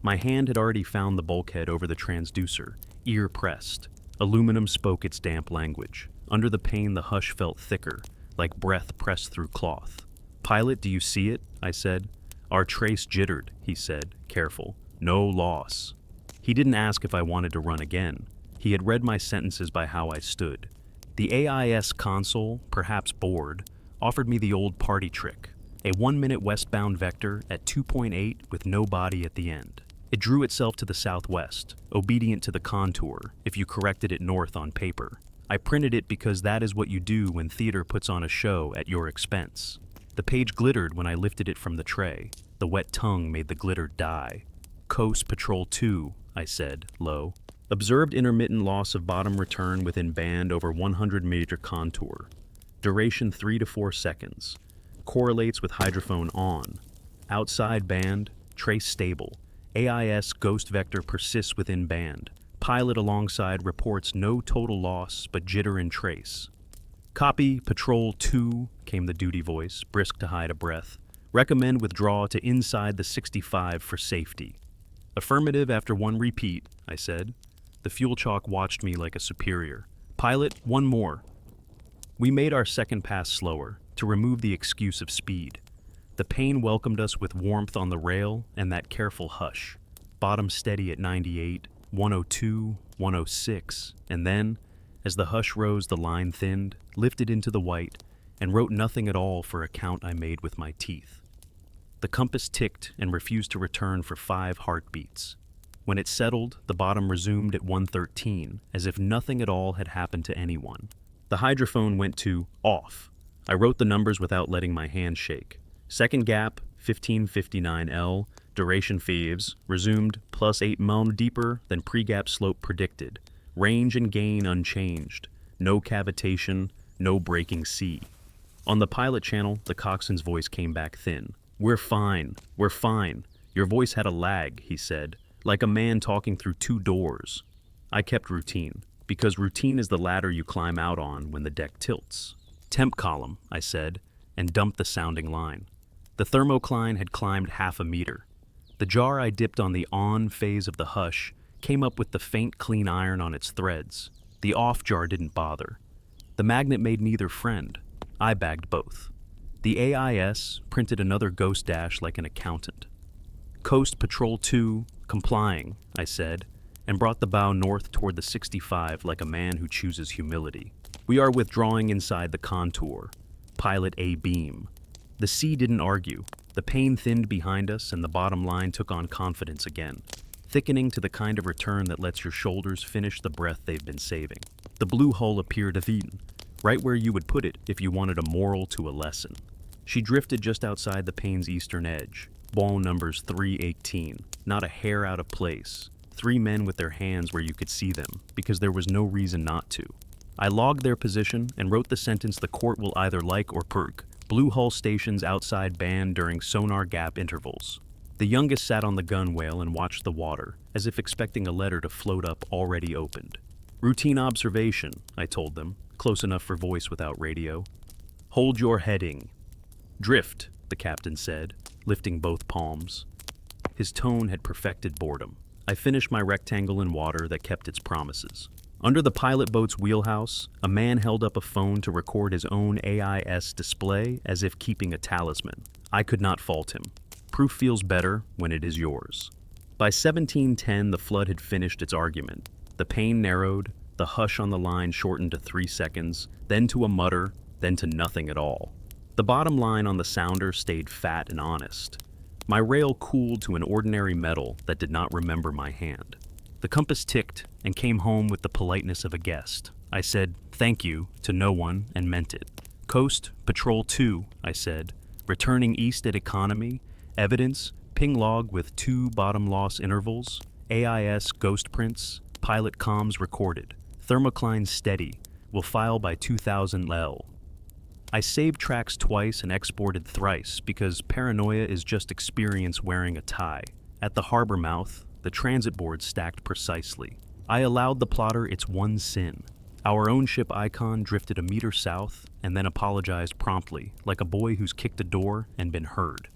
My hand had already found the bulkhead over the transducer, ear pressed. Aluminum spoke its damp language. Under the pane, the hush felt thicker, like breath pressed through cloth. Pilot, do you see it? I said. Our trace jittered, he said, careful. No loss. He didn't ask if I wanted to run again. He had read my sentences by how I stood. The AIS console, perhaps bored, offered me the old party trick, a 1-minute westbound vector at 2.8 with no body at the end. It drew itself to the southwest, obedient to the contour, if you corrected it north on paper. I printed it because that is what you do when theater puts on a show at your expense. The page glittered when I lifted it from the tray. The wet tongue made the glitter die. Coast Patrol 2, I said, low. Observed intermittent loss of bottom return within band over 100-meter contour. Duration 3 to 4 seconds. Correlates with hydrophone on. Outside band, trace stable. AIS ghost vector persists within band. Pilot alongside reports no total loss but jitter in trace. Copy, Patrol 2, came the duty voice, brisk to hide a breath. Recommend withdraw to inside the 65 for safety. Affirmative after 1 repeat, I said. The fuel chalk watched me like a superior. Pilot, 1 more. We made our second pass slower, to remove the excuse of speed. The pane welcomed us with warmth on the rail and that careful hush. Bottom steady at 98, 102, 106, and then, as the hush rose, the line thinned, lifted into the white, and wrote nothing at all for a count I made with my teeth. The compass ticked and refused to return for 5 heartbeats. When it settled, the bottom resumed at 113, as if nothing at all had happened to anyone. The hydrophone went to off. I wrote the numbers without letting my hand shake. Second gap, 1559L, duration Phoebes, resumed +8 mm deeper than pre-gap slope predicted. Range and gain unchanged. No cavitation, no breaking sea. On the pilot channel, the coxswain's voice came back thin. We're fine. Your voice had a lag, he said, like a man talking through 2 doors. I kept routine, because routine is the ladder you climb out on when the deck tilts. Temp column, I said, and dumped the sounding line. The thermocline had climbed 1/2 meter. The jar I dipped on the on phase of the hush came up with the faint clean iron on its threads. The off jar didn't bother. The magnet made neither friend. I bagged both. The AIS printed another ghost dash like an accountant. Coast Patrol 2, complying, I said, and brought the bow north toward the 65 like a man who chooses humility. We are withdrawing inside the contour. Pilot A beam. The sea didn't argue. The pane thinned behind us and the bottom line took on confidence again, thickening to the kind of return that lets your shoulders finish the breath they've been saving. The blue hull appeared even, right where you would put it if you wanted a moral to a lesson. She drifted just outside the pane's eastern edge. Ball numbers 318, not a hair out of place. 3 men with their hands where you could see them, because there was no reason not to. I logged their position and wrote the sentence the court will either like or perk. Blue hull stations outside band during sonar gap intervals. The youngest sat on the gunwale and watched the water, as if expecting a letter to float up already opened. Routine observation, I told them, close enough for voice without radio. Hold your heading. Drift, the captain said, lifting both palms. His tone had perfected boredom. I finished my rectangle in water that kept its promises. Under the pilot boat's wheelhouse, a man held up a phone to record his own AIS display as if keeping a talisman. I could not fault him. Proof feels better when it is yours. By 1710, the flood had finished its argument. The pane narrowed, the hush on the line shortened to 3 seconds, then to a mutter, then to nothing at all. The bottom line on the sounder stayed fat and honest. My rail cooled to an ordinary metal that did not remember my hand. The compass ticked and came home with the politeness of a guest. I said, "Thank you," to no one and meant it. "Coast, Patrol 2, I said, returning east at economy, evidence, ping log with 2 bottom loss intervals, AIS ghost prints, pilot comms recorded, thermocline steady, will file by 2000 L." I saved tracks twice and exported thrice because paranoia is just experience wearing a tie. At the harbor mouth, the transit board stacked precisely. I allowed the plotter its one sin. Our own ship icon drifted a meter south and then apologized promptly, like a boy who's kicked a door and been heard.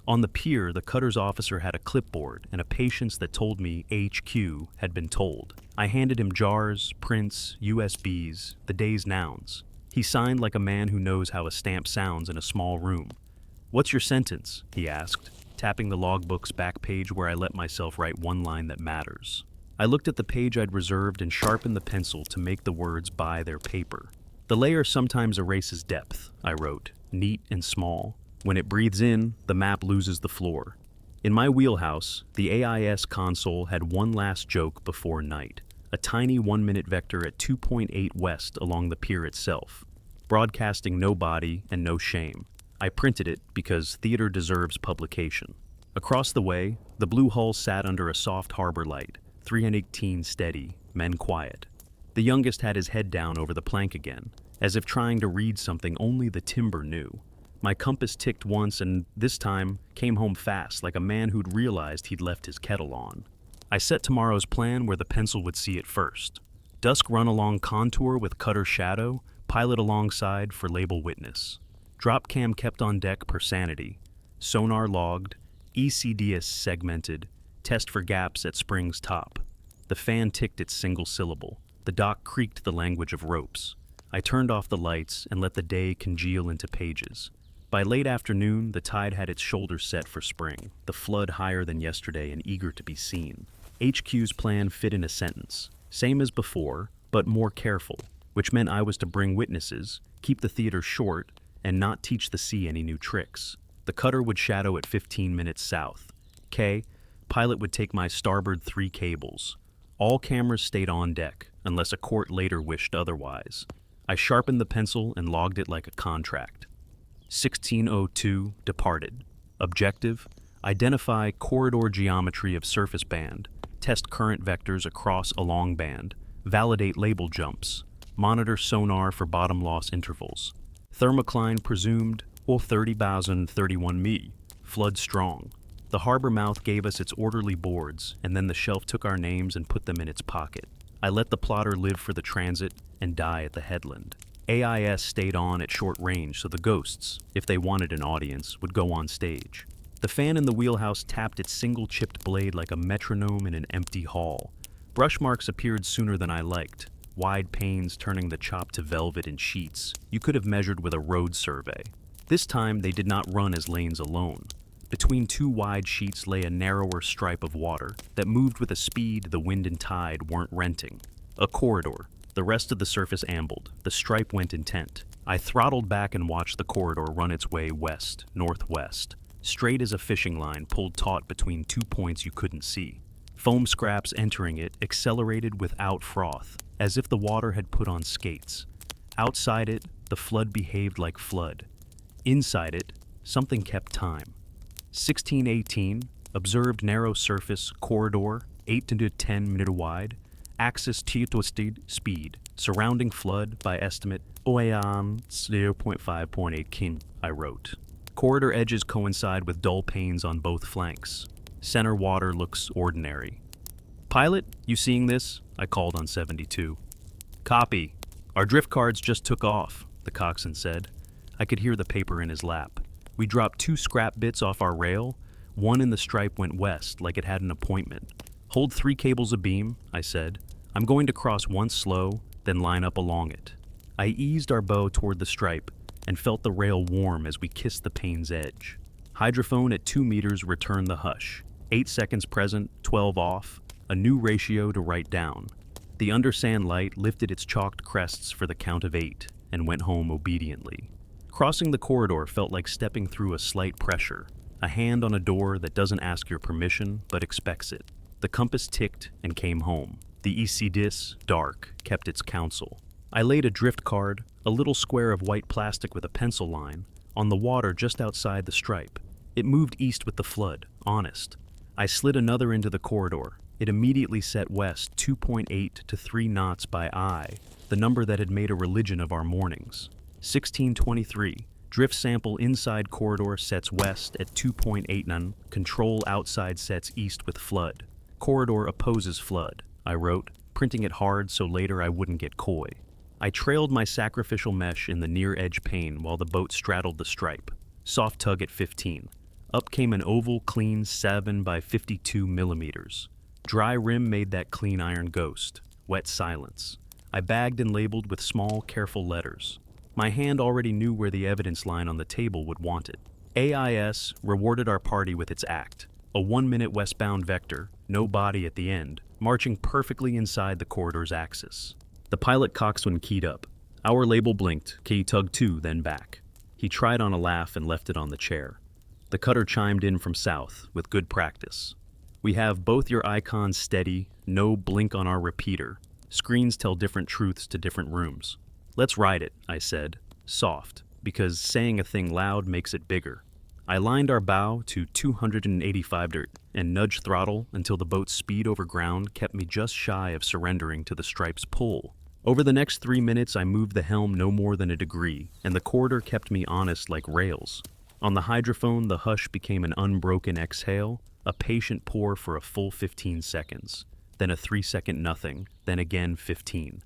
On the pier, the cutter's officer had a clipboard and a patience that told me HQ had been told. I handed him jars, prints, USBs, the day's nouns. He signed like a man who knows how a stamp sounds in a small room. "What's your sentence?" he asked, tapping the logbook's back page where I let myself write one line that matters. I looked at the page I'd reserved and sharpened the pencil to make the words buy their paper. "The layer sometimes erases depth," I wrote, neat and small. "When it breathes in, the map loses the floor." In my wheelhouse, the AIS console had one last joke before night. A tiny 1-minute vector at 2.8 west along the pier itself, broadcasting no body and no shame. I printed it because theater deserves publication. Across the way, the blue hull sat under a soft harbor light, 318 steady, men quiet. The youngest had his head down over the plank again, as if trying to read something only the timber knew. My compass ticked once and, this time, came home fast like a man who'd realized he'd left his kettle on. I set tomorrow's plan where the pencil would see it first. Dusk run along contour with cutter shadow, pilot alongside for label witness. Drop cam kept on deck per sanity. Sonar logged, ECDS segmented, test for gaps at spring's top. The fan ticked its single syllable. The dock creaked the language of ropes. I turned off the lights and let the day congeal into pages. By late afternoon, the tide had its shoulders set for spring, the flood higher than yesterday and eager to be seen. HQ's plan fit in a sentence. Same as before, but more careful, which meant I was to bring witnesses, keep the theater short, and not teach the sea any new tricks. The cutter would shadow at 15 minutes south. Pilot would take my starboard 3 cables. All cameras stayed on deck, unless a court later wished otherwise. I sharpened the pencil and logged it like a contract. 1602 departed. Objective: identify corridor geometry of surface band, test current vectors across a long band, validate label jumps, monitor sonar for bottom loss intervals. Thermocline presumed, or 30,031 mi, flood strong. The harbor mouth gave us its orderly boards, and then the shelf took our names and put them in its pocket. I let the plotter live for the transit and die at the headland. AIS stayed on at short range so the ghosts, if they wanted an audience, would go on stage. The fan in the wheelhouse tapped its single-chipped blade like a metronome in an empty hall. Brush marks appeared sooner than I liked, wide panes turning the chop to velvet in sheets you could have measured with a road survey. This time they did not run as lanes alone. Between 2 wide sheets lay a narrower stripe of water that moved with a speed the wind and tide weren't renting. A corridor. The rest of the surface ambled. The stripe went intent. I throttled back and watched the corridor run its way west, northwest, straight as a fishing line pulled taut between 2 points you couldn't see. Foam scraps entering it accelerated without froth, as if the water had put on skates. Outside it, the flood behaved like flood. Inside it, something kept time. 1618, observed narrow surface, corridor, 8 to 10 minute wide, axis twisted speed, surrounding flood by estimate OAM 0.5.8 kin, I wrote. Corridor edges coincide with dull panes on both flanks. Center water looks ordinary. "Pilot, you seeing this?" I called on 72. "Copy. Our drift cards just took off," the coxswain said. I could hear the paper in his lap. "We dropped 2 scrap bits off our rail. One in the stripe went west, like it had an appointment. Hold 3 cables abeam," I said. "I'm going to cross once slow, then line up along it." I eased our bow toward the stripe and felt the rail warm as we kissed the pane's edge. Hydrophone at 2 meters returned the hush. 8 seconds present, 12 off, a new ratio to write down. The undersand light lifted its chalked crests for the count of 8 and went home obediently. Crossing the corridor felt like stepping through a slight pressure, a hand on a door that doesn't ask your permission but expects it. The compass ticked and came home. The EC-DIS, dark, kept its counsel. I laid a drift card, a little square of white plastic with a pencil line, on the water just outside the stripe. It moved east with the flood, honest. I slid another into the corridor. It immediately set west 2.8 to 3 knots by eye, the number that had made a religion of our mornings. 1623, drift sample inside corridor sets west at 2.8 none, control outside sets east with flood. Corridor opposes flood, I wrote, printing it hard so later I wouldn't get coy. I trailed my sacrificial mesh in the near edge pane while the boat straddled the stripe. Soft tug at 15. Up came an oval, clean 7 by 52 millimeters. Dry rim made that clean iron ghost. Wet silence. I bagged and labeled with small, careful letters. My hand already knew where the evidence line on the table would want it. AIS rewarded our party with its act. A 1-minute westbound vector, no body at the end, marching perfectly inside the corridor's axis. The pilot coxswain keyed up. Our label blinked, key tug 2, then back. He tried on a laugh and left it on the chair. The cutter chimed in from south, with good practice. "We have both your icons steady, no blink on our repeater. Screens tell different truths to different rooms. Let's ride it," I said, soft, because saying a thing loud makes it bigger. I lined our bow to 285 dirt and nudged throttle until the boat's speed over ground kept me just shy of surrendering to the stripe's pull. Over the next 3 minutes, I moved the helm no more than a degree, and the corridor kept me honest like rails. On the hydrophone, the hush became an unbroken exhale, a patient pour for a full 15 seconds, then a 3-second nothing, then again 15.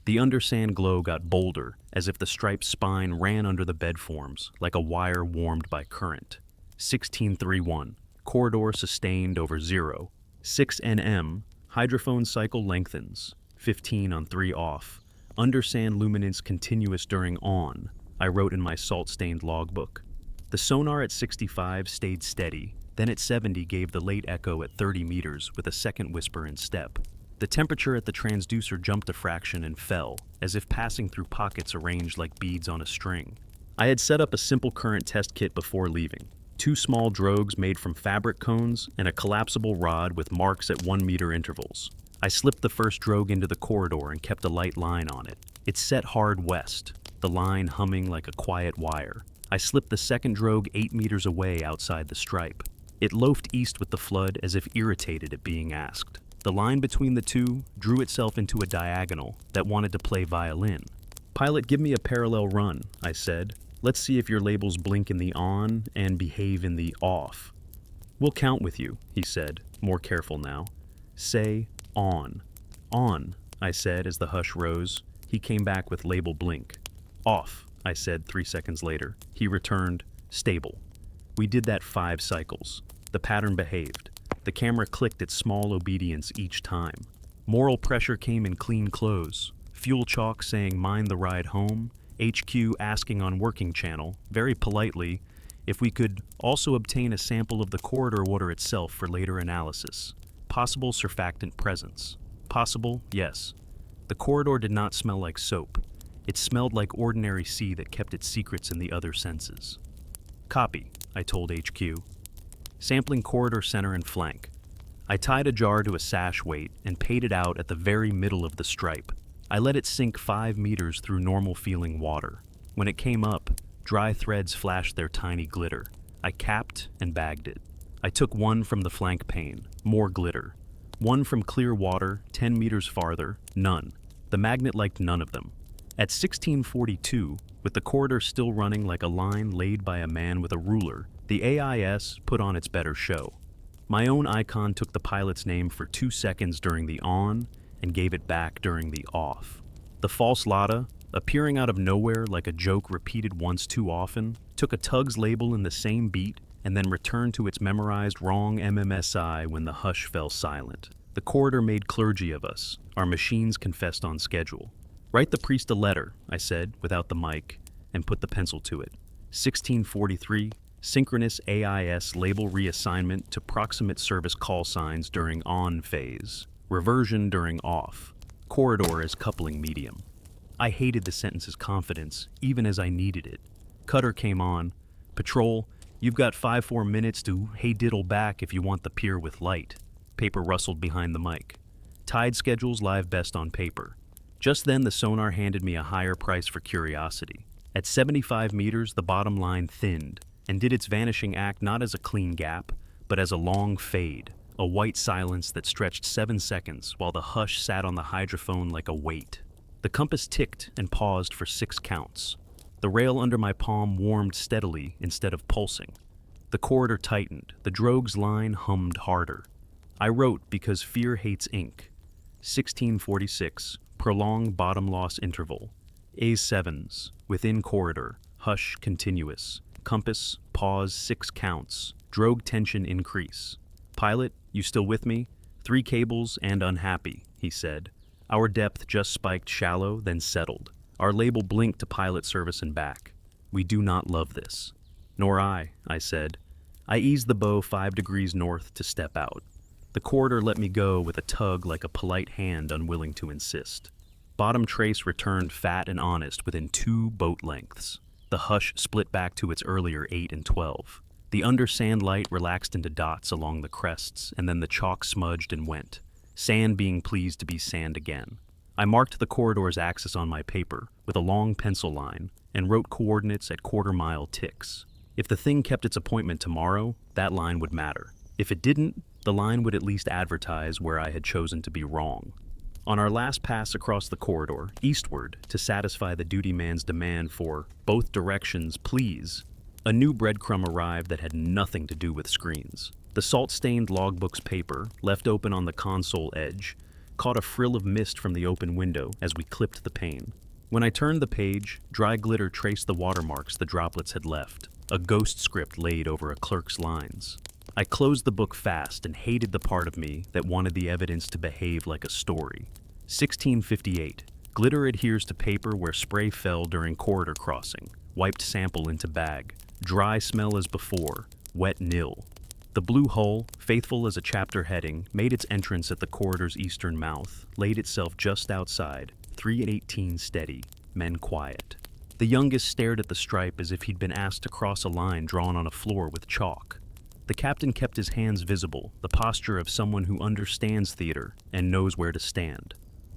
The undersand glow got bolder, as if the stripe's spine ran under the bed forms, like a wire warmed by current. 1631, corridor sustained over 0. 6 nm, hydrophone cycle lengthens, 15 on 3 off. Undersand luminance continuous during on, I wrote in my salt-stained logbook. The sonar at 65 stayed steady, then at 70 gave the late echo at 30 meters with a second whisper in step. The temperature at the transducer jumped a fraction and fell, as if passing through pockets arranged like beads on a string. I had set up a simple current test kit before leaving. 2 small drogues made from fabric cones and a collapsible rod with marks at 1 meter intervals. I slipped the first drogue into the corridor and kept a light line on it. It set hard west, the line humming like a quiet wire. I slipped the second drogue 8 meters away outside the stripe. It loafed east with the flood as if irritated at being asked. The line between the two drew itself into a diagonal that wanted to play violin. "Pilot, give me a parallel run," I said. "Let's see if your labels blink in the on and behave in the off." "We'll count with you," he said, more careful now. "Say on." "On," I said as the hush rose. He came back with label blink. "Off," I said 3 seconds later. He returned, "Stable." We did that 5 cycles. The pattern behaved. The camera clicked its small obedience each time. Moral pressure came in clean clothes. Fuel chalk saying mind the ride home. HQ asking on working channel, very politely, if we could also obtain a sample of the corridor water itself for later analysis. Possible surfactant presence. Possible, yes. The corridor did not smell like soap. It smelled like ordinary sea that kept its secrets in the other senses. "Copy," I told HQ. Sampling corridor center and flank. I tied a jar to a sash weight and paid it out at the very middle of the stripe. I let it sink 5 meters through normal-feeling water. When it came up, dry threads flashed their tiny glitter. I capped and bagged it. I took 1 from the flank pane, more glitter. 1 from clear water, 10 meters farther, none. The magnet liked none of them. At 1642, with the corridor still running like a line laid by a man with a ruler, the AIS put on its better show. My own icon took the pilot's name for 2 seconds during the on and gave it back during the off. The false Lada, appearing out of nowhere like a joke repeated once too often, took a tug's label in the same beat and then returned to its memorized wrong MMSI when the hush fell silent. The corridor made clergy of us. Our machines confessed on schedule. "Write the priest a letter," I said, without the mic, and put the pencil to it. 1643, synchronous AIS label reassignment to proximate service call signs during on phase. Reversion during off. Corridor as coupling medium. I hated the sentence's confidence, even as I needed it. Cutter came on. "Patrol, you've got 5-4 minutes to hey diddle back if you want the pier with light." Paper rustled behind the mic. Tide schedules live best on paper. Just then the sonar handed me a higher price for curiosity. At 75 meters, the bottom line thinned, and did its vanishing act not as a clean gap, but as a long fade, a white silence that stretched 7 seconds while the hush sat on the hydrophone like a weight. The compass ticked and paused for 6 counts. The rail under my palm warmed steadily instead of pulsing. The corridor tightened, the drogue's line hummed harder. I wrote because fear hates ink. 1646, prolonged bottom loss interval. A7s, within corridor, hush continuous. Compass, pause 6 counts. Drogue tension increase. "Pilot, you still with me? 3 cables and unhappy," he said. Our depth just spiked shallow, then settled. Our label blinked to pilot service and back. "We do not love this." "Nor I," I said. I eased the bow 5 degrees north to step out. The corridor let me go with a tug like a polite hand unwilling to insist. Bottom trace returned fat and honest within 2 boat lengths. The hush split back to its earlier 8 and 12. The undersand light relaxed into dots along the crests, and then the chalk smudged and went, sand being pleased to be sand again. I marked the corridor's axis on my paper with a long pencil line and wrote coordinates at quarter-mile ticks. If the thing kept its appointment tomorrow, that line would matter. If it didn't, the line would at least advertise where I had chosen to be wrong. On our last pass across the corridor, eastward, to satisfy the duty man's demand for "both directions, please," a new breadcrumb arrived that had nothing to do with screens. The salt-stained logbook's paper, left open on the console edge, caught a frill of mist from the open window as we clipped the pane. When I turned the page, dry glitter traced the watermarks the droplets had left, a ghost script laid over a clerk's lines. I closed the book fast and hated the part of me that wanted the evidence to behave like a story. 1658. Glitter adheres to paper where spray fell during corridor crossing. Wiped sample into bag. Dry smell as before. Wet nil. The blue hull, faithful as a chapter heading, made its entrance at the corridor's eastern mouth, laid itself just outside, 3:18 steady, men quiet. The youngest stared at the stripe as if he'd been asked to cross a line drawn on a floor with chalk. The captain kept his hands visible, the posture of someone who understands theater and knows where to stand.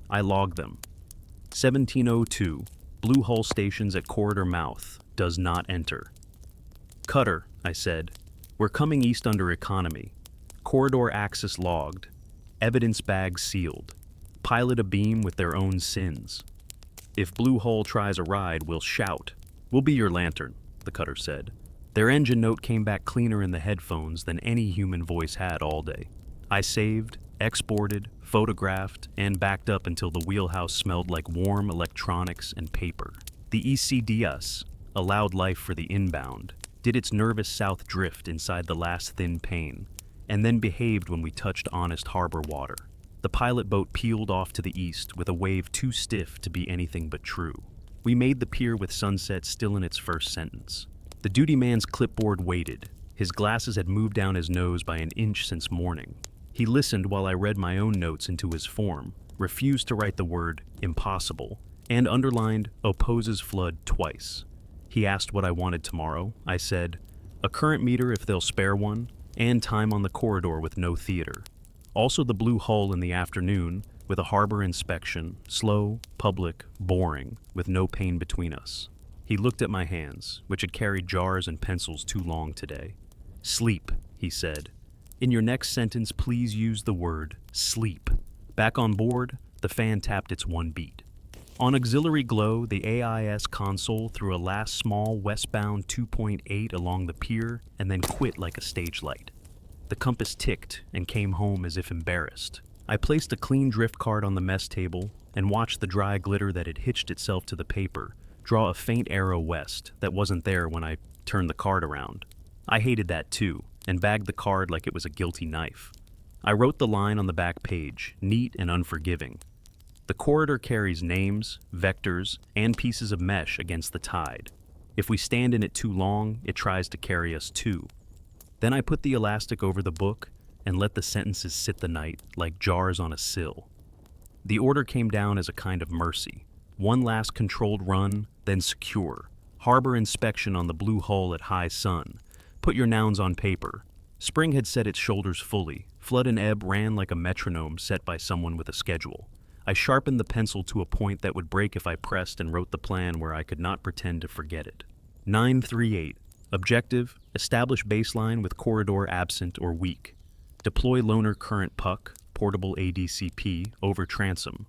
I logged them. 1702, blue hull stations at corridor mouth, does not enter. "Cutter," I said, "we're coming east under economy. Corridor axis logged. Evidence bag sealed. Pilot abeam with their own sins. If blue hull tries a ride, we'll shout. We'll be your lantern," the cutter said. Their engine note came back cleaner in the headphones than any human voice had all day. I saved, exported, photographed, and backed up until the wheelhouse smelled like warm electronics and paper. The ECDS, allowed life for the inbound, did its nervous south drift inside the last thin pane, and then behaved when we touched honest harbor water. The pilot boat peeled off to the east with a wave too stiff to be anything but true. We made the pier with sunset still in its first sentence. The duty man's clipboard waited. His glasses had moved down his nose by an inch since morning. He listened while I read my own notes into his form, refused to write the word impossible, and underlined opposes flood twice. He asked what I wanted tomorrow. I said, a current meter if they'll spare one, and time on the corridor with no theater. Also the blue hull in the afternoon, with a harbor inspection, slow, public, boring, with no pain between us. He looked at my hands, which had carried jars and pencils too long today. "Sleep," he said. "In your next sentence, please use the word sleep." Back on board, the fan tapped its one beat. On auxiliary glow, the AIS console threw a last small westbound 2.8 along the pier and then quit like a stage light. The compass ticked and came home as if embarrassed. I placed a clean drift card on the mess table and watched the dry glitter that had hitched itself to the paper draw a faint arrow west that wasn't there when I turned the card around. I hated that too, and bagged the card like it was a guilty knife. I wrote the line on the back page, neat and unforgiving. The corridor carries names, vectors, and pieces of mesh against the tide. If we stand in it too long, it tries to carry us too. Then I put the elastic over the book and let the sentences sit the night like jars on a sill. The order came down as a kind of mercy. One last controlled run, then secure. Harbor inspection on the blue hull at high sun. Put your nouns on paper. Spring had set its shoulders fully. Flood and ebb ran like a metronome set by someone with a schedule. I sharpened the pencil to a point that would break if I pressed and wrote the plan where I could not pretend to forget it. 938. Objective, establish baseline with corridor absent or weak. Deploy loaner current puck, portable ADCP, over transom.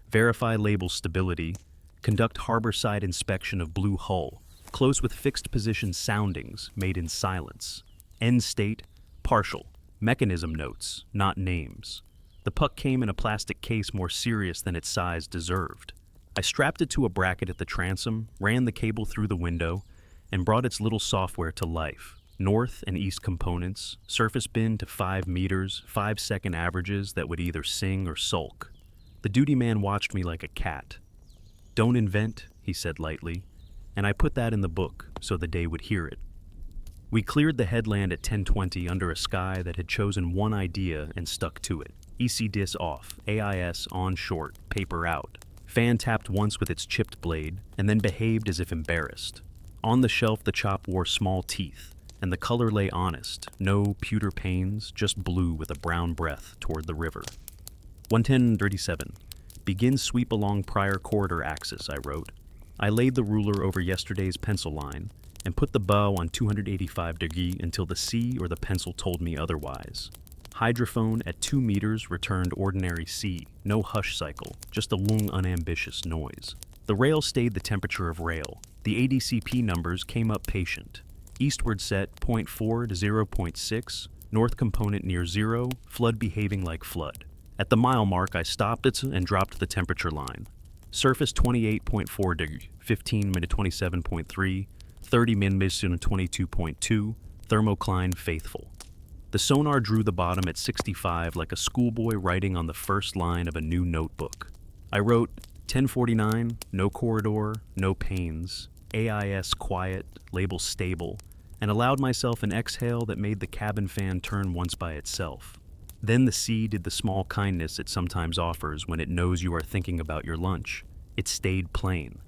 Verify label stability. Conduct harborside inspection of blue hull. Close with fixed position soundings made in silence. End state, partial. Mechanism notes, not names. The puck came in a plastic case more serious than its size deserved. I strapped it to a bracket at the transom, ran the cable through the window, and brought its little software to life. North and east components, surface bin to 5 meters, 5-second averages that would either sing or sulk. The duty man watched me like a cat. Don't invent, he said lightly, and I put that in the book so the day would hear it. We cleared the headland at 10:20 under a sky that had chosen one idea and stuck to it. EC-DIS off, AIS on short, paper out. Fan tapped once with its chipped blade, and then behaved as if embarrassed. On the shelf the chop wore small teeth, and the color lay honest, no pewter panes, just blue with a brown breath toward the river. 110:37. Begin sweep along prior corridor axis, I wrote. I laid the ruler over yesterday's pencil line, and put the bow on 285 degrees until the sea or the pencil told me otherwise. Hydrophone at 2 meters returned ordinary C, no hush cycle, just a long unambitious noise. The rail stayed the temperature of rail. The ADCP numbers came up patient. Eastward set 0.4 to 0.6, north component near 0, flood behaving like flood. At the mile mark I stopped it and dropped the temperature line. Surface 28.4 degrees, 15 minute 27.3, 30 min 22.2, thermocline faithful. The sonar drew the bottom at 65 like a schoolboy writing on the first line of a new notebook. I wrote 1049, no corridor, no panes, AIS quiet, label stable, and allowed myself an exhale that made the cabin fan turn once by itself. Then the sea did the small kindness it sometimes offers when it knows you are thinking about your lunch. It stayed plain.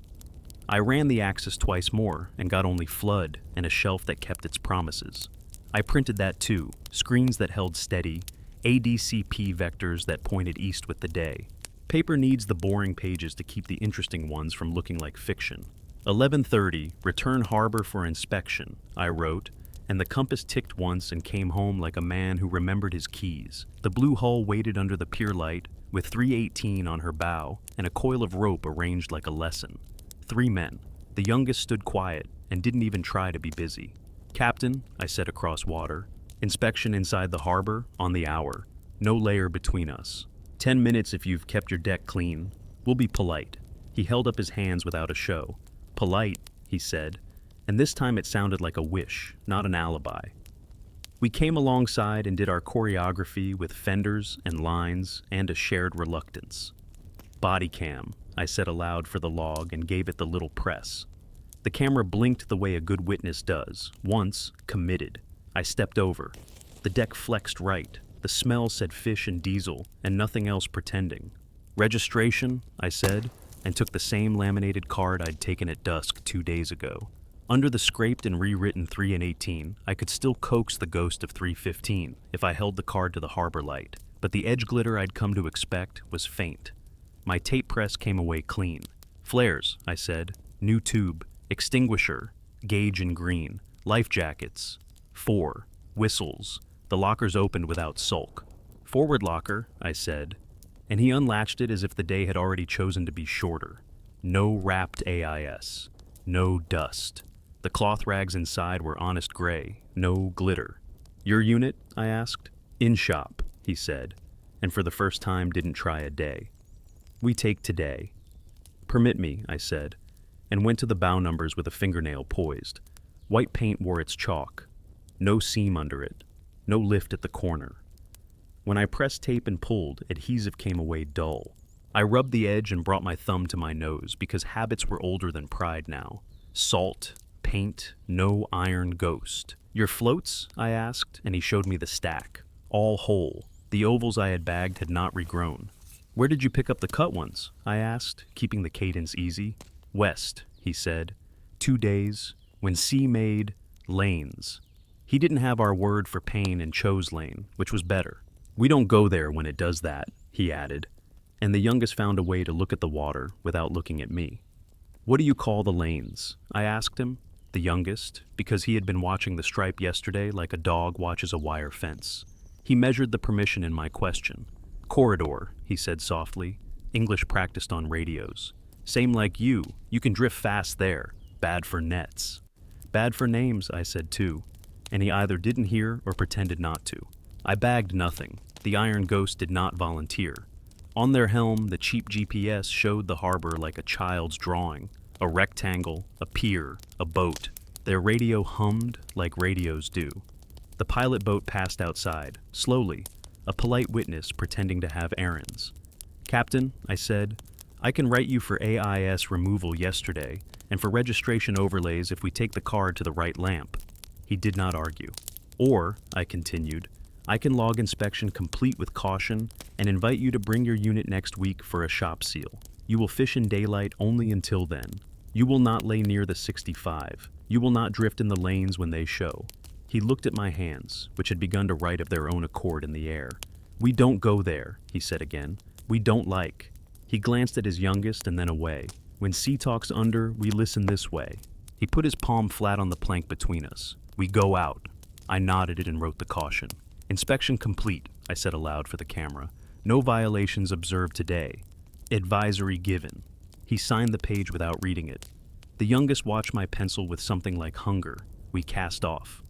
I ran the axis twice more and got only flood and a shelf that kept its promises. I printed that too, screens that held steady, ADCP vectors that pointed east with the day. Paper needs the boring pages to keep the interesting ones from looking like fiction. 11:30, return harbor for inspection, I wrote, and the compass ticked once and came home like a man who remembered his keys. The blue hull waited under the pier light, with 318 on her bow and a coil of rope arranged like a lesson. 3 men. The youngest stood quiet and didn't even try to be busy. Captain, I said across water. Inspection inside the harbor, on the hour. No layer between us. 10 minutes if you've kept your deck clean. We'll be polite. He held up his hands without a show. Polite, he said, and this time it sounded like a wish, not an alibi. We came alongside and did our choreography with fenders and lines and a shared reluctance. Body cam, I said aloud for the log and gave it the little press. The camera blinked the way a good witness does, once committed. I stepped over. The deck flexed right. The smell said fish and diesel, and nothing else pretending. Registration, I said, and took the same laminated card I'd taken at dusk 2 days ago. Under the scraped and rewritten 3 and 18, I could still coax the ghost of 315 if I held the card to the harbor light, but the edge glitter I'd come to expect was faint. My tape press came away clean. Flares, I said, new tube, extinguisher, gauge in green, life jackets, 4, whistles. The lockers opened without sulk. Forward locker, I said, and he unlatched it as if the day had already chosen to be shorter. No wrapped AIS. No dust. The cloth rags inside were honest gray, no glitter. Your unit? I asked. In shop, he said, and for the first time didn't try a day. We take today. Permit me, I said, and went to the bow numbers with a fingernail poised. White paint wore its chalk. No seam under it. No lift at the corner. When I pressed tape and pulled, adhesive came away dull. I rubbed the edge and brought my thumb to my nose because habits were older than pride now. Salt, paint, no iron ghost. Your floats? I asked, and he showed me the stack. All whole. The ovals I had bagged had not regrown. Where did you pick up the cut ones? I asked, keeping the cadence easy. West, he said. 2 days. When sea made lanes. He didn't have our word for pain and chose lane, which was better. We don't go there when it does that, he added. And the youngest found a way to look at the water without looking at me. What do you call the lanes? I asked him, the youngest, because he had been watching the stripe yesterday like a dog watches a wire fence. He measured the permission in my question. Corridor, he said softly. English practiced on radios. Same like you can drift fast there. Bad for nets. Bad for names, I said too, and he either didn't hear or pretended not to. I bagged nothing. The Iron Ghost did not volunteer. On their helm, the cheap GPS showed the harbor like a child's drawing. A rectangle, a pier, a boat. Their radio hummed like radios do. The pilot boat passed outside, slowly, a polite witness pretending to have errands. Captain, I said, I can write you for AIS removal yesterday, and for registration overlays if we take the card to the right lamp. He did not argue. Or, I continued, I can log inspection complete with caution and invite you to bring your unit next week for a shop seal. You will fish in daylight only until then. You will not lay near the 65. You will not drift in the lanes when they show. He looked at my hands, which had begun to write of their own accord in the air. We don't go there, he said again. We don't like. He glanced at his youngest and then away. When sea talks under, we listen this way. He put his palm flat on the plank between us. We go out. I nodded it and wrote the caution. Inspection complete, I said aloud for the camera. No violations observed today. Advisory given. He signed the page without reading it. The youngest watched my pencil with something like hunger. We cast off.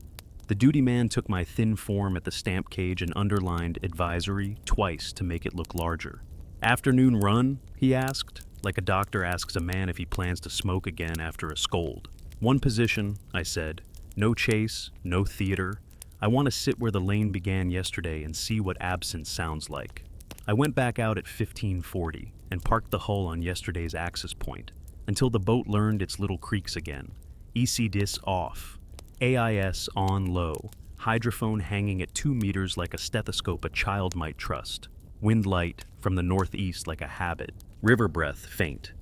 The duty man took my thin form at the stamp cage and underlined advisory twice to make it look larger. Afternoon run? He asked, like a doctor asks a man if he plans to smoke again after a scold. One position, I said. No chase, no theater. I want to sit where the lane began yesterday and see what absence sounds like. I went back out at 1540 and parked the hull on yesterday's axis point until the boat learned its little creaks again. EC-DIS off. AIS on low. Hydrophone hanging at 2 meters like a stethoscope a child might trust. Wind light from the northeast like a habit. River breath faint.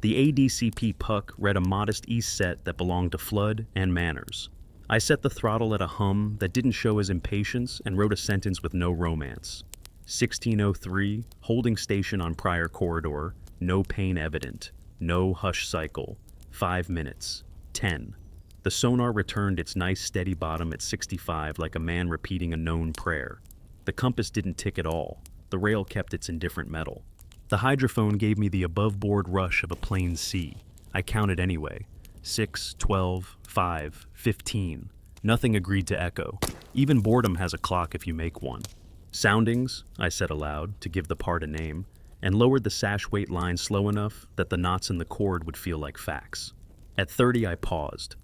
The ADCP puck read a modest east set that belonged to Flood and Manners. I set the throttle at a hum that didn't show his impatience and wrote a sentence with no romance. 1603, holding station on prior corridor, no pain evident, no hush cycle, 5 minutes, 10. The sonar returned its nice steady bottom at 65 like a man repeating a known prayer. The compass didn't tick at all. The rail kept its indifferent metal. The hydrophone gave me the above-board rush of a plain sea. I counted anyway. 6, 12, 5, 15. Nothing agreed to echo. Even boredom has a clock if you make one. Soundings, I said aloud to give the part a name, and lowered the sash weight line slow enough that the knots in the cord would feel like facts. At 30, I paused.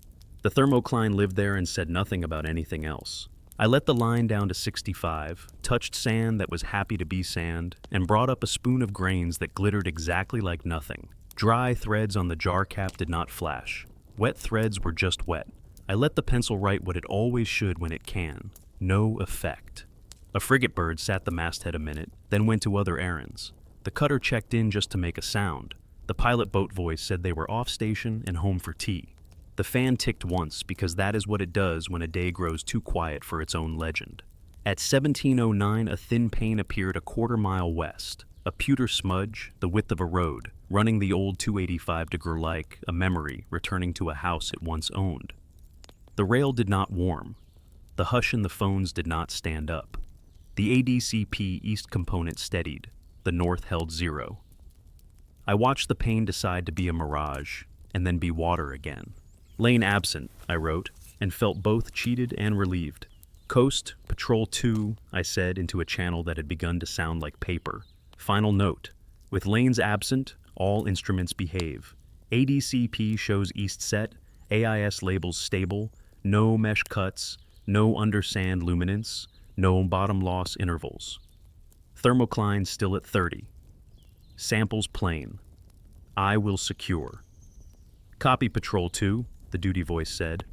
The thermocline lived there and said nothing about anything else. I let the line down to 65, touched sand that was happy to be sand, and brought up a spoon of grains that glittered exactly like nothing. Dry threads on the jar cap did not flash. Wet threads were just wet. I let the pencil write what it always should when it can. No effect. A frigate bird sat the masthead a minute, then went to other errands. The cutter checked in just to make a sound. The pilot boat voice said they were off station and home for tea. The fan ticked once because that is what it does when a day grows too quiet for its own legend. At 1709, a thin pane appeared a quarter-mile west. A pewter smudge, the width of a road, running the old 285 to Gerlike, a memory returning to a house it once owned. The rail did not warm. The hush in the phones did not stand up. The ADCP east component steadied. The north held 0. I watched the pain decide to be a mirage, and then be water again. Lane absent, I wrote, and felt both cheated and relieved. Coast, Patrol 2, I said into a channel that had begun to sound like paper. Final note. With lanes absent, all instruments behave. ADCP shows east set, AIS labels stable, no mesh cuts, no undersand luminance, no bottom loss intervals. Thermocline still at 30. Samples plain. I will secure. Copy Patrol 2, the duty voice said,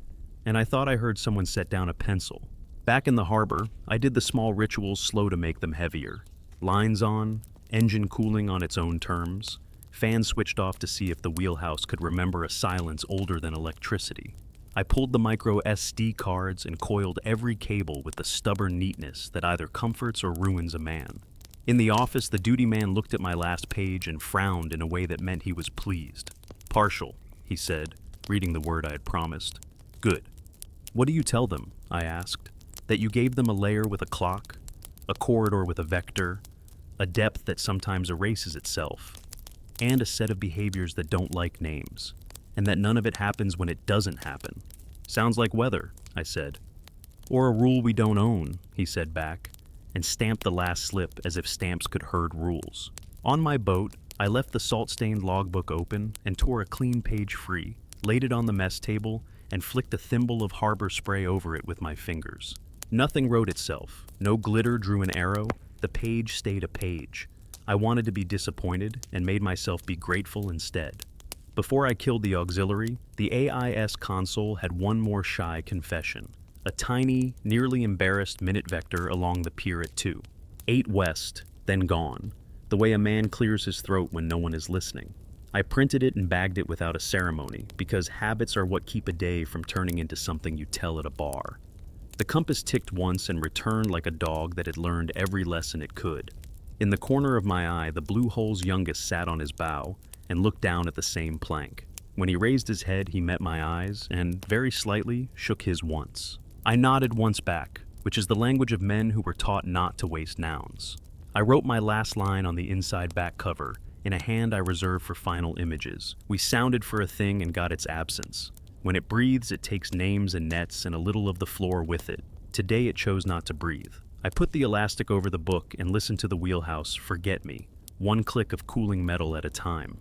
and I thought I heard someone set down a pencil. Back in the harbor, I did the small rituals slow to make them heavier. Lines on, engine cooling on its own terms, fan switched off to see if the wheelhouse could remember a silence older than electricity. I pulled the micro SD cards and coiled every cable with the stubborn neatness that either comforts or ruins a man. In the office, the duty man looked at my last page and frowned in a way that meant he was pleased. Partial, he said, reading the word I had promised. Good. What do you tell them? I asked. That you gave them a layer with a clock, a corridor with a vector, a depth that sometimes erases itself, and a set of behaviors that don't like names, and that none of it happens when it doesn't happen. Sounds like weather, I said. Or a rule we don't own, he said back, and stamped the last slip as if stamps could herd rules. On my boat, I left the salt-stained logbook open and tore a clean page free, laid it on the mess table, and flicked a thimble of harbor spray over it with my fingers. Nothing wrote itself. No glitter drew an arrow. The page stayed a page. I wanted to be disappointed and made myself be grateful instead. Before I killed the auxiliary, the AIS console had one more shy confession. A tiny, nearly embarrassed minute vector along the pier at 2. 8 west, then gone. The way a man clears his throat when no one is listening. I printed it and bagged it without a ceremony, because habits are what keep a day from turning into something you tell at a bar. The compass ticked once and returned like a dog that had learned every lesson it could. In the corner of my eye, the Blue Hole's youngest sat on his bow and looked down at the same plank. When he raised his head, he met my eyes and, very slightly, shook his once. I nodded once back, which is the language of men who were taught not to waste nouns. I wrote my last line on the inside back cover, in a hand I reserved for final images. We sounded for a thing and got its absence. When it breathes, it takes names and nets and a little of the floor with it. Today it chose not to breathe. I put the elastic over the book and listened to the wheelhouse forget me, one click of cooling metal at a time.